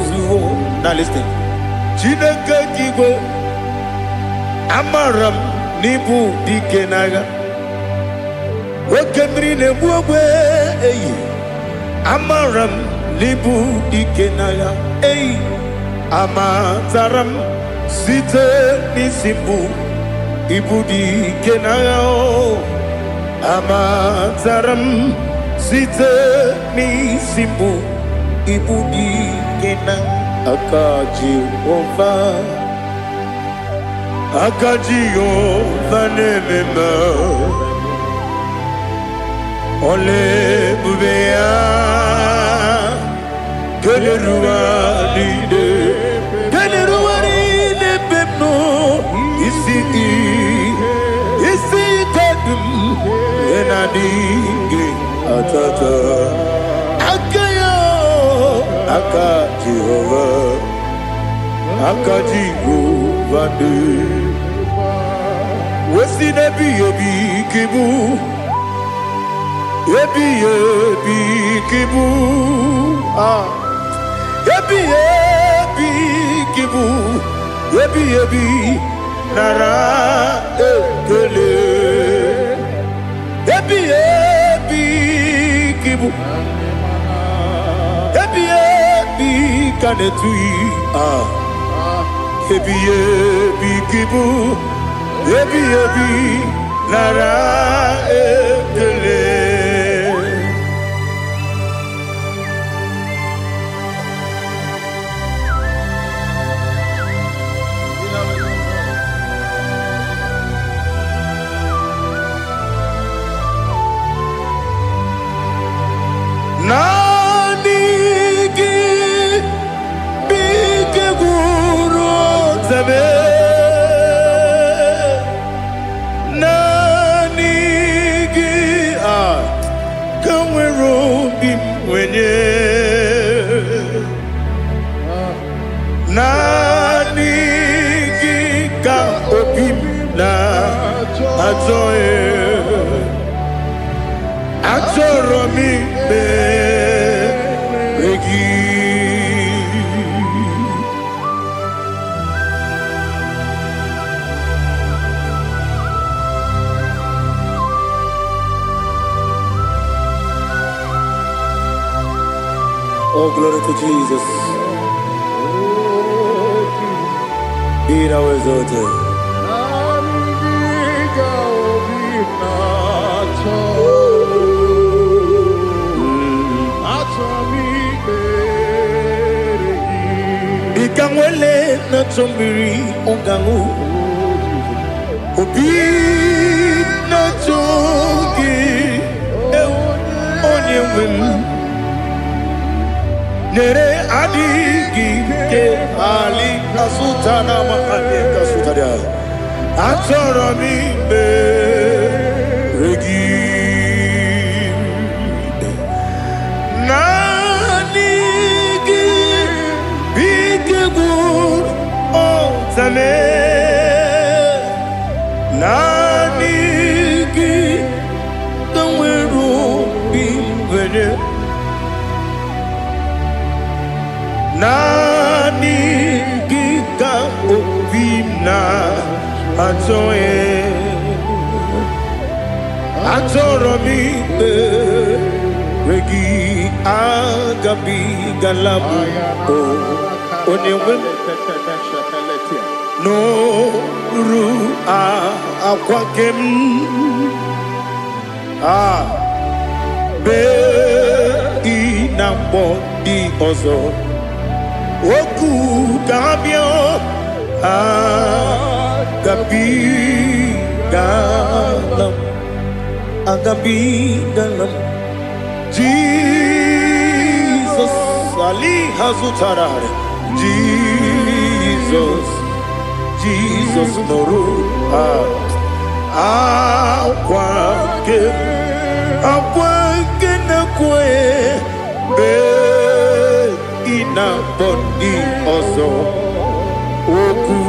zuo. Now listen. Chineke kigo amaram nibu dikenaga wakemri ne buogwe eyi amaram nibu dikenaya ei amataram site nisimbu ibu dikenaya o amataram site nisimbu ibu dikenaya akaji ova nemema ole bubea Keleruaride pepno isi kadum enadinge atata akayo Jehovah de wesi nebi kibu ebi kibu Ebi kibu, ebi nara ekele. Ebi kibu, ebi kanetui. Ebi kibu, ebi nara ekele. Nani bimwenye nani gika obim na atoe atoro mi be regi. Oh, glory to Jesus. Be thou exalted. Ikangwele na chombiri ongangu obi na chogi onye wim nere adigi ke ali asutana mahane kasutaria atoro mi be regi nanigi biggur otame nanigi kanweru bimwere nani gika obimna atoe atoro mi regi agabi galabu onyewe no ru akwakem be inambo di ozo oku gabio agabi galam Jesus ali hazutarare Jesus noru akwake na kwe be ina boni ozo oku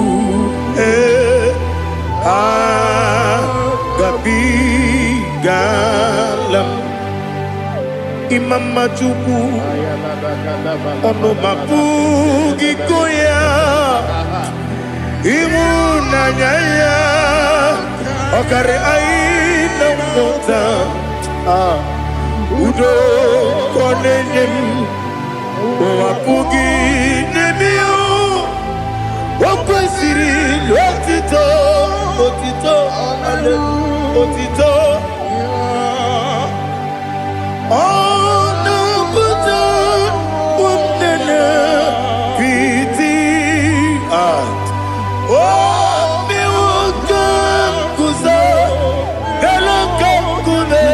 gabi galam imama chuku ono mapugi koya imuna nyaya okare aina mota udo konenyem wapugi nemio wakwesiri lotito otito ono buto umnene piti miwuka kuzo galaka kune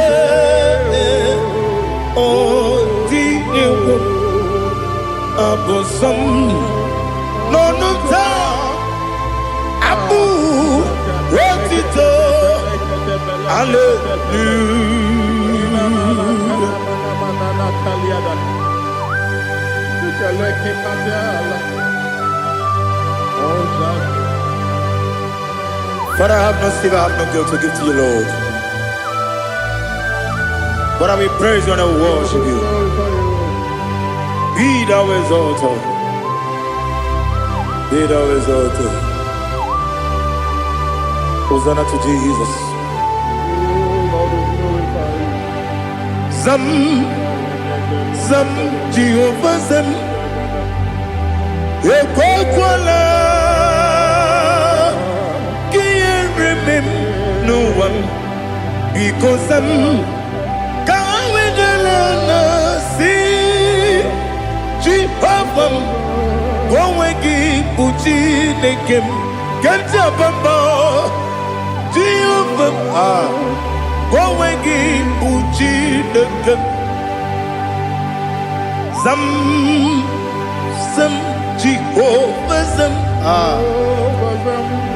abosom nonuta abu wotito Father, I have no silver, I have no guilt to give to you, Lord. But I will praise you and I will worship you. Be thou exalted. Be thou exalted. Hosanna to Jesus. Zam Jehovah Zam Ekwakwala Kiyeremim no one because Zam Kawedalana Si Jehovah Gwawegi Puchi Nekem Kenta Bamba Jehovah Gwawegi Puchi Nekem Zam Jehovah Zam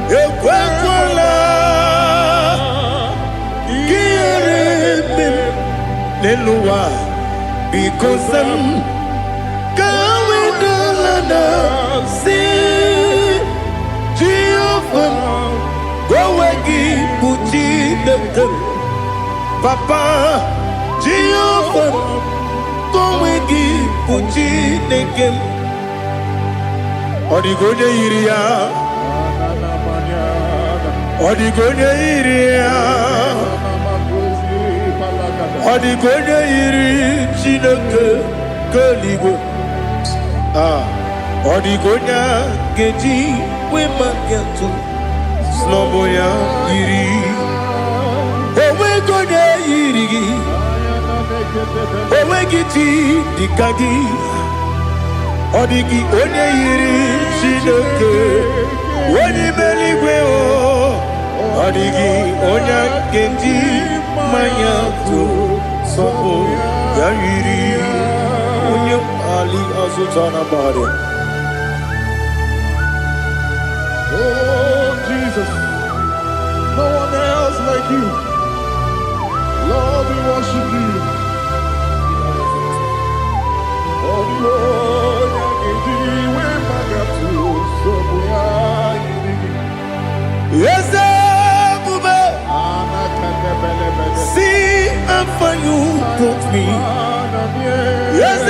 Ekwakwala Kiyeremim Neluwa because I'm going to see Jehovah. Go away, Puchi the Papa Jehovah. Go away, Puchi the game. Odigonya iria, Odigonya iria, Odigonya iri chineke keligo. Odigonya geji we magetu sloboya iri. Owe gonya iri, owe giti dikagi. Odigi onye yiri Chineke onye meligwe o. Odigi onye kenji manya to sopo ya yiri onye ali azutana bade. Oh Jesus, no one else like you. Lord, we worship you. Oh Lord, yes, see how far you brought me. Yes,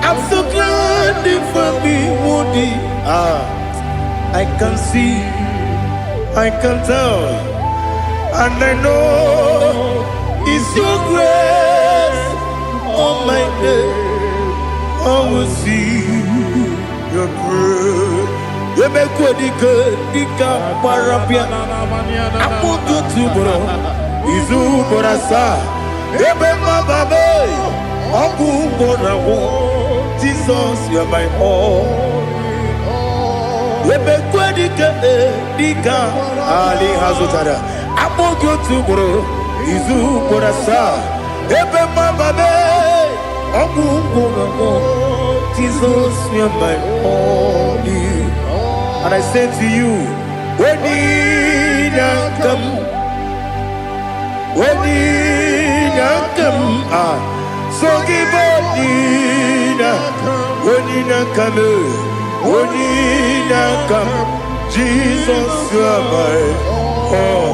I'm so glad for me, Woody. I can see, I can tell, and I know it's your grace on my day. I will see your grace. You make what you could, Dika Parapia. I'm going to bro. Izu Borasa. You make my baby. Abu Borawo. Jesus, you're my all. You make what you could, Dika Ali Hazutara. I'm going to bro. Izu Borasa. You make my baby. Jesus, you're my only. And I say to you, when you come, so give up, when you come, Jesus, you're my all.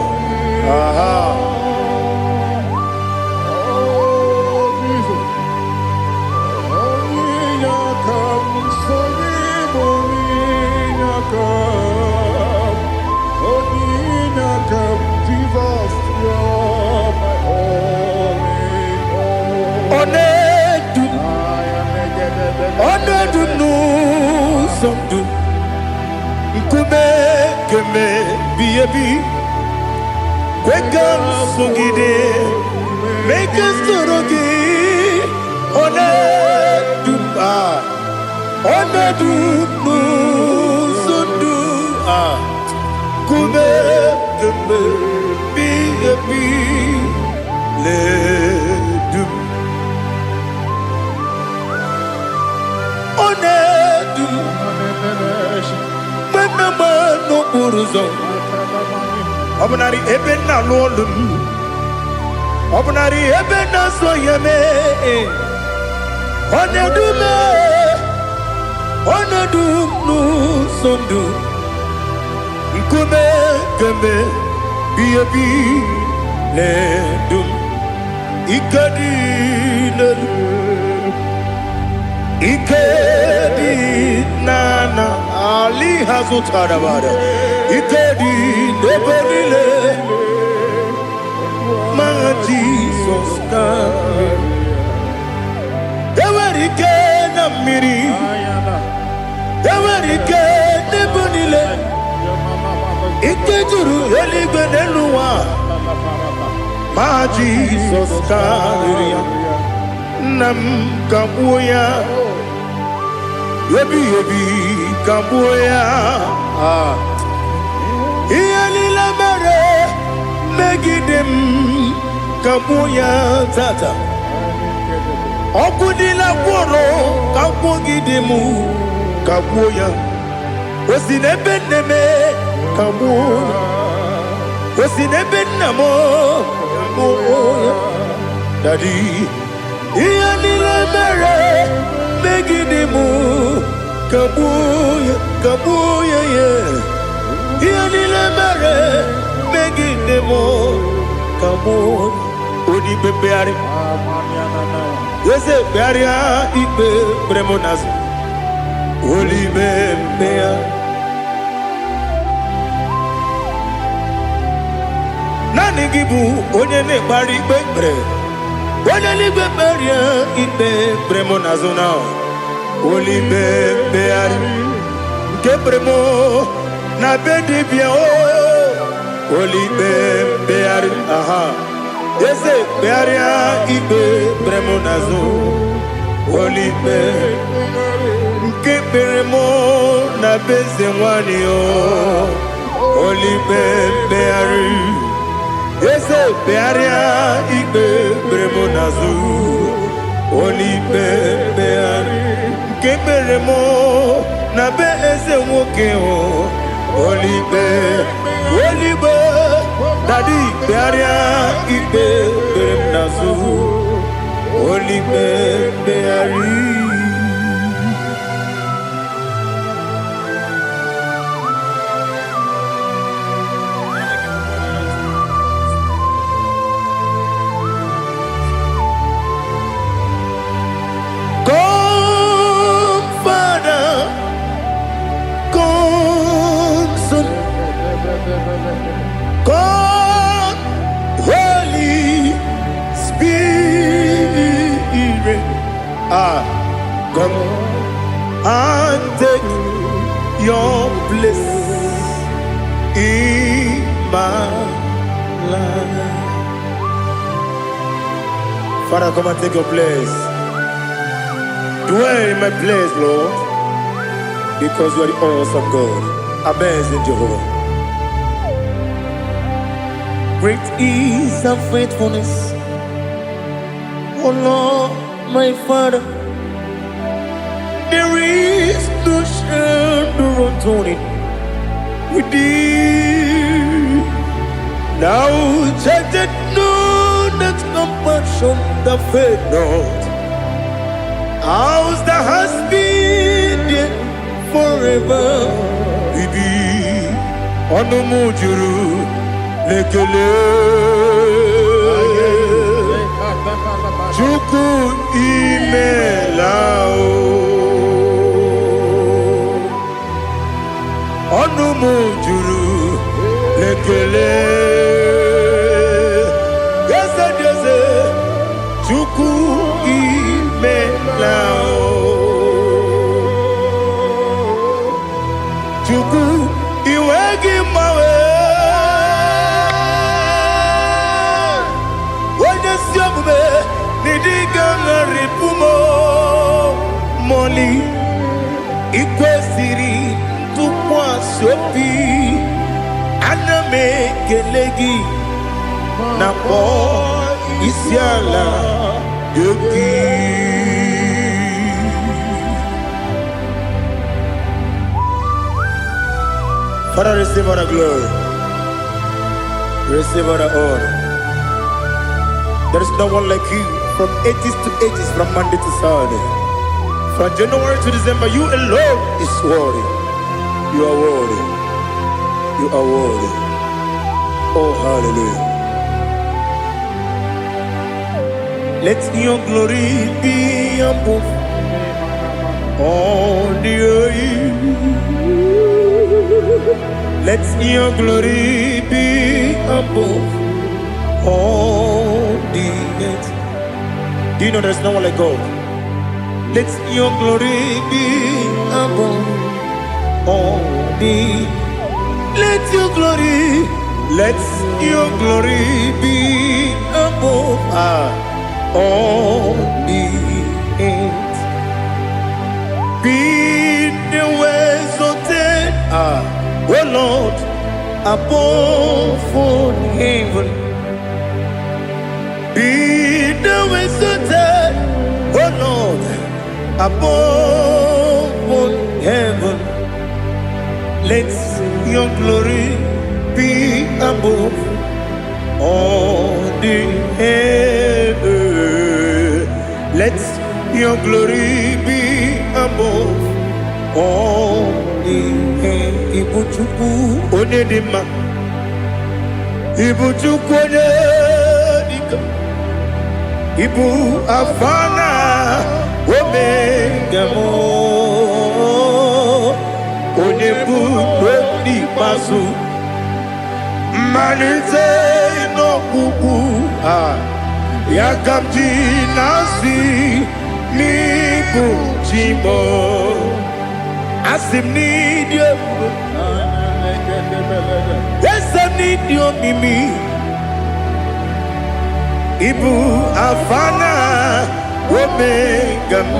Make us Obunari ebena lolum, Obunari ebena soyeme, Onedu nu sondu, Nkume keme biyebi ledum, Ikadi nana Ali Hazutarabada, Ikadi nebenile, my Jesus come. Ewerike na miri, Ewerike nebenile, Ikejuru eligwe neluwa, my Jesus come. Nam kabuya, yebi kabuya. Iyalila mere megidem kabuya tata. Okudila kworo kabugidemu kabuya. Osinebenneme kabuya. Osinebennamo kabuya. Daddy, iyanile mere megidimu kabuya ye. Iyanile mere megidimu kabuya. Odi bebeari, yese bearia ibe bremonas. Oli bebea. Nani gibu onye ne bari bebre. Onye ni beberia ibe bremonazona. Oli bebeari. Kebremo na bedibia o. Oli bebeari aha. Yese bearia ibe bremonazo. Oli bebeari. Kebremo na bezewani o. Oli bebeari. Ese bearia ibe bremonazu. Oli bebeari. Kebremo na be eze nwoke o. Oli be. Daddy bearia ibe bremonazu. Oli bebeari. God, Holy Spirit, come and take your place in my life. Father, come and take your place. Dwell in my place, Lord, because you are the awesome God. Amazing Jehovah. Great is thy faithfulness, O Lord, my Father. There is no shadow of turning with thee. Now judged no that compassion that faith not. Ours that has been there forever. We be on the mujuru. Lekele Chuku imelao Onumu juru Lekele Yese Chuku imelao Chuku iwegi mawe Moli ikwesiri tukwasopi aname kelegi na po isiala yoki. Father, receive all the glory, receive all the honor. There is no one like you. From ages to ages, from Monday to Saturday, from January to December, you alone is worthy. You are worthy. You are worthy. Oh, hallelujah. Let your glory be above all the earth. Let your glory be above all the earth. Do you know there's no one like God? Let your glory be above all the. Let your glory be above all the earth. Be the ways of oh Lord, above all heaven. Be the ways of oh Lord, above all heaven. Let your glory be above all the heaven. glory be above all the Ibu Chukwu onye dị mma, Ibu Chukwu onye dịka, Ibu Alfa na Omega mo, onye bụ n'ikpeazụ, mmalite n'ọgwụgwụ ya ka m ji na-asị n'ịbụ chi m, asị m n'ịdị ebube, ese m n'ịdị omimi, Ibu Alfa na Omega m,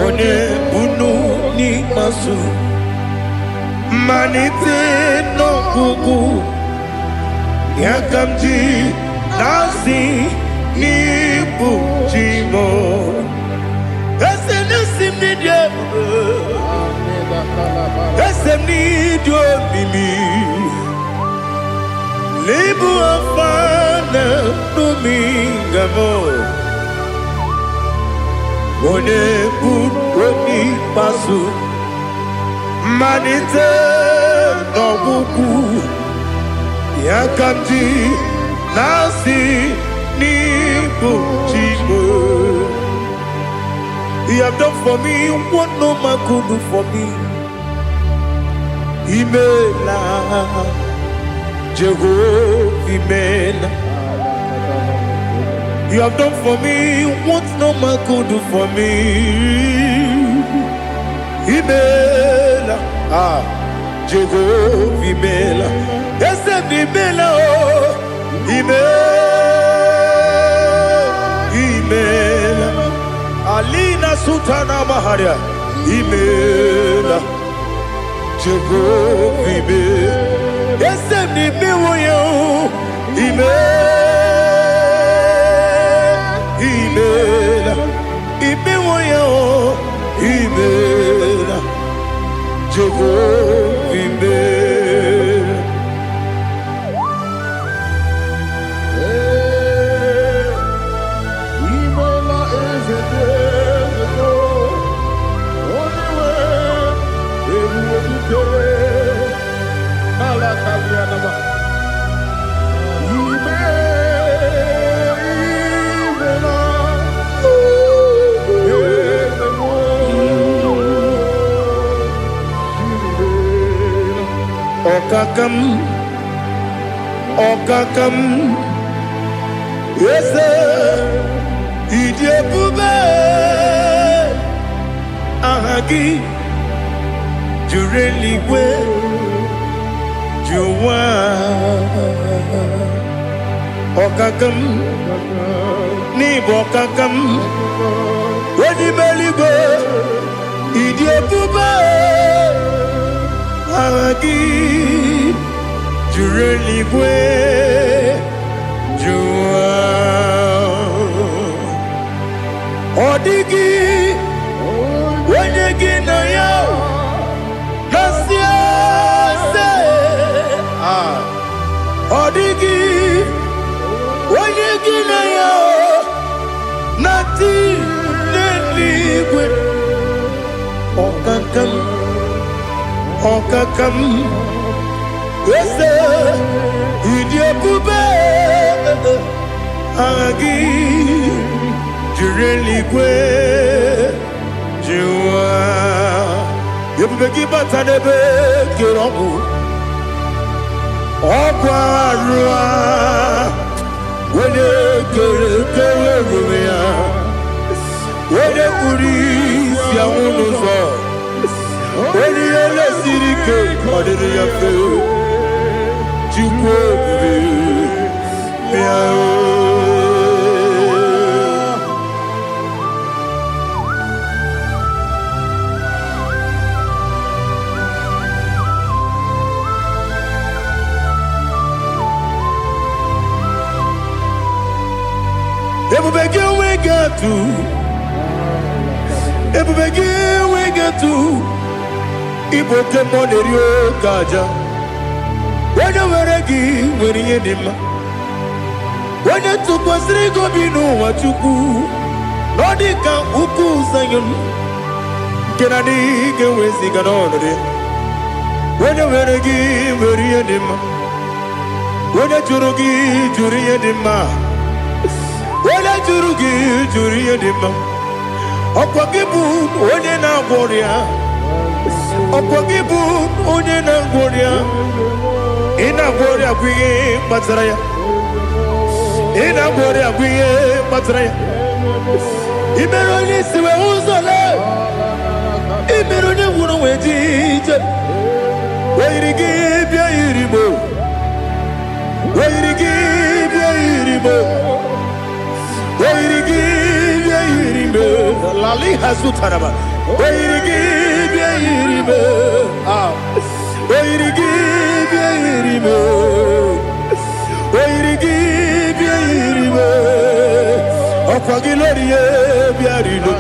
onye bunu n'ikpeazụ, mmalite n'ọgwụgwụ ya ka m ji na-asị n'ịbụ chi m, ese n'isi m n'ịdị ebube, ese m n'ịdị omimi, n'Ibu Alfa na Omega m, onye bụ n'ikpeazụ, mmalite n'ọgwụgwụ ya ka m ji na-asị n'ịbụ chi m. You have done for me what no man could do for me. Imela Jehovah, Imela. You have done for me what no man could do for me. Imela, Jehovah, Imela. Yes, Imela, Imela. Alina Sutana Maharia, Imela, Jehovah, Imela. Yes, Imela, Imela, Imela, Imela, Jehovah, Imela. Imela is a day ago. Only way, every day. Malakalianaba. Okakam, Okakam, yes, Idiabube, Ahagi, Jureli we, Juwa, Okakam, Nibokakam, Wedi Meligo, Idiabube, Ahagi, Jureli we, Juwa, Odigi, Wenyegi na yo, Nasia se, Odigi, Wenyegi na yo, Nati neligwe, Okakam, Okakam, Ese, Idiabube, Agi, Jureligwe, Jua, Yabubeki Batanebe, Kirobu, Okwarua, Wede Kerumia, Wede Kuris, Yamunuzo, Wede Yele Sirike, Kodiri Yafe, Jukwe, Miao. Ebubegi we get to, Ebubegi we get to, Ibo kemonerio kaja, Wena weregi weri edima, onye tụkwasịrị gị obi n'ụwa Chukwu ọ dị ka ukwu Zayọn nke na-adịghị ga-eweziga n'ọnọdụ ya. Onye nwere gị nwere ihe dị mma, onye jụrụ gị jụrụ ihe dị mma, onye jụrụ gị jụrụ ihe dị mma. Ọkwa gị bụ onye na-agwọ ọrịa, ọkwa gị bụ onye na-agwọ ọrịa. Ị na-agwọ ọrịa bụ ihe kpatara ya, ị na-agwọ ọrịa bụ ihe kpatara ya. I mere onye isi wee ụzọ lee, I mere onye nwụrụ wee dị ije. Oyiri gị bịa yiri Igbo, oyiri gị bịa yiri Igbo, oyiri gị bịa yiri Igbo. Lali hazụtara ma oyiri gị bịa yiri Igbo, oyiri gị bịa yiri Igbo, oyiri gị bịa yiri Igbo. Ọkwa gị lori ye bịa rilo,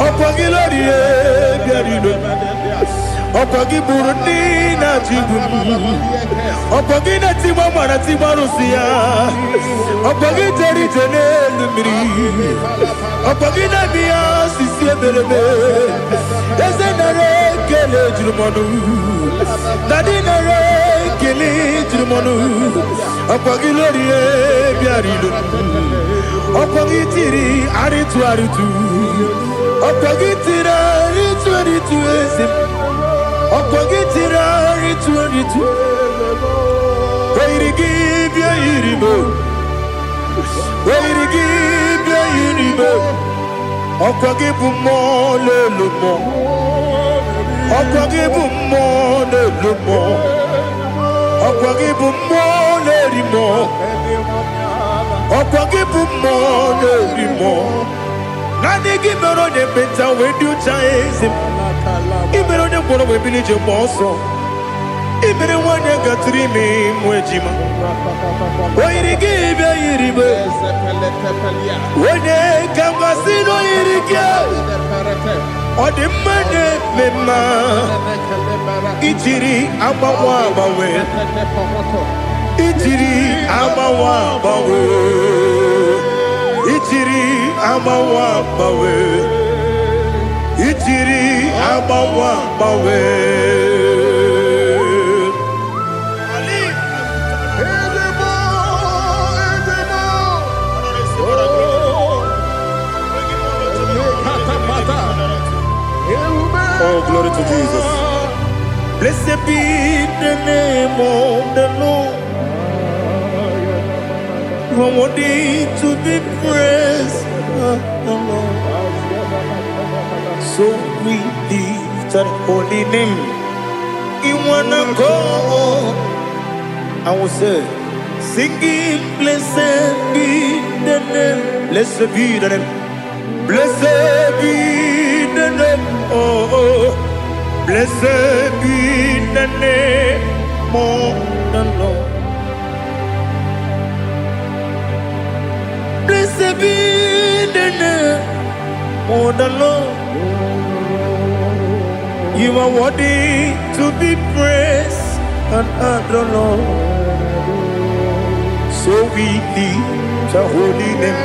ọkwa gị lori ye bịa rilo. Ọkwa gị bụrụ ndị na-achị igbu m, ọkwa gị na-etigba mara tigba arụsị ya, ọkwa gị jere ije n'elu mmiri, ọkwa gị na-eme ya osisi emereme. Eze nara ekele juru m ọnụ, na dị nara ekele juru m ọnụ. Ọkwa gị lori ihe bịara ilo, ọkwa gị tiri arịtụ arịtụ, ọkwa gị tiri arịtụ arịtụ eze m. Ọkwa gị tiri arịtụ arịtụ, oyiri gị bịa yiri Igbo, oyiri gị bịa yiri Igbo. Ọkwa gị bụ mmụọ n'elu mmụọ, ọkwa gị bụ mmụọ n'elu mmụọ, ọkwa gị bụ mmụọ n'eri mmụọ, ọkwa gị bụ mmụọ n'eri mmụọ. Naanị gị mere onye ekpenta wee dị ụcha eze m. I mere onye gwọrọ wee bili ije gba ọsọ, I mere nwanyị gatụrụ ime mụ ejima. Oyiri gị bịa yiri Igbo, onye ka mmasị n'oyiri gị. Ọ dị mma na-eme mma, ijiri agbanwe agbanwe, ijiri agbanwe agbanwe, ijiri agbanwe agbanwe, ijiri agbanwe agbanwe. Oh, glory to Jesus. Blessed be the name of the Lord. You are worthy to be praised, the Lord. So we lift that holy name. You wanna go, I will say, singing, blessed be the name, blessed be the name, blessed be the name, oh, blessed be the name of the Lord. Blessed be the name of the Lord. You are worthy to be praised and adored, Lord. So we lift the holy name.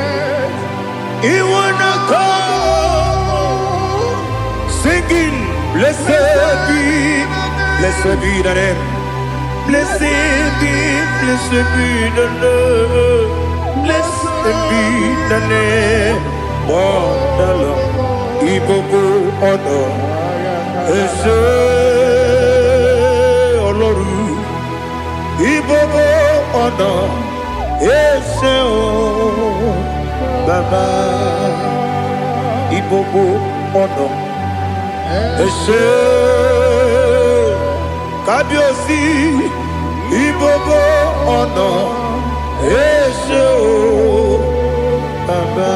You wanna come singing, blessed be the name, blessed be the Lord, blessed be the name of the Lord. Igbo honor. Ese Oloru, Igbo ọ̀nà, ese o Baba, Igbo ọ̀nà, ese Kábíyèsí, Igbo ọ̀nà, ese o Baba.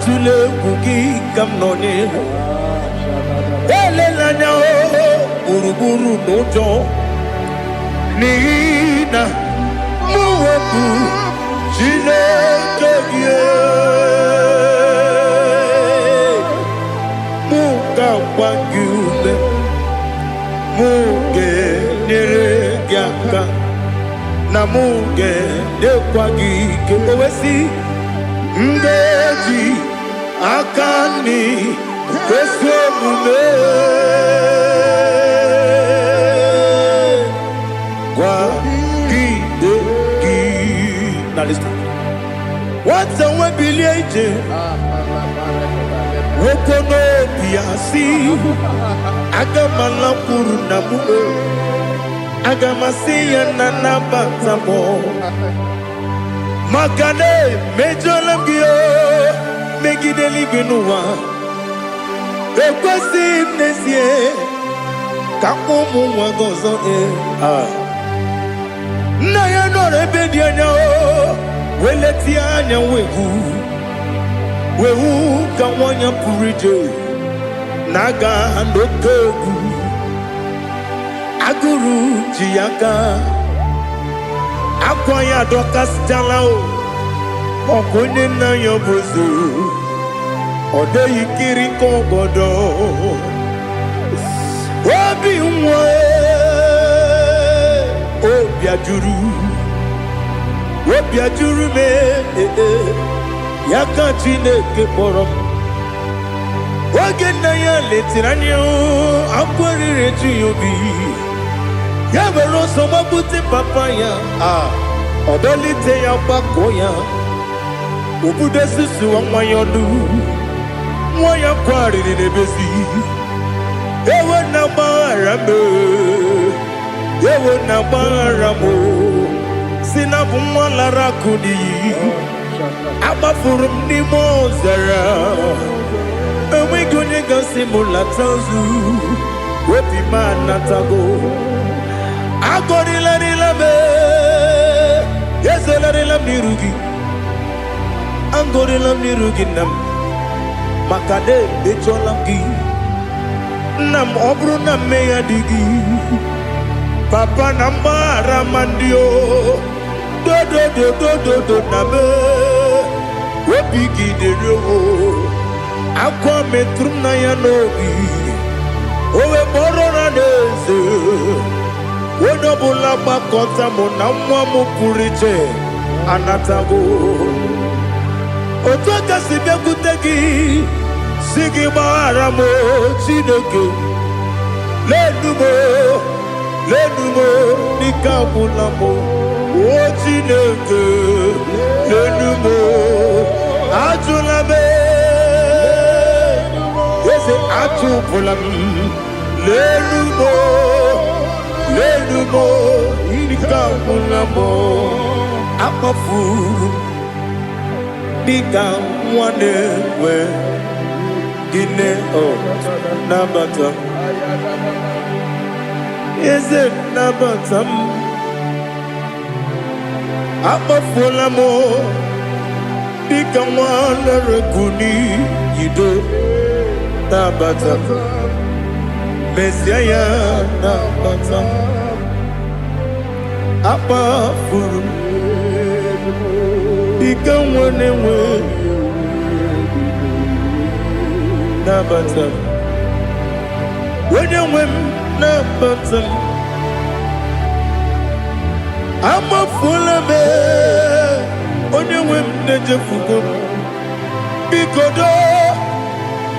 Tule kuki kamnoni elelanya buruburu nojo nina muwebu Chineke Wangune Muge Nere Gyaka Na Muge Dekwagi Kewesi Ndeji Akani Kesomune Gwagi Degi. Now listen. What's the way Billy Wokono Piasi Agamala Purunamu Agamasiya Nanabatamo Makane Majolambio Megideli Benua Ekwasi Nesie Kakomu Wagozo Naya no Rebediana Weletianya Wegu Wehu kawanya purije Naga handokegu Aguru jiyaka Akwanya dokas jalao Okonye na yobozu Ode yikiri kogodo Obi umwe Obi ajuru me Yaka Chineke kpọrọ oge nna ya letiri anya akwarịrị eju ya obi ya were ọsọ gbapute papa ya ọdọlite ya gbakọ ya obodo susu nwa ya ọnụ nwa ya kwarịrị n'ebezi ewe na gbaghara m si na bụ nwa lara akụ n'iyi Agbafuru m n'ime ọzara enweghị onye gasị m lata ozu obi m anatago agọrịlarịla m ezelarịla m n'iru gị agọrịla m n'iru gị nna m maka na emejọla m gị nna m ọ bụrụ na mmehie dị gị papa na mgbaghara ma ndị o do na me Obi gidere o Akwa metrum na ya n'obi Owe moro na n'eze Onye ọbụla gbakọta mụ na nwa m pụrụ iche anatago Otu aka si bịakwute gị si gị gbaghara m Chineke lenu m dịka ọbụla m O Chineke lenu m ajụla m eze ajụpụla m lenu m dịka ọbụla m akpafuru dịka nwa na-enwe gịnị nabata eze nabata m akpafuola m dịka nwa na-erekuni yido nabata mesia ya nabata akpafuru dịka nwa na-enwe nabata onye nwe m nabata amafuola m onye nwe m na-ejefugo bikodo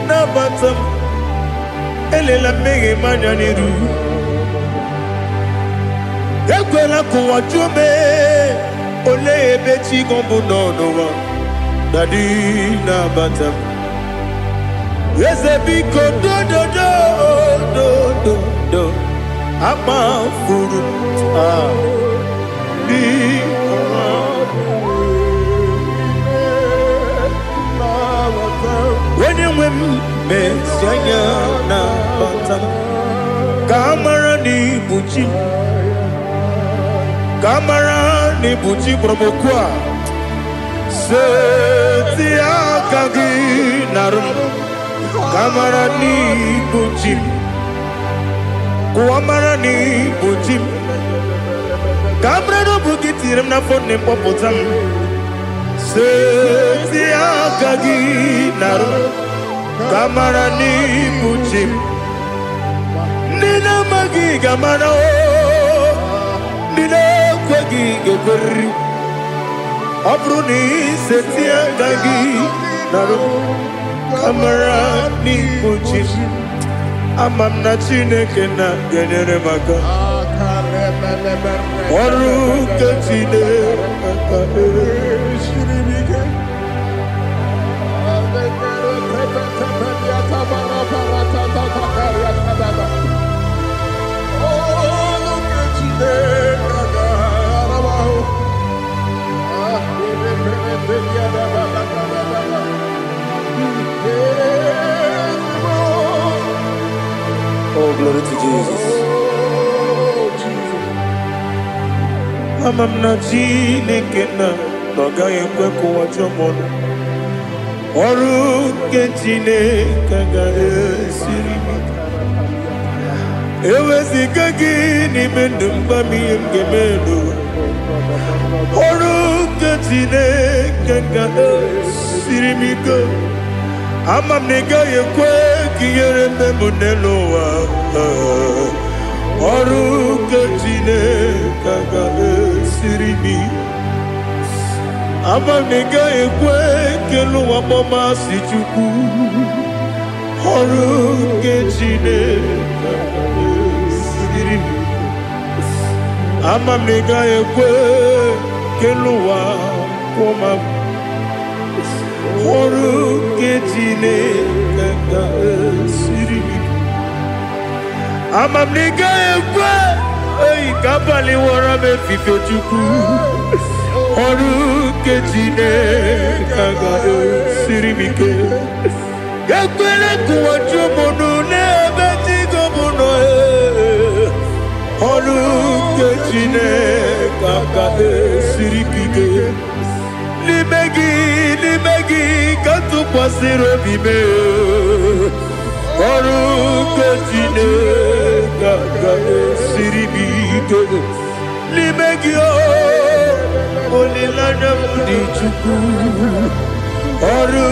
nabata m elela mmehie m anya n'iru ekwela ka ụwa jụọ m olee ebe chi gọ bụ n'ụwa dadi nabata m eze biko do akpafuru onye nwe m mesi anya nabata m ka amara n'ibu chi ka amara n'ibu chi kpọrọ m okwu a seti aka gị narụ ka amara n'ibu chi Kuamara ni bujim Kamra no bukitirim na fone mpopotam Seti akagi naru Gamara ni buchim. Nina magi gamana o. Nina kwagi geberi. Abruni setia gagi. Naro. Gamara ni buchim. Amam na chineke na genere maka. Oru kachine shiribike. Oh, glory to Jesus. Amam na chineke na noga yekwe kuwa chomono. Oru ke chineke ga esirimi. Ewezi kagi ni mendumba miyemgemelo. Oru ke chineke ga esirimi go. Amam nega yekwe kiyere memunelo wa. Oru ke chineke ga esirimi. Amam nega yekwe kelu wa mama si chuku. Oru ke chineke ga esirimi. Amam nega yekwe kelu wa mama. Oru ke chineke ga esirimi. Amam nega yekwe kabali wara me fife chuku. Oru ke chineke ga esirimi ke. Yakwele kuwa chomono nebe tigo mono. Oru ke chineke ga esirimi ke. Limegi kantu pasiro bime. Oru ke chineke ga esirimi ke. Limegi olilana mudi chuku. Oru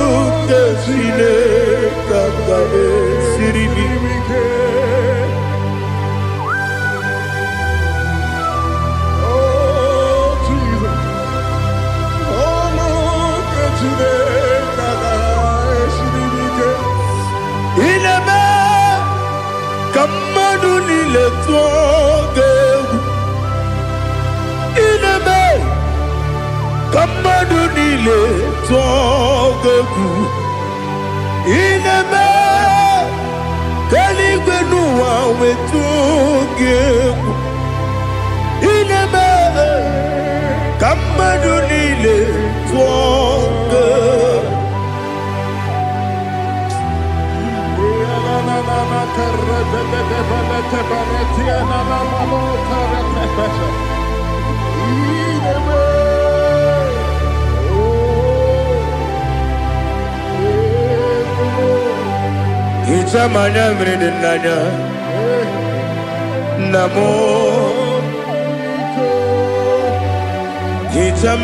ke chineke ga esirimi ke. Ineme kamadu nile tuoge. Ineme kamadu nile tuoge. Ineme kaligwe nuwa wetuoge. Ineme kamadu nile tuoge. Itamanya mridinanya namo. Itam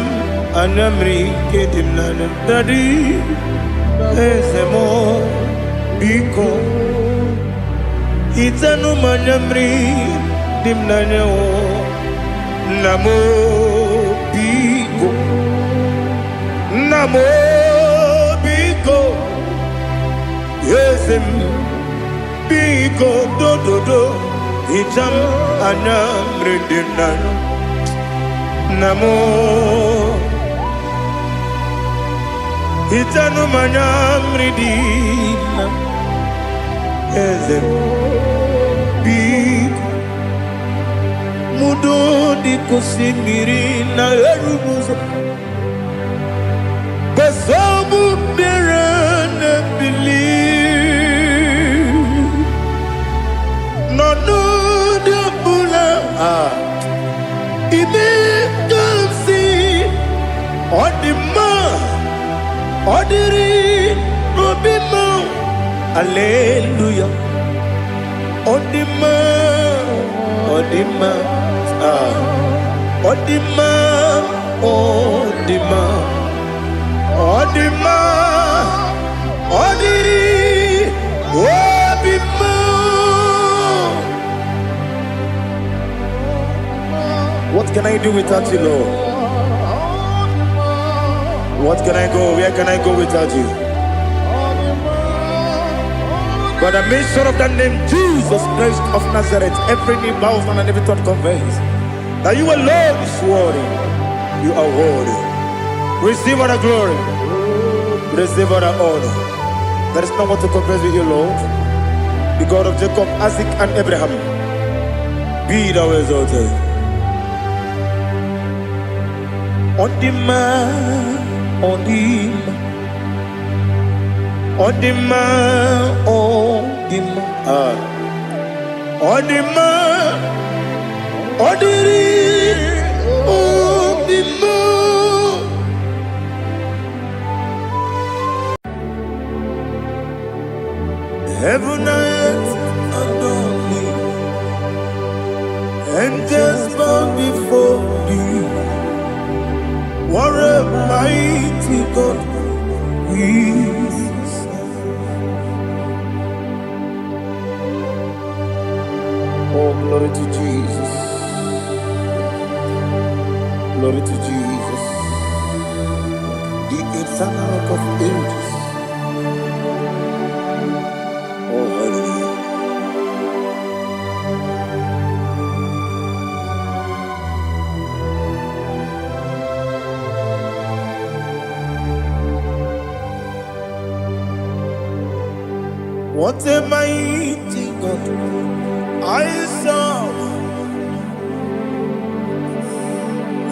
anamri kedimnana dadi ezemo biko. Itanu manyamri dimnanya o namo biko. Namo biko. Yesem biko do do do. Itam anamri dimnanya namo. Itanu manyamri dimnanya. Yesem biko. Mudo di kusimiri na erumuzo. Besobu birane believe. No no de bula. Ibe kansi. Odima. Odiri. Obima. Hallelujah. Odima. Odima. Odima. Odima. Odima. Odiri. can I do without you, Lord? What can I go? Where can I go without you? By the mention of that name, Jesus Christ of Nazareth, every knee bows and every tongue confesses that you alone is worthy. You are worthy. Receive all the glory. Receive all the honor. There is no one to compare with you, Lord. The God of Jacob, Isaac, and Abraham. Be thou exalted. On the man, on the man, on the man, on the man, on the man, on the man. Heaven and earth adore me, angels bow before thee. What a mighty God we serve. Oh, glory to Jesus. Glory to Jesus. The eternal rock of ages. Oh, hallelujah. What a mighty God I serve.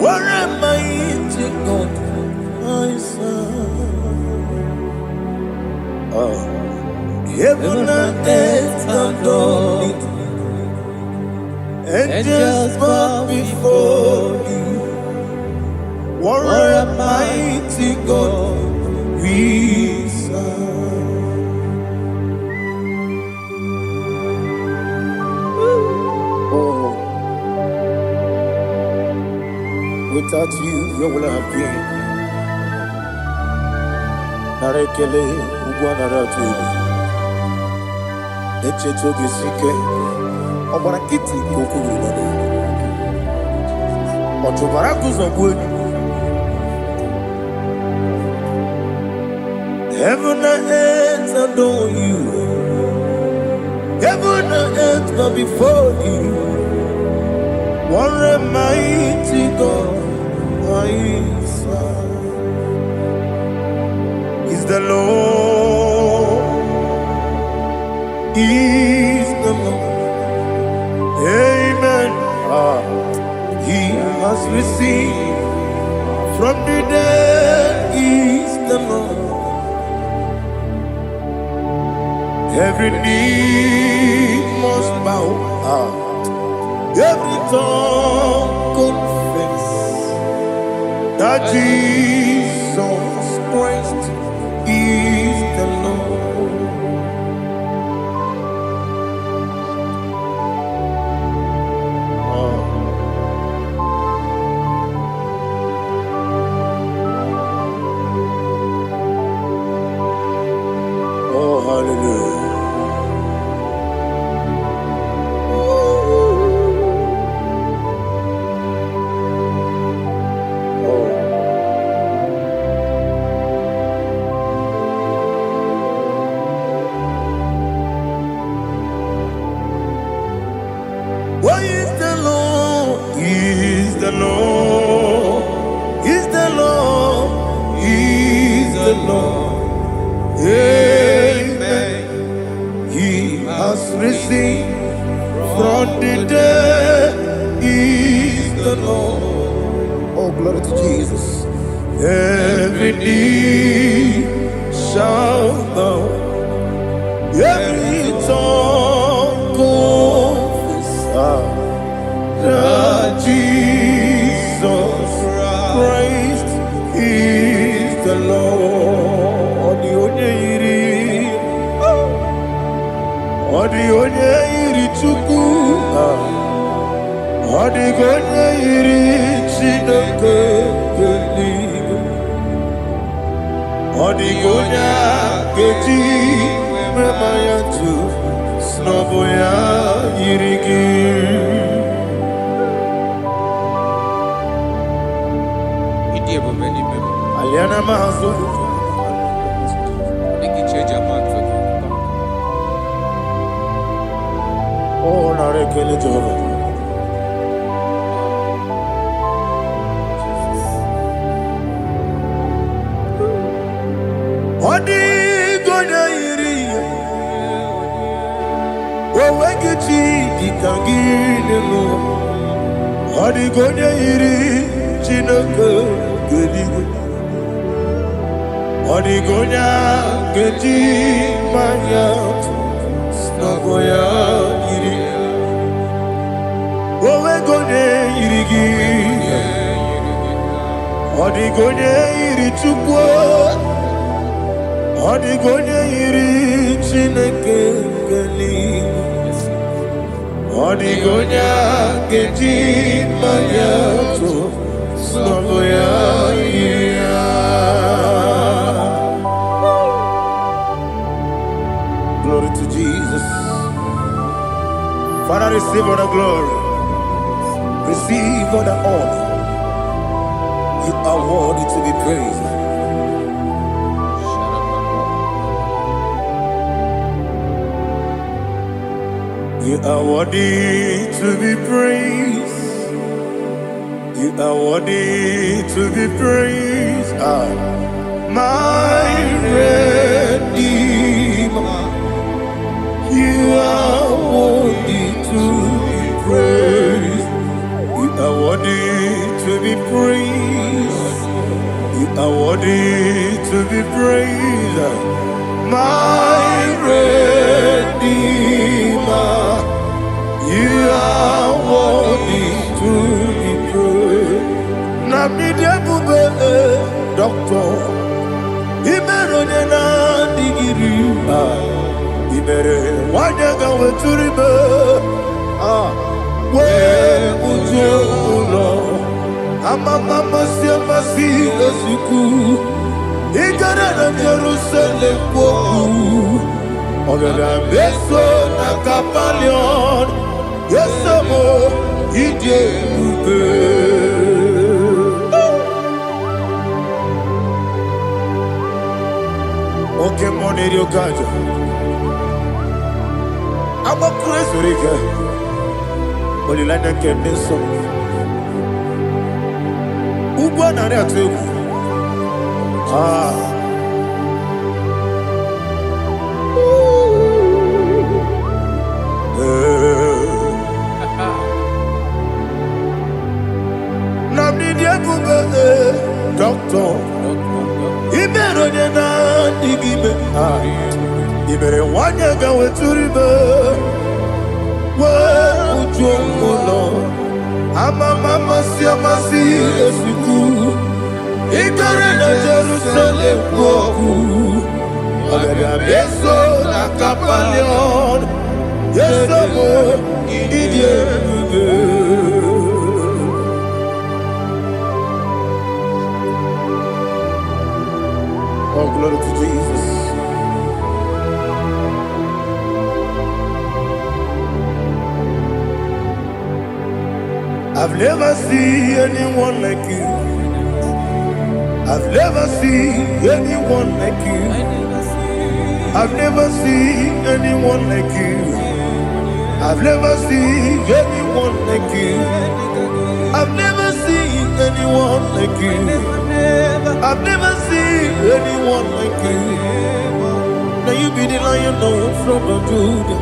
What a mighty God I serve. Oh. Heaven and earth adore it. Angels bow before you. What a mighty God we serve. Without you, where would I have been? Narekele, Ugwanaratu, Echetoge Sike, Obarakiti, Kokuru, Otobarakus of wood. Heaven and earth adore you. Heaven and earth bow before you. What a mighty God I serve. Is the Lord, is the Lord. Amen. He has received from the dead, is the Lord. Every knee must bow. Every tongue confess that Jesus Christ is the Lord. Oh, hallelujah. Why is the Lord? Is the Lord? Is the Lord? Is the Lord? Amen. He has risen from the dead. Is the Lord? Oh, glory to Jesus. Every knee shall bow. Every tongue confess that Jesus Christ is the Lord. The onye iri Chukwu, the onye iri Chineke eluigwe, the onye ga-eji mema ya tu n'ọbụ ya yiri gị. Liana Maso. Oh, Narekele Jehovah. Odi gonya iri, owegichi dikangine mo. Odi gonya iri, chineke geligo. Odi gonya geji maya, snagoya iri. Owe gonya iri gi, odi gonya iri chukwo. Odigonya iri chineke geli, odigonya geji maya to slogoya ira. Glory to Jesus. Father, receive all the glory, receive all the honor. You are worthy to be praised. You are worthy to be praised. You are worthy to be praised. My Redeemer. You are worthy to be praised. You are worthy to be praised. You are worthy to be praised. My Redeemer. You are worthy to be praised. Namidia bube doctor. Imerone na digiri. Imere wanyaga weturibe. We ujo ulo. Amama masi esiku. Igara na Jerusalem woku. Ogada beso na kapalion. Yes, amo ije ube. Okay, money rio kaja. I'm a crazy riga. Only like that can be so. Uba na rea tugu. Doctor, Ibero na digibe. Ibere wanyaga weturibe. We ujongulo. Mama masi esiku. Igare na Jerusalem woku. Ogada beso na kapalion. Yesomo idie buge. Oh, glory to Jesus. I've never seen anyone like you. I've never seen anyone like you. I've never seen anyone like you. I've never seen anyone like you. I've never seen anyone like you. I've never seen anyone like you. Now you be the lion from the Judah.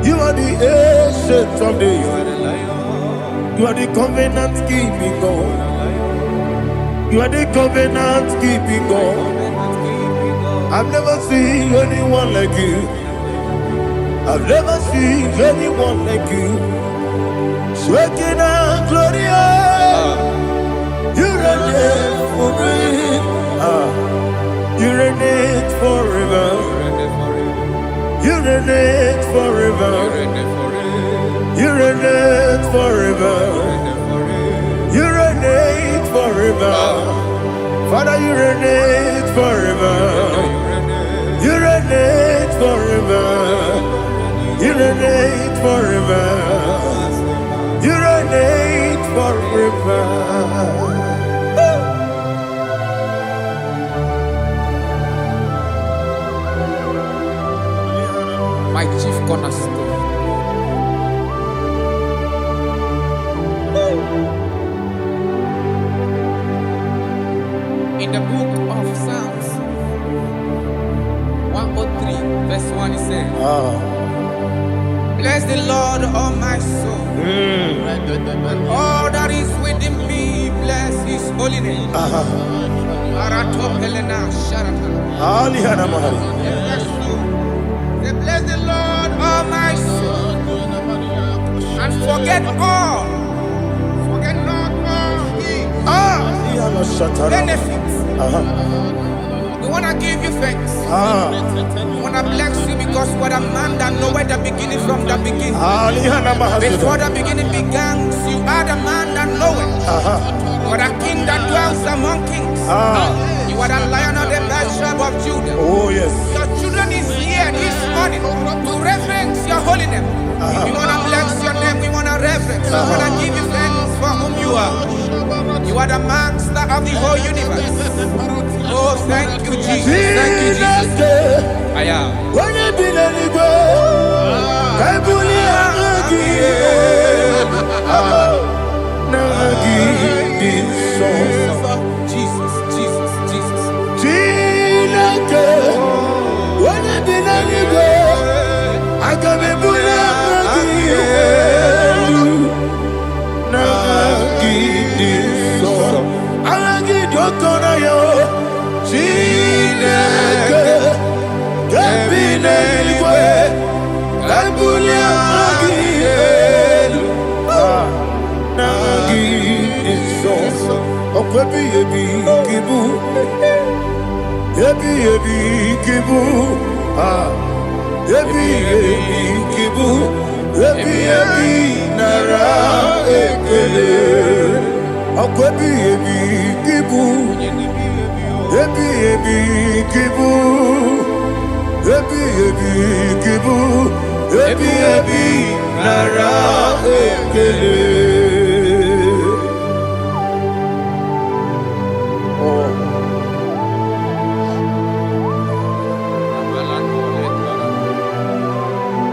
You are the ancient of days. You are the covenant keeping God. You are the covenant keeping God. I've never seen anyone like you. I've never seen anyone like you. Shaking and glorious. You reign forever. You reign forever. You reign forever. You reign forever. You reign forever. Father, you reign forever. You reign forever. You reign forever. You reign forever. chief cornerstone. In the book of Psalms 103, verse 1, it says, bless the Lord, all my soul, and all that is within me, bless his holy name. Bless the Lord, all my soul, and forget not all his benefits. We want to give you thanks. We want to bless you because what a man that knoweth the beginning from the beginning. Before the beginning began, you are the man that knoweth. You are the king that dwells among kings. You are the lion of the tribe of Judah. Oh yes. Your children is here this morning to reverence your holy name. We want to bless your name. We want to reverence. We want to give you thanks for whom you are. You are the master of the whole universe. Oh, thank you, Jesus. Thank you, Jesus. I am. Jesus, Jesus, Jesus.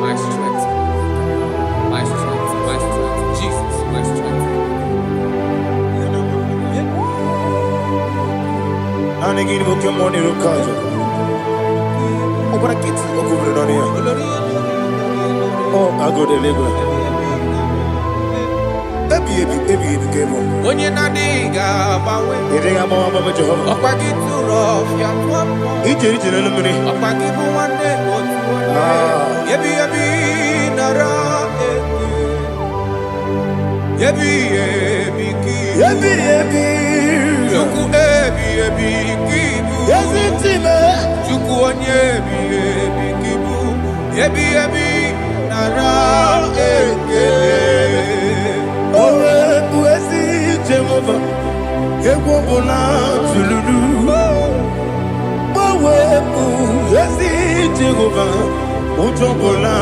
My strength, my strength, my strength, Jesus, my strength. Anegini Pokemon Rukaja. Obrakiti Okubrinonia. Oh, I go to Lagos. Ebi came on. When you're not diga, bawe. Ere ama mama Jehovah. Opagi tu rof ya tuapo. Ije lumini. Opagi bu wande otu. Yebi nara eki. Yebi ki. Yebi. Juku ebi kibu. Yazitime. Juku onye ebi kibu. Yebi nara eki. Owe buezi Jehovah. Ekwobona tululu. Owe buezi Jehovah. Utobola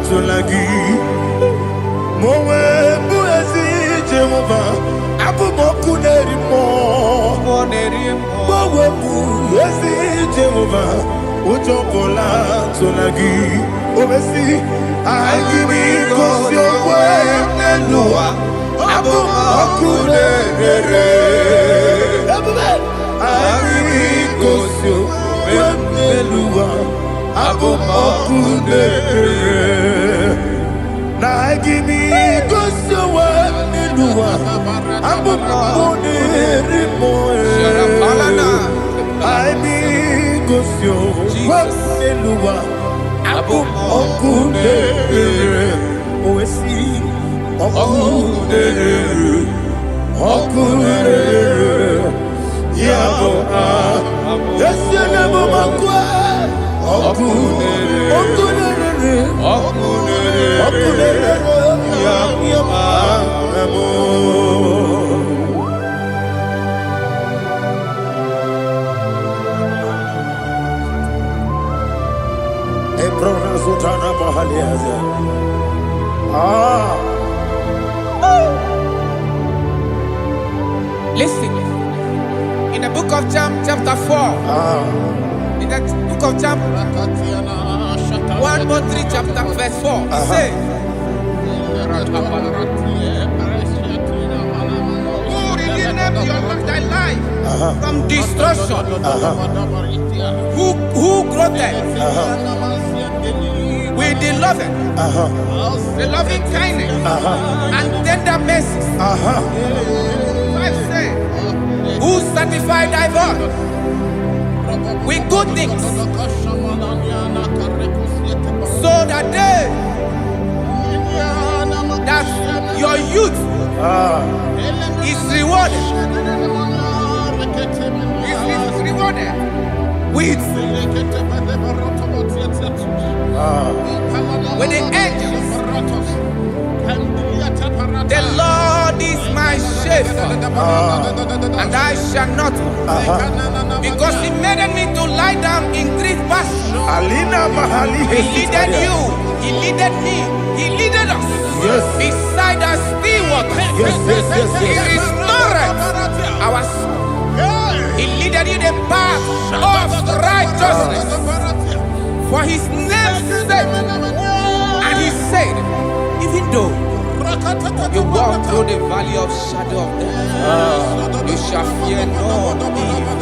tulagi. Mowe buezi Jehovah. Abumoku nerimo. Mowe buezi Jehovah. Utobola tulagi. Obesi. I give me cause your way Nelua. Abumoku nerere. I give me cause your way Nelua. Abumoku nerere. Na I give me cause your way Nelua. Abumoku nerimo. I be cause your way Nelua. Okudere, oesi, okudere, yabo yesenebo makwa, okudere, yabo Listen, in the book of Psalm chapter 4, in the book of Psalm 1 or 3 chapter verse 4. He says, who redeemed thy life from destruction? Who clothed with the loving kindness and tender mercies? 5 says, who satisfied thy voice with good things, so that your youth is rewarded. Is rewarded with the angels. The Lord is my shepherd, and I shall not, because He made me to lie down in green pastures. He leaded you, He leaded me, He leaded us beside the still waters. He restored our soul. He leaded you the path of righteousness for His name's sake. And He said, even though you walk through the valley of shadow of death, you shall fear no evil,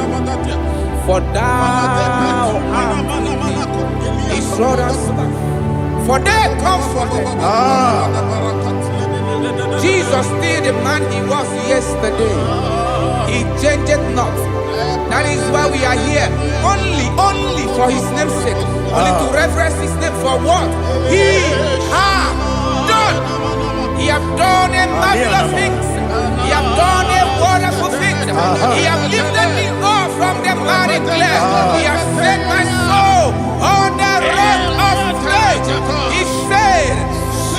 for thou art with me. His rod and staff, for they comforted. Jesus still the man He was yesterday. He changed not. That is why we are here. Only for His name's sake. Only to reverence His name for what He has done. He has done a marvelous things. He has done a wonderful thing. He has lifted me up from the miry clay. He has set my soul on the rock of faith. He said,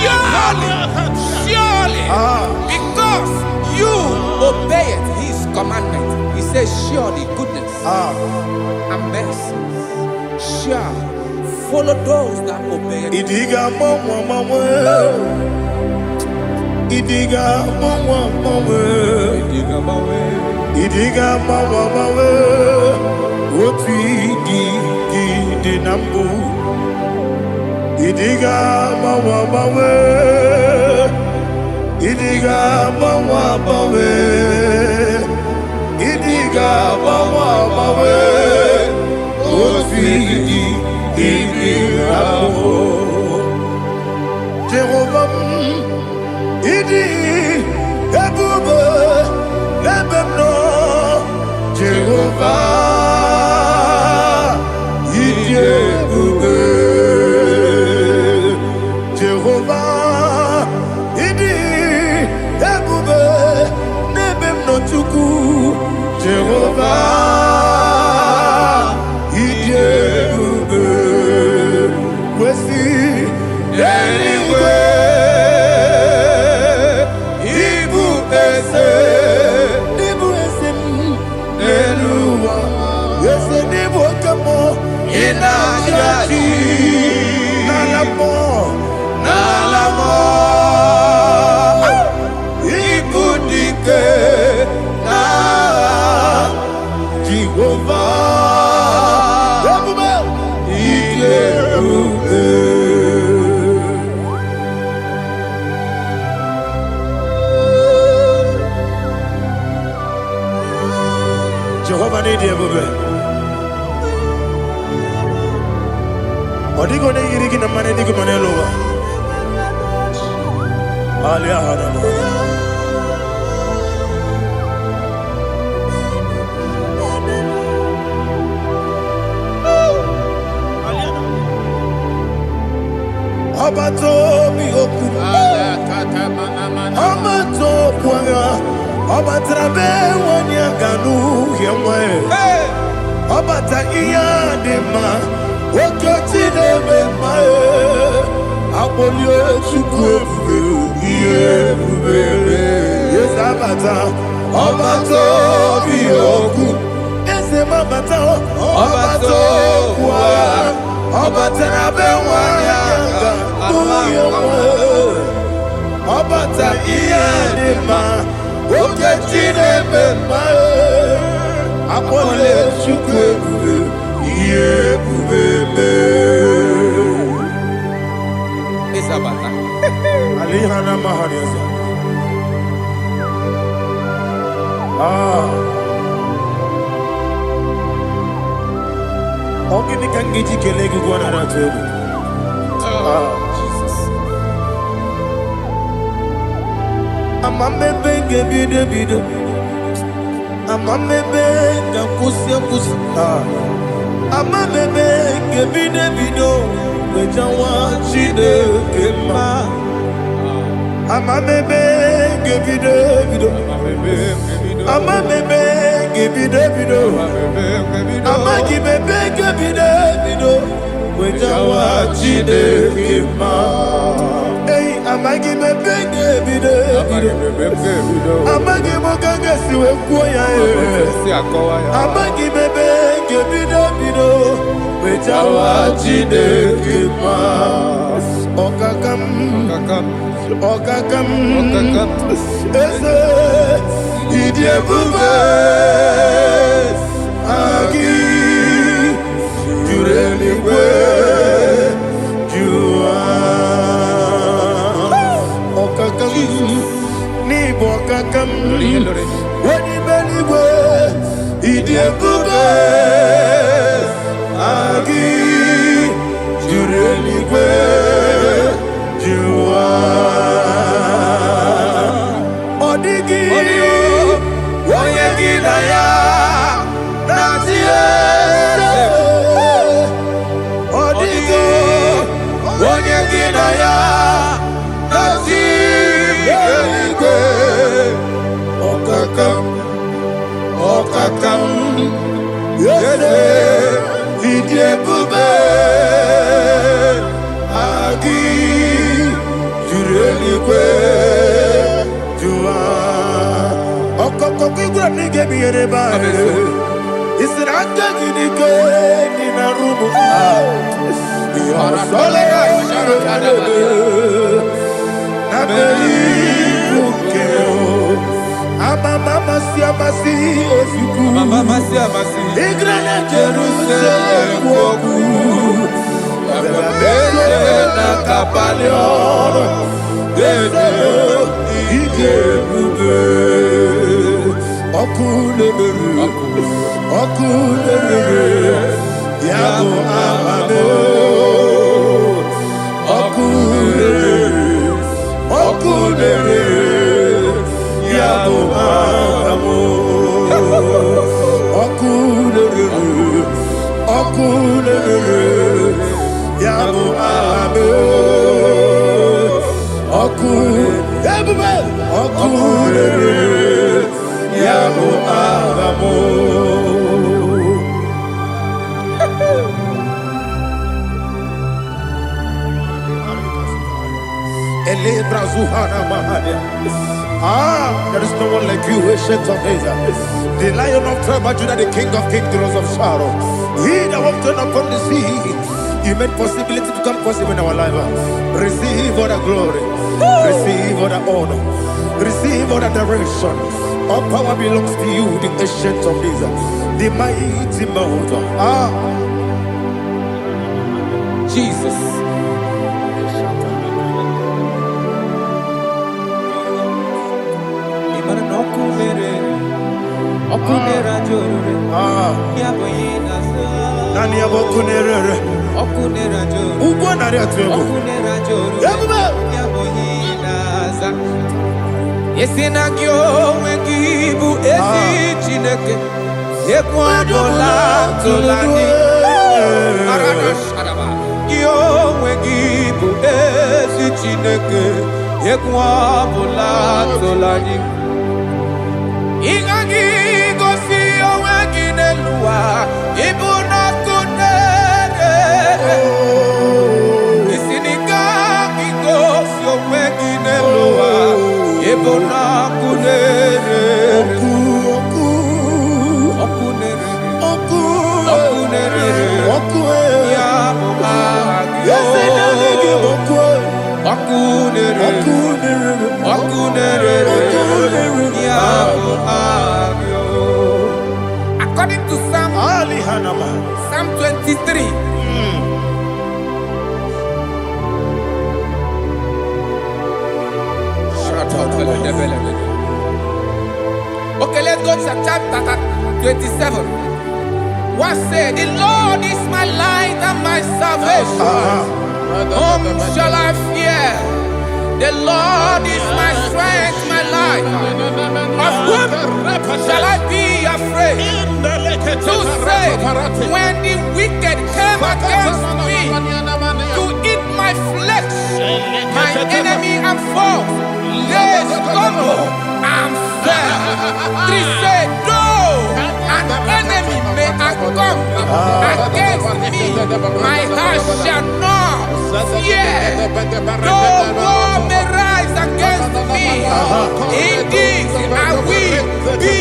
surely, because you obeyed His commandment. He says, surely goodness and mercy shall follow those that obey. Idiga mama, Idiga mama, Idiga mama, what we di nambu. Idiga mama, Idiga mama, Idiga mama, what we di nambu. Jehovah, Idi ebube ebemno Jehovah, Idi ebube Jehovah, Idi ebube nebemno chuku Jehovah, Idi ebube wesi anyway. Nalamo, Ibudike, na Jehovah, Jehovah need you. Odigo ne yiriki na mane digo manelowa. Alia hadamo. Abato mi oku. Abato kwanga. Abatrabe wanya ganu yemwe. Abata iya dema. Okoti nebe mae, apolio chukwu ebube, yes abata, obato biyoku, ese mabata, obato kwa, obata na bewanyanga, obata iya dema, okoti nebe mae, apolio chukwu ebube. Ogini kangeji kelegu gwana ratu. Jesus. Amamebe gebide bide. Amamebe gakusia kusi. Amamebe gebide bido. Wejawa chide kema. Amamebe gebide bido. Amamebe gebide bido. Amagi bebe gebide bido. Wejawa chide kema. Hey, amagi bebe gebide bido. Amagi moganga siwe kuya amagi bebe gebide bido. Wejawa chide kema. Okakam. Ese idiebube agi jureligwe jua okakam ni bokakam wani beligwe idiebube agi jureligwe jua odigi oyegi na ya natie odigi oyegi na ya natie okakam yese idiebube agi jureligwe jua okokokigura nige biyereba isiraka gidike nina rumu yarasolega nabeli ukeo amama siamasi ofiku igrana Jerusalem woku ababele na kapalion dede igebube okulere yabo amamo okulere yabo amamo okulere yabo amamo okulere yabo amamo. There is no one like you, ancient of days. The Lion of tribe of Judah, the King of kings, the Rose of Sharon. He that walked upon the sea, you made possibility to come possible in our life. Receive all the glory, receive all the honor, receive all the direction. All power belongs to you, the ancient of days, the mighty mountain. Jesus. Okunera jorore. Yaboyina sa. Nani abokunere. Okunera jorore. Ugwa nari atwego. Okunera jorore. Yaboyina sa. Yesina kyo wengibu esi chineke. Yekwa dola tolani. Arana sharaba. Kyo wengibu esi chineke. Yekwa dola tolani. Ingagi gosi owegi neluwa ibuna kunere isinika gosi owegi neluwa ibuna kunere ya muhagyo according to Psalm 23. chapter 27. What said? The Lord is my light and my salvation. Whom shall I fear? The Lord is my strength, my life. Of whom shall I be afraid? To say, when the wicked came against me to eat my flesh, my enemy and foe, they stumble and fell. 3 said, though an enemy may come against me, my heart shall not fear. Though war may rise against me, in this I will be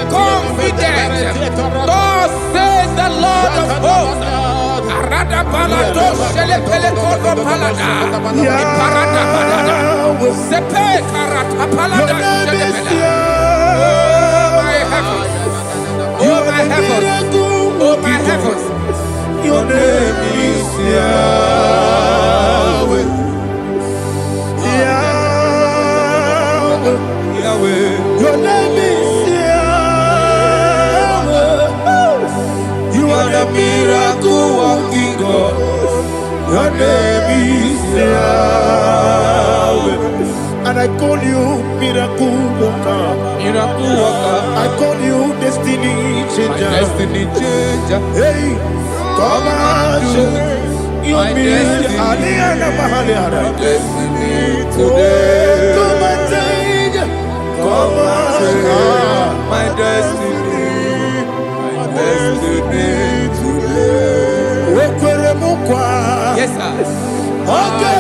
confident. Thus says the Lord of hosts. Arada palado shele pele kodo palada. Iparada palada. Sepe karata palada shele pele. Oh my heavens. Oh my heavens. Oh my heavens. Your name is Yahweh. Yahweh. Yahweh. Your name is Yahweh. You are the miracle working God. Your name is Yahweh. And I call you miracle worker. Miracle worker. I call you destiny changer. Destiny changer. Hey, come on, your destiny. Destiny today. Come and change. Come on, my destiny. My destiny today. Yes, sir. Okay,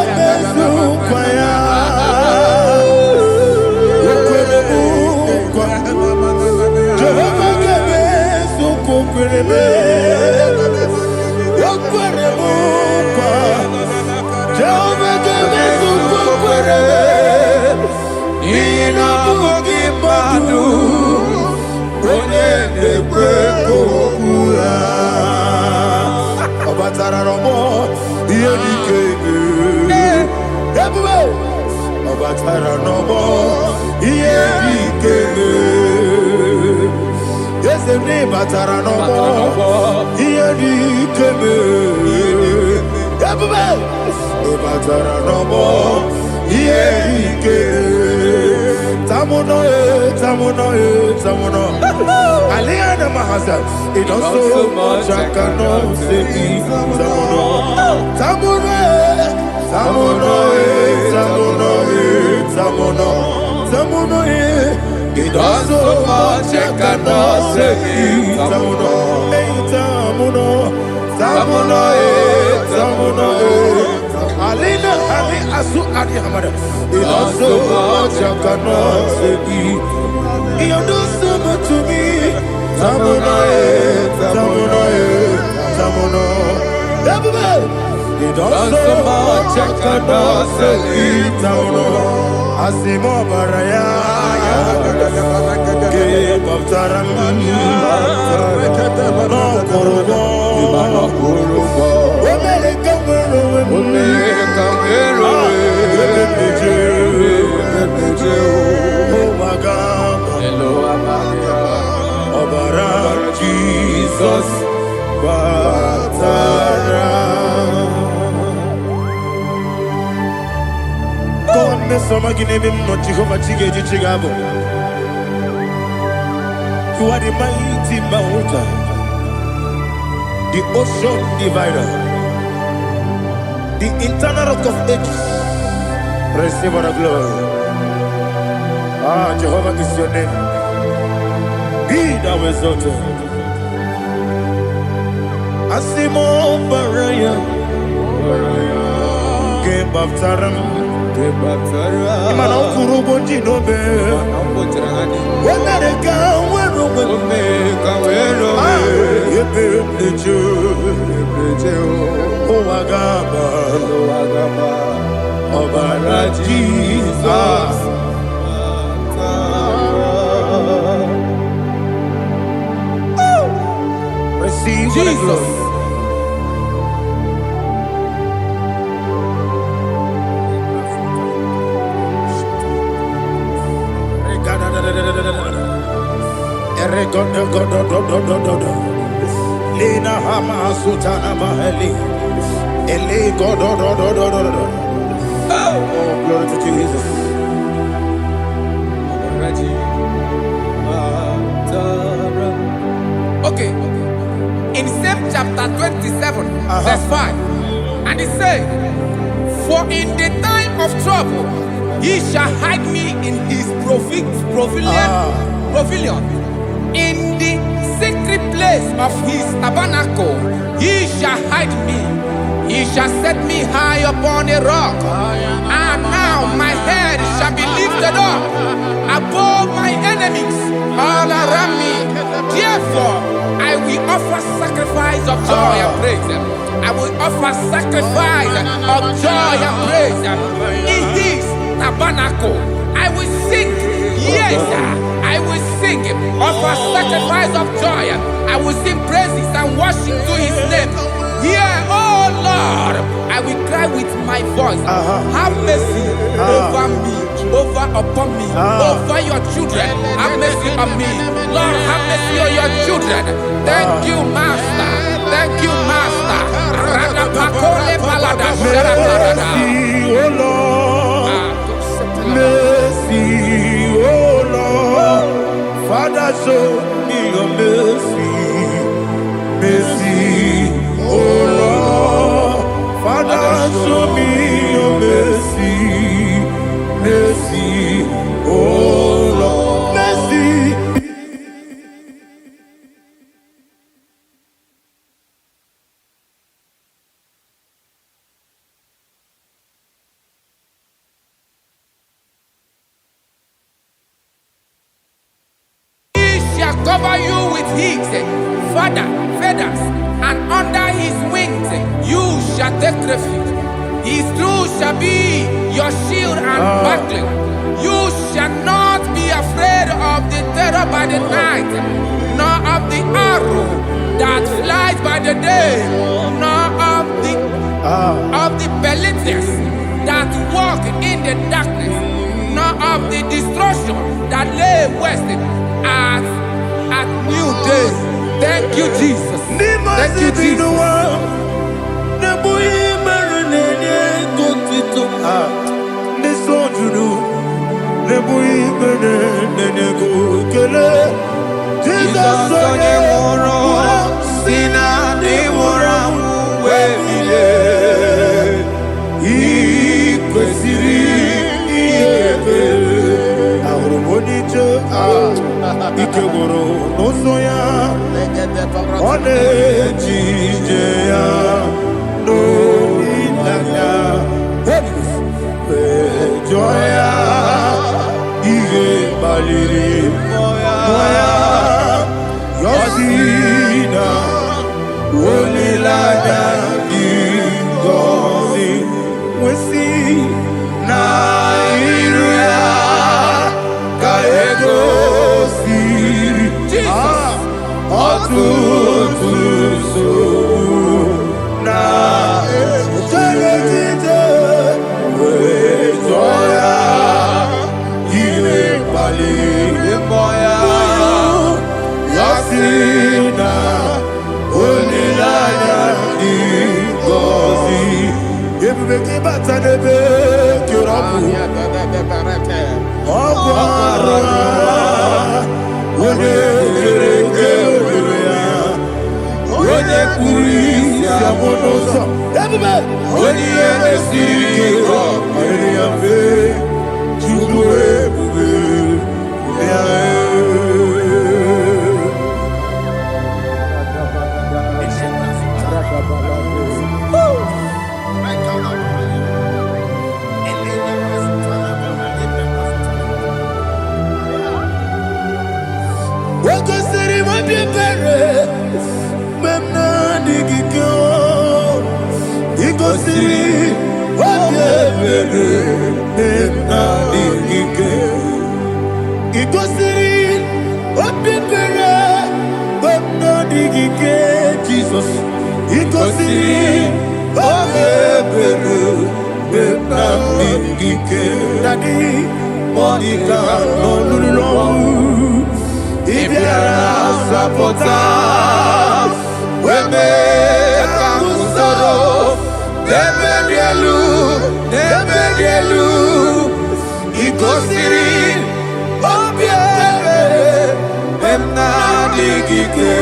Batara no more. Here he came. Batara no more. Here he came. Tamuno, tamuno, tamuno. Aliana Mahasa. It don't so much I cannot say. Tamuno, tamuno, tamuno, tamuno, tamuno, tamuno. It does so much I cannot say. Tamuno, tamuno, tamuno, tamuno. Alina, Ali, Asu, Ali, Hamada. It does so much I cannot say. You do so much to me. Tamuno, tamuno, tamuno. It does so much I cannot say. Tamuno, Asimo Baraya. Jesus Batara. Go on, Miss Somaginebim, not Jehovah Chiggy Chigabo. You are the mighty mountain, the ocean divider, the internal rock of ages. Receive all the glory. Ah, Jehovah is your name. Be thou exalted. Asimo Baraya, Game of Taram, Imano Kurubondi Nobe, when I go. Jesus. Receive Jesus. Lena Hama Sutana Mahali. Ele God. Oh, glory to Jesus. Okay. In same chapter 27, verse 5, and it says, "For in the time of trouble, he shall hide me in his pavilion. In the secret place of his tabernacle, he shall hide me. He shall set me high upon a rock. And now my head shall be lifted up above my enemies all around me. Therefore, I will offer sacrifice of joy and praise. I will offer sacrifice of joy and praise in his tabernacle. I will sing, yes, I will sing, offer sacrifice of joy. I will sing praises and worship to his name. Here, oh Lord, I will cry with my voice. Have mercy over me, upon me, over your children. Have mercy on me. Lord, have mercy on your children. Thank you, Master. Thank you, Master. Mercy, oh Lord. Mercy, oh Lord. Father, show me your mercy. Mercy, oh Lord. Father, show me your mercy. Mercy, oh Lord. Mercy. Cover you with his feathers, and under his wings you shall take refuge. His truth shall be your shield and buckler. You shall not be afraid of the terror by the night, nor of the arrow that flies by the day, nor of the pestilence that walk in the darkness, nor of the destruction that lay waste at new day. Thank you, Jesus. Thank you, Jesus. Ikegoro nosoya one jijeya no inanya joya iye baliri moya yosina olilanya ingozi wesi na iruya kaego Jesus, Ibiara sapota Weme Kamusoro Debedielu Ikosiri Obiebe Emnadigike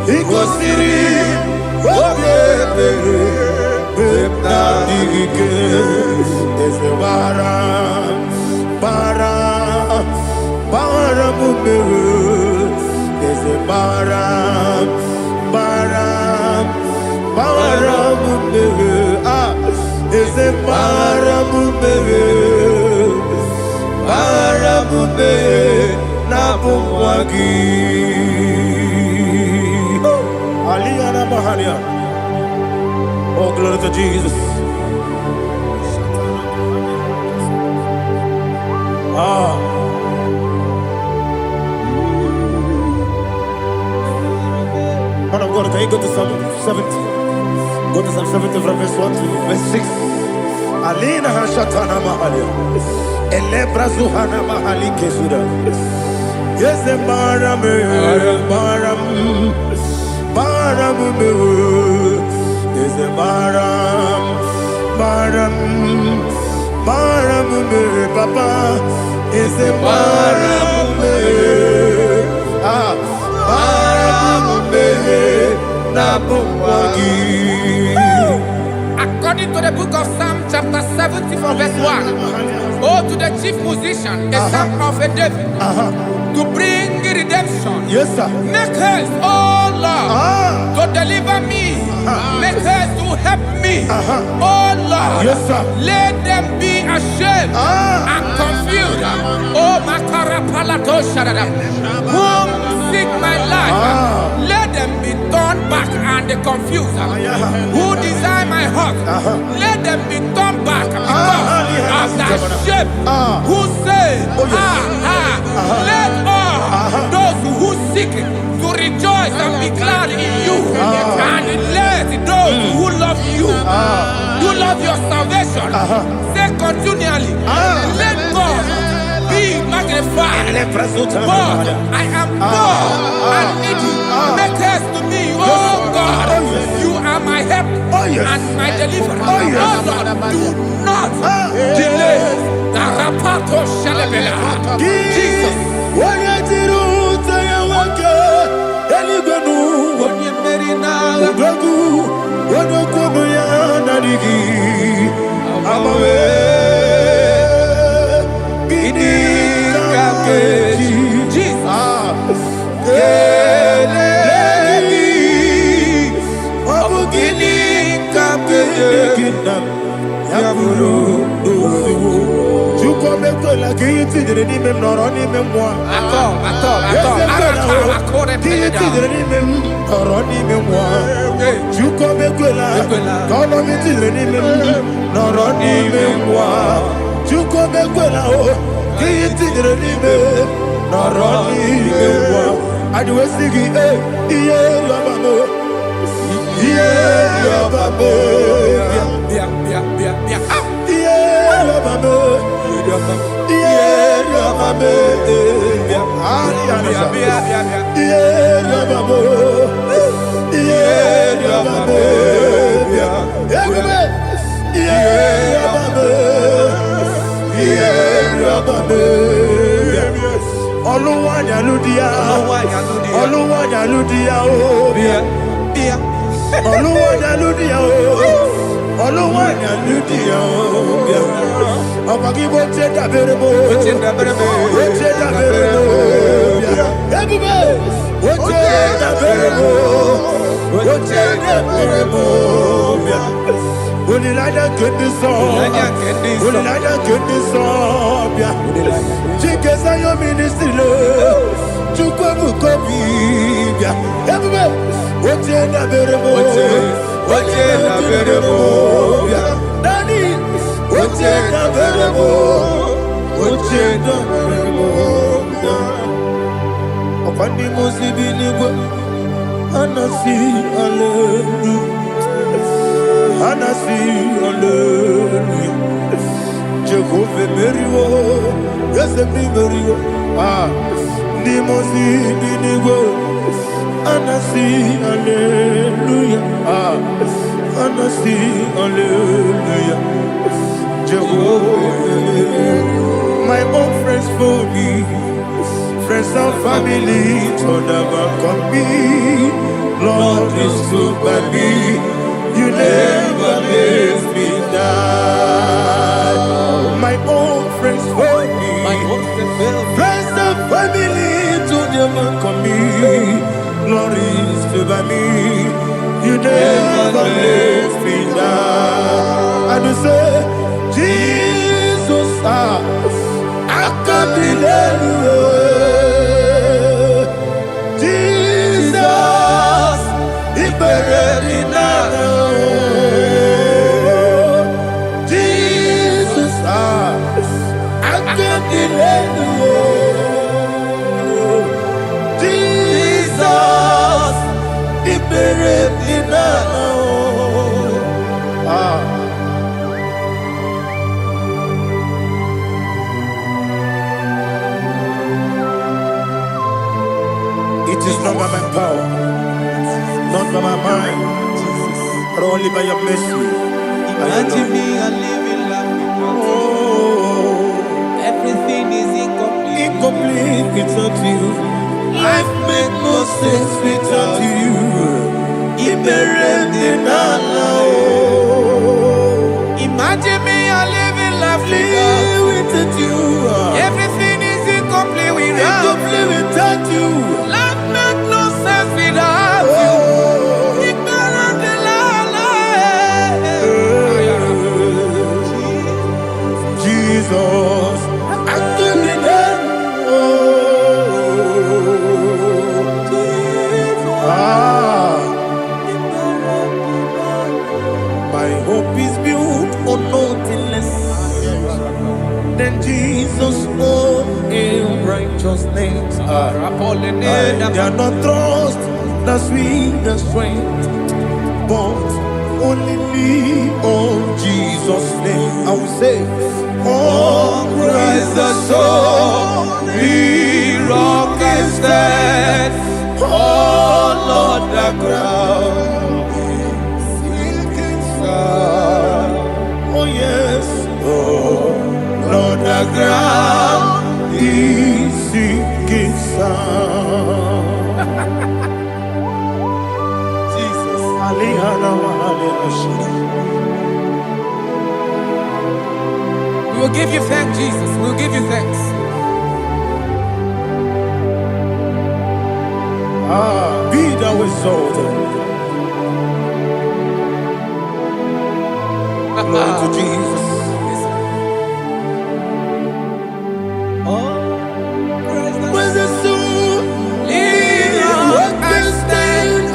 Ikosiri Obiebe Emnadigike Eze Bara Mumere Eze Bara Mumere Eze Bara Mumere Nabumwagi Aliyana Mahalia. Oh, glory to Jesus. Man of God, can you go to Psalm 70? Go to Psalm 70 from verse 1 to verse 6. Alina Hashatana Mahalia. Elebra Zuhana Mahali Kesuda. Yes, the Baram. Yes, the Baram. Papa. Yes, the Baram. According to the book of Psalm chapter 70 from verse 1, oh, to the chief musician, a psalm of a David, to bring redemption. Yes, sir. Make haste, oh Lord, to deliver me. Make haste to help me. Oh Lord, yes, sir. Let them be ashamed and confused. Oh, Makara Palato Shadada, whom seek my life, let them be turned back and confused. Who desire my heart, let them be turned back because of that shape. Who say, let all those who seek to rejoice and be glad in you, and let those who love you, who love your salvation, say continually, let God be magnified. God, I am poor and needy. Make haste to me, oh God. You are my help and my deliverer. Oh Lord, do not delay. Tarapato Shalabela. Jesus. Nimosi Binigo, Anasi, Hallelujah, Anasi, Hallelujah, Jehovah, my own friends for me, friends and family, told never come me, Lord is good by me, you never leave me die, my own friends for me, friends and family, told never come me, Lord is good by me, you never leave me die, and you say, Jesus, I can't believe you. Jesus, He buried me now. Jesus, I can't believe you. Jesus, He buried me now. It is not by my power, not by my mind, but only by your mercy. Imagine me and living life without you. Everything is incomplete. Incomplete without you. Life makes no sense without you. Imagine me and living life without you. Everything is incomplete without you. Life makes no sense without you. Jesus, I can be there. My hope is built on nothing less than Jesus' own in righteousness. I cannot trust the sweetest strength, but only me on Jesus' name. I will say, on Christ the solid rock is stand. Oh Lord, the ground is sinking sand. Oh yes, oh Lord, the ground is sinking sand. Jesus, We will give you thanks, Jesus. We will give you thanks. Be thou exalted. Glory to Jesus. Where's the soul? What can stand?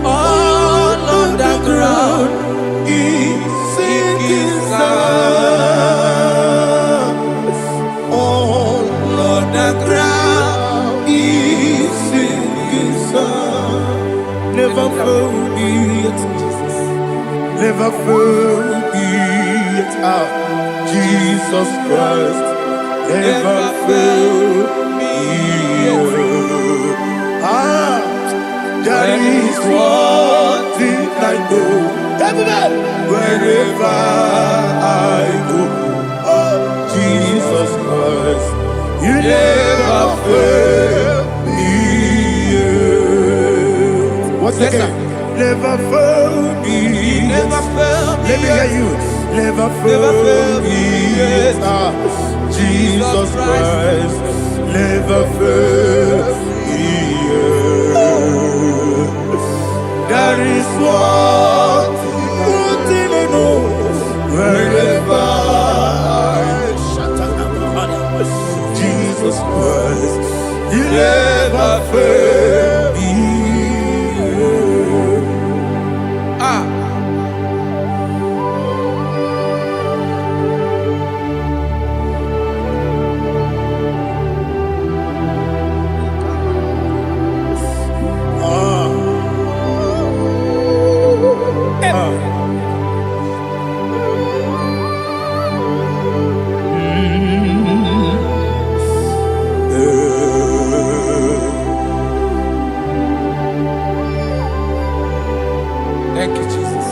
All on the ground is sinking sand. All on the ground is sinking sand. Never forget, never forget, Jesus Christ. Never fail me. That is one thing I know. Wherever I go, oh Jesus Christ, you never fail me. What's again? Never fail me. Never fail me. Let me hear you. Never fail me. Jesus Christ, never fail me. That is one thing I know. Wherever I Jesus Christ, you never fail me. Thank you, Jesus.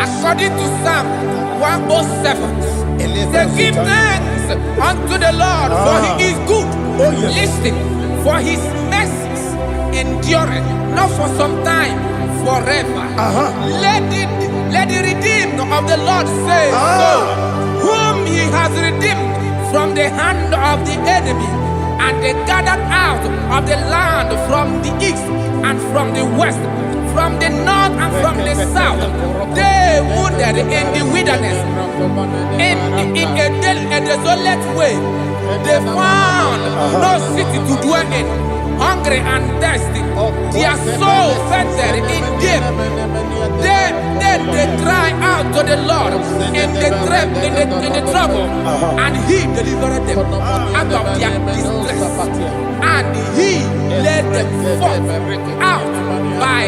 According to Psalm 107, they give thanks unto the Lord, for he is good. Oh, yes. Listen, for his mercies endureth, not for some time, forever. Let the redeemed of the Lord say so, whom he has redeemed from the hand of the enemy, and they gathered out of the land from the east and from the west, from the north and from the south. They wandered in the wilderness, in a desolate way. They found no city to dwell in, hungry and thirsty. Their soul fettered in them. Then they cry out to the Lord in the trouble, and he delivered them out of their distress. And he led them forth out by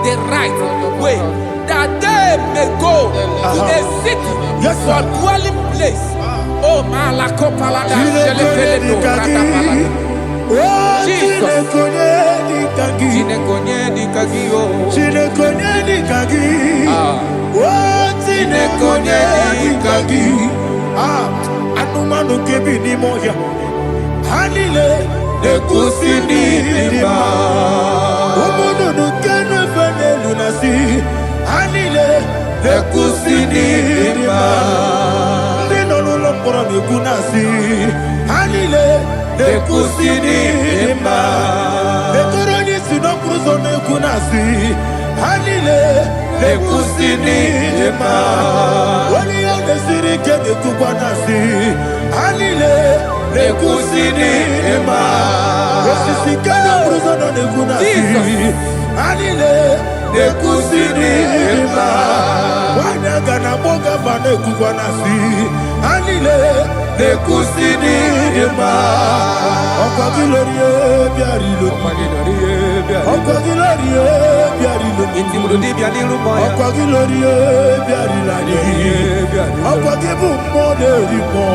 the right way, that they may go to a city for dwelling place. Oh, Malakopalada, Jesus. Anumanu kebi ni moya Hanile Nekusini Nima Omono nukenu fene lunasi Hanile Nekusini Nima Nino lulopora nukunasi Hanile Nekusini Nima Nekoroni sinokruzo nukunasi Hanile Nekusini Nima Wani yone sirike nekukwanasi Hanile Nekusini Nima Wasisikana bruzono nekunasi Hanile Nekusini Nima Wanagana boga vane kukwanasi Hanile Nekusini Nima Okwa gilorie biarilo Okwa gilorie biarilo Okwa gilorie biarilani Okwa gibu moderimo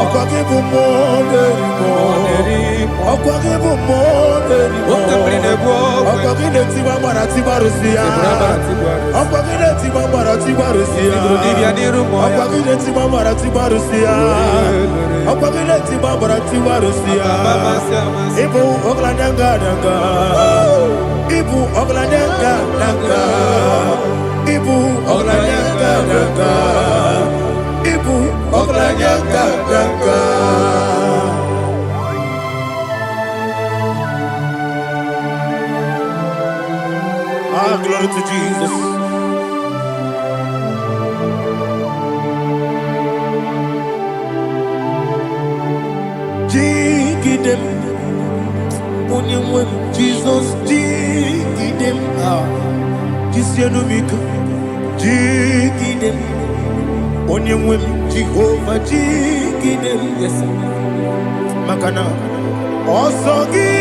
Okwa gibu moderimo Okwa gibu moderimo Okwa gine tiba mara tiba rusia Okwa gine tiba mara tiba rusia Okwa gine tiba mara tiba rusia Okwa gine tiba mara tiba rusia Ibu oglananga nanga Ibu oglananga nanga Ibu oglananga nanga Ibu oglananga nanga Glory to Jesus. Jigidem, Jesus, jigidem, Jisianumika, jigidem, Onyamwem, Jehovah, jigidem, yes, Makana, Osogi,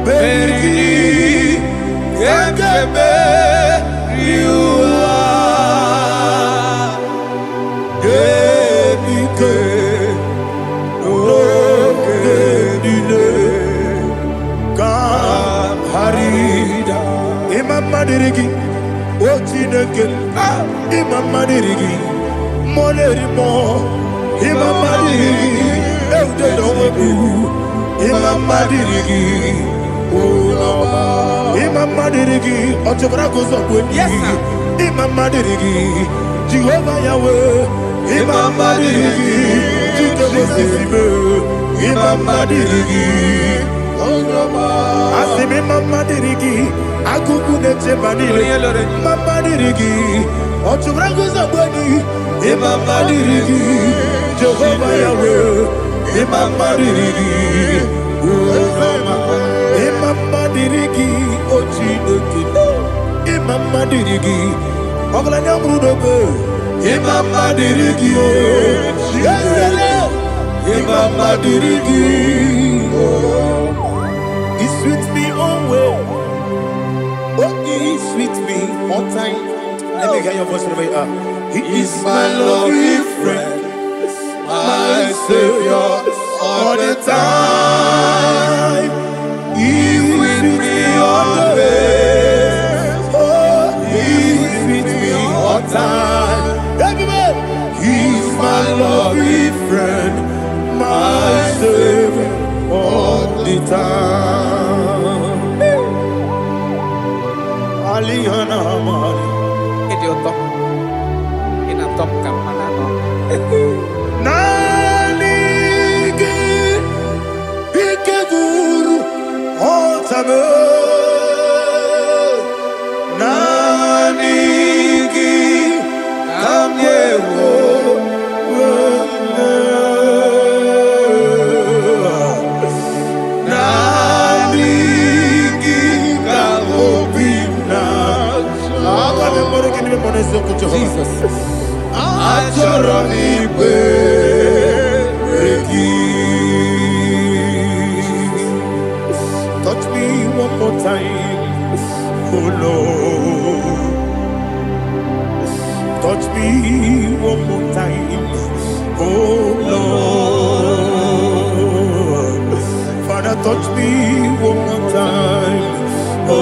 Berigi, Gekebe, Riua, Genike, Genine, Harida, Imam Madirigi, Ochineke, Imam Madirigi, Molerimo, Imam Madirigi, Eudedowebu, Imam Madirigi. Imam Madirigi, Otobrakozo Bweni. Yes, sir. Imam Madirigi, Jehovah Yahweh. Imam Madirigi, Jehovah Imam Madirigi, Asim Imam Madirigi, Akukune Chebanile. Imam Madirigi, Otobrakozo Bweni. Imam Madirigi, Jehovah Yahweh. Imam Madirigi, Imam Madirigi, Ochineke, Imam Madirigi, Oglanya Brudobe, Imam Madirigi, Imam Madirigi, He sweet me always, oh He sweet me all time. Let me hear your voice wherever you are. He is my loving friend, my be friend, my Savior, all the time. Alihana Mari. Idiot. In a top campanano. Nanigi, Ike Guru, Otame. Nanigi, Kamyewo. Jesus. Touch me one more time, oh Lord. Touch me one more time, oh Lord. Father, touch me one more time, oh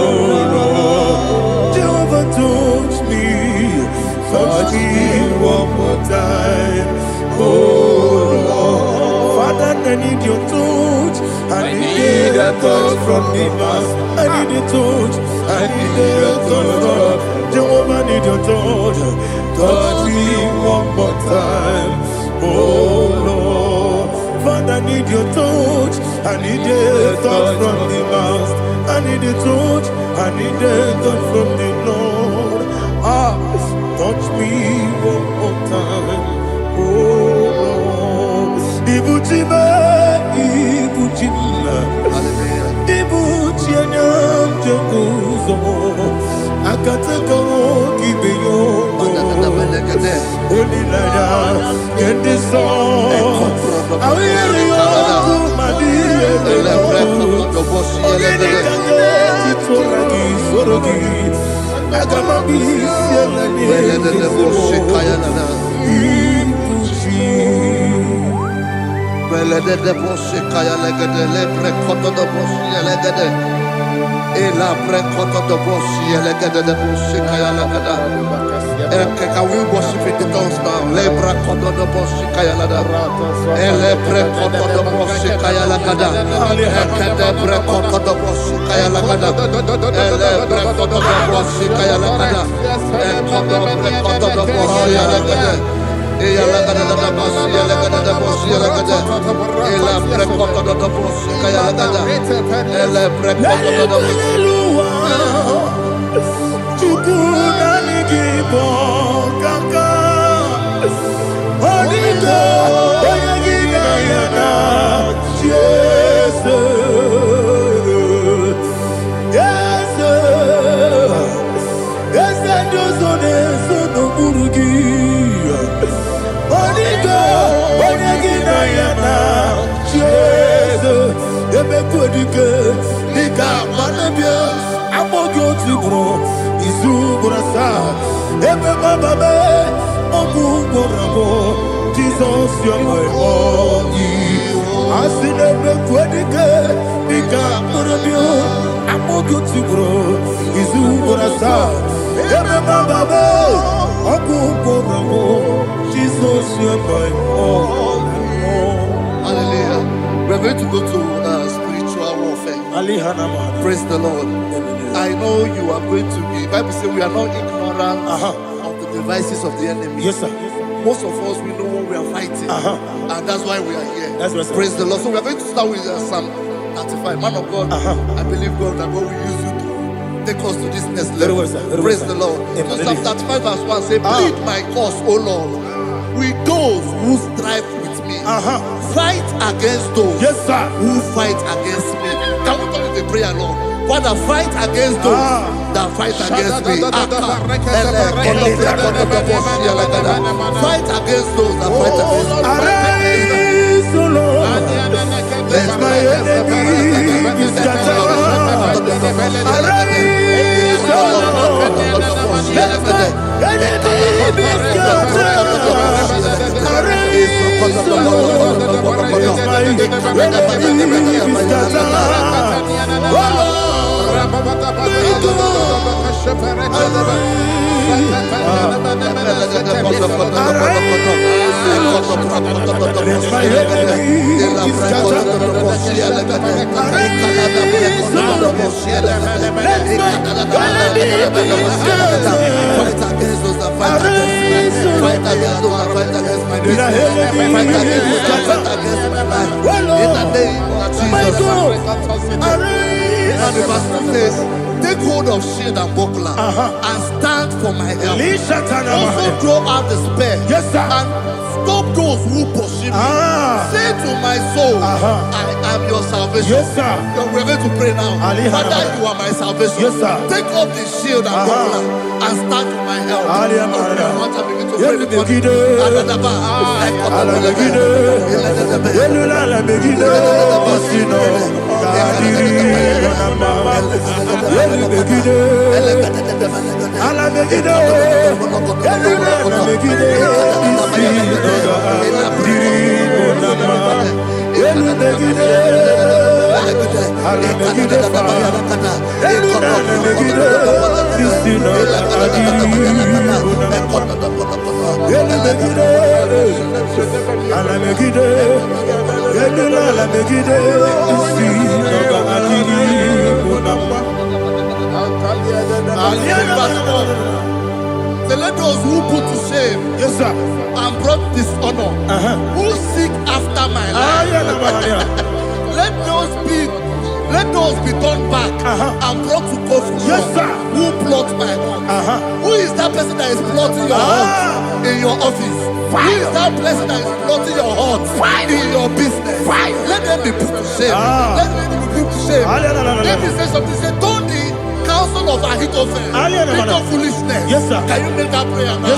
Lord. Jehovah, touch me. Touch me one more time, oh Lord. Father, I need your touch. I need a touch from the Master. I need a touch. I need a touch from Jehovah. I need your touch. Touch me one more time, oh Lord. Father, I need your touch. I need a touch from the Master. I need a touch. I need a touch from the Lord. Touch me one more time, oh Lord. Ibuchima, Ibuchima, Ibuchianyam Jaguzo, Akataka Gibeyo, Holy Lada, get this song. I will hear you, my dear. Can we worship in the tongues now? Lebra koto do boshi kaya lada. Elebre koto do boshi kaya lada. Ekede bre koto do boshi kaya lada. Elebre koto do boshi kaya lada. Ekodo bre koto do boshi lada. Eya lada da boshi lada da boshi lada. Elebre koto do boshi kaya lada. Elebre koto do boshi. Chukunanigibo kaka Onigo Oyagina Jesus Yes Dozone Sono Burugi Onigo Oyagina Jesus Ebekodike Nika Manabia Amogyo Tibro Izuburasa, Ebe Bababe, Ogugorabo, Jesus, you're my body. I see the Quedike, Nika Murabio, Amogutibro, Izuburasa, Ebe Bababe, Ogugorabo, Jesus, you're my body. Hallelujah. We're going to go to spiritual warfare. Praise the Lord. I know you are going to be. Bible says we are not ignorant of the devices of the enemy. Yes, sir. Most of us, we know what we are fighting. And that's why we are here. That's right, sir. Praise the Lord. So we are going to start with Psalm 35. Man of God, I believe God that God will use you to take us to this next level. Well, sir. Praise the Lord. So Psalm 35 verse 1 say, plead my cause, O Lord, with those who strive with me. Fight against those who fight against me. Can we come with the prayer, Lord? Father, fight against those that fight against me. Fight against those that fight against me. Arise, O Lord, let my enemy be scattered. Arise, O Lord, let my enemy be scattered. Arise, O Lord, let my enemy be scattered. Oh Lord, take hold of shield and buckler and stand for my help. Also draw out the spear and stop those who pursue me. Say to my soul, I am your salvation. We're going to pray now. Father, you are my salvation. Take off the shield and buckler and stand for my help. Let those who put to shame and brought dishonor, who seek after my life, let those be turned back and brought to confusion. Who plot my heart? Who is that person that is plotting your heart in your office? Who is that person that is plotting your heart in your business? Let them be put to shame. Let them be put to shame. Let me say something. Say, don't the counsel of Ahithophel into foolishness. Can you make that prayer now?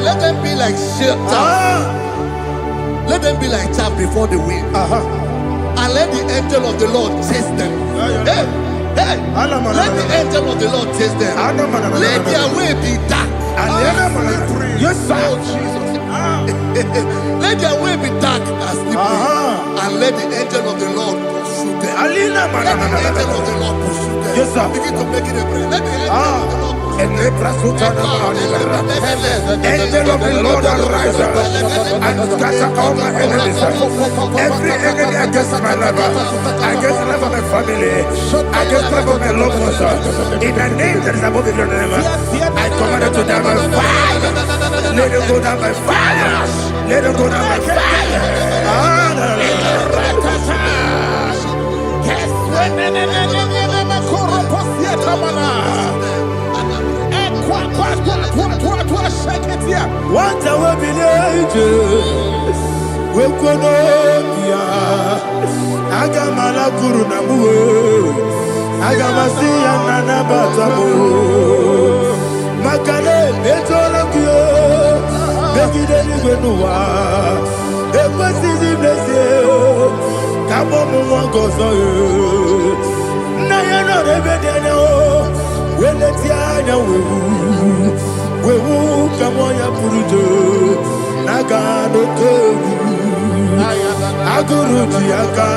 Let them be like let them be like chaff before the wind, and let the angel of the Lord chase them. Let the angel of the Lord chase them. Let their way be dark. Let their way be dark as slippery, and let the angel of the Lord pursue them. Let the angel of the Lord pursue them. Begin to make it a prayer. Let the angel of the Lord. Angel of the Lord arise and scatter all my enemies. Every enemy against my life, against the life of my family, against the life of my loved ones, in the name that is above the name, I command it to die by fire. Let it go down by fire. Let it go down by fire. What our villages we konobia agamala guru namu agamasiya nana batamo makale betolokio begide ni gbenuwa ekwesizi blese kabo mu gozo na ya no rebede o weleti anya wewu kamoya purujo nagano tewu aguru diaka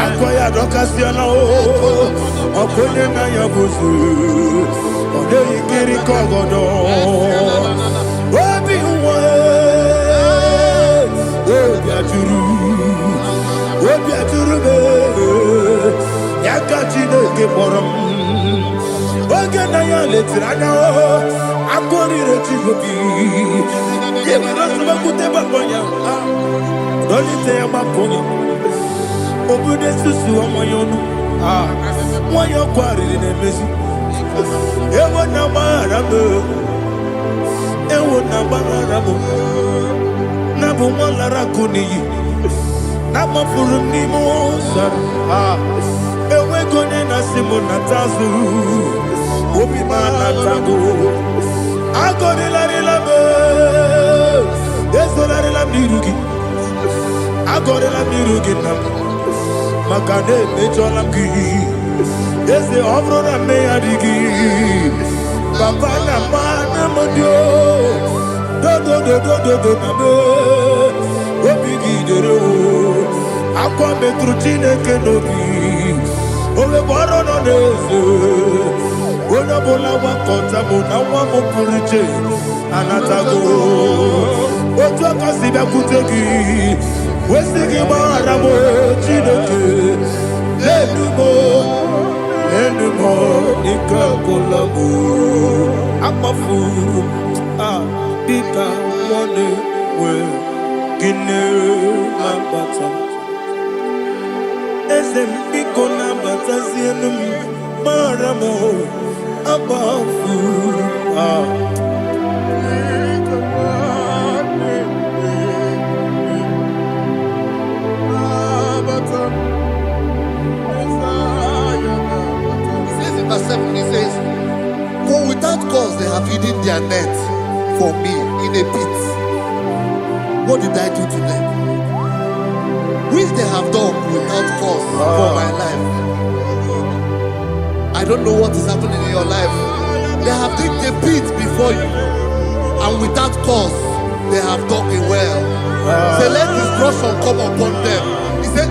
akoya dokasiana o okone na yabuzu ode ikiri kogodo obi uwe obi ke borom oge na ya letiri anya akọrire chigobi ibara sọba kute babonya dolite ya babonya obude susu ọmọyọnu nwanyọ kwariri na-emezi ewo na gbara m ewo na gbara m na bụ nwa lara kụ n'iyi na mafuru n'ime ụzọ enwego onye na-asị m nata azụ obi m anatago agọrịlarịla m ezorarịla m n'iru gị agọrịla m n'iru gị na m maka na emejọla m gị eze ọ bụrụ na mmehie adịghị papa na mma na modio dodododododo na me obi gị dere akwa metụrụ Chineke n'obi owebọrọ nọ n'eze onye ọbụla gbakọta mụ na nwa m pụrụ iche anatago otu aka si bịakwute gị wesị gị gbaghara m Chineke lenumo ike agwụla m akpafuru dịka nwanne nwee gịnị na-abata eze m biko na-abatazienu m mara m akpafuru Verse 7, he says, for without cause they have hidden their net for me in a pit. What did I do to them? Which they have done without cause for my life. I don't know what is happening in your life. They have digged a pit before you, and without cause they have dug it well. Say, let destruction come upon them. He said,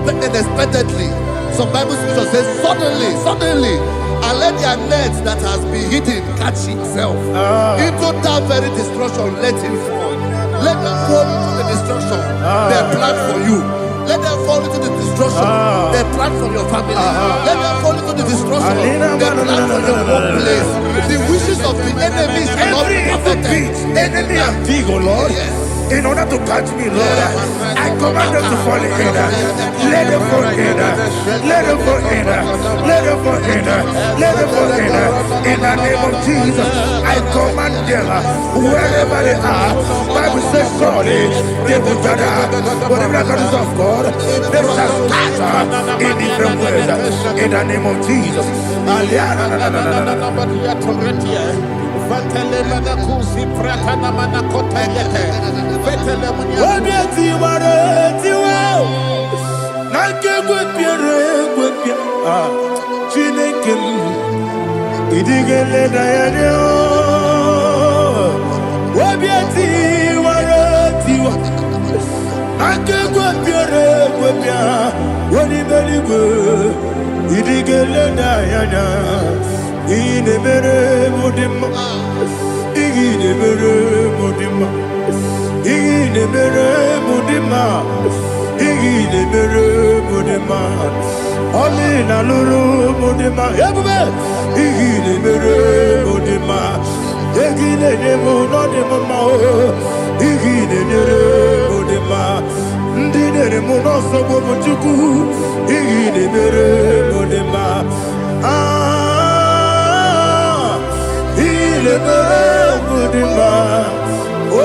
unexpectedly. Some Bible scripture says, suddenly, and let their nets that has been hidden catch itself. Into that very destruction, let it fall. Let them fall into the destruction they plan for you. Let them fall into the destruction they plan for your family. Let them fall into the destruction they plan for your workplace. The wishes of the enemies cannot be perfected. Enemy and big, oh Lord. Yes. In order to catch me, Lord, I command them to fall in. Let them fall in. Let them fall in. Let them fall in. Let them fall in. In the name of Jesus, I command them wherever they are. Bible says surely they will gather. Whatever the is of God, they shall scatter in different ways. In the name of Jesus. Inemere modima, inemere modima, inemere modima, inemere modima. Oli na luru modima, ebube. Inemere modima, inemere modima, inemere modima. Ndinere monoso bobuchuku, inemere modima. Mudima, oh,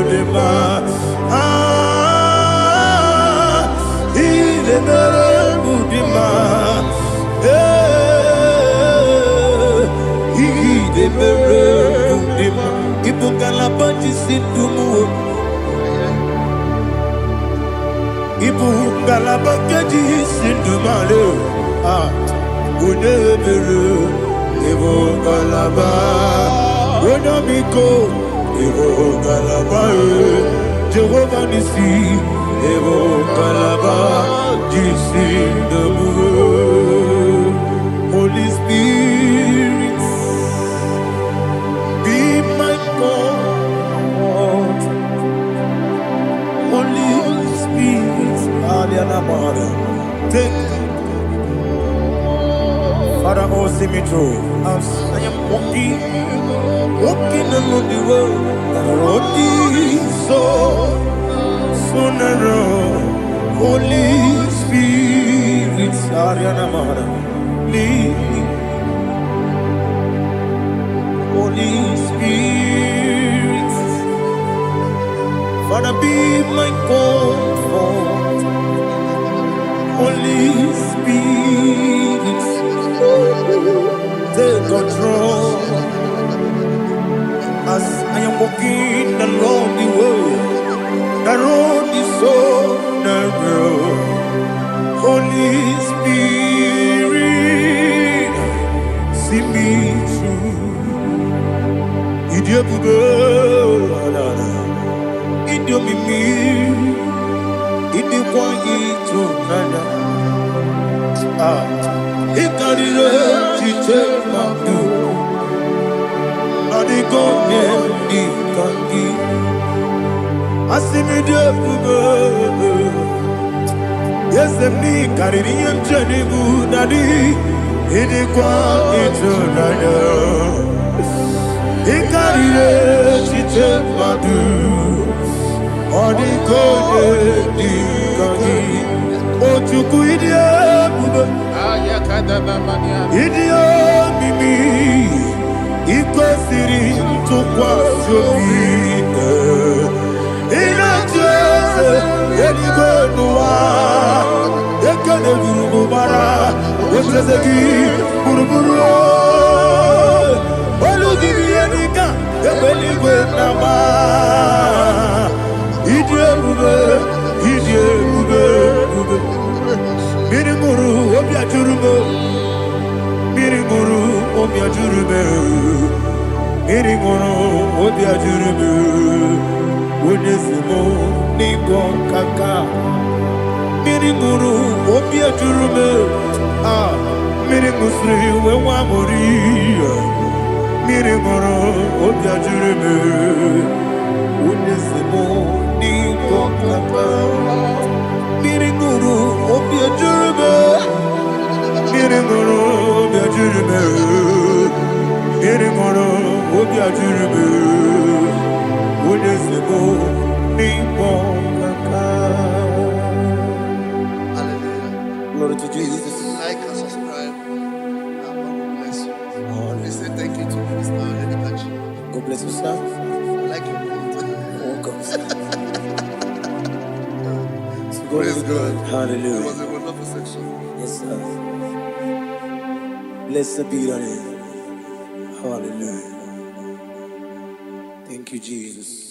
Mudima, Mudima, Mudima, Ibukalabanji Sindumu, Ibukalabanji Sindumalo, Unebere, Evo Galaba, Unamiko, Evo Galaba, Jehovah Nissi, Evo Galaba, Jisi Damu, Holy Spirit, be my God, Holy Spirit, Alianama. me through. As I am walking along the road, the road is so narrow. Holy Spirit, Ariana Mara, lead me. Holy Spirit, Father, be my comfort. Holy Spirit, take control. As I am walking along the way, the road is so narrow. Holy Spirit, see me through. Idiabube, Idiomimi, Idikwa Itonanya. Ikarire Chichema Du, Adigone Ikangi, Asimidiabube. Yes, me Caribbean journey daddy. It is quite eternal. It carries its madu. Or the code, the cookie. Oh, to good, idiot, mimi. It goes to quite so in a church, any good noir. Bara, which is a key, Buruburu. Oludivianica, the belly with Nama. Idiabube, Mirimuru, Obia Jurube, Mirimuru, Obia Jurube, Mirimuru, Obia Jurube, Unisimo, Nigo Kaka. Mirimuru, Obia Jurube, Mirimusri, Wamori, Mirimuru, Obia Jurube, Unisimo, Nigo Kaka. Mirimuru, Obia Jurube, Mirimuru, Obia Jurube, Mirimuru, Obia Jurube, Unisimo, Nigo Kaka. Glory to Jesus. Like and subscribe. God bless you. They say thank you to Minister Edikachi. God bless you, sir. I like your mouth. Welcome. Praise God. Hallelujah. It was a wonderful section. Yes, sir. Blessed be your name. Hallelujah. Thank you, Jesus.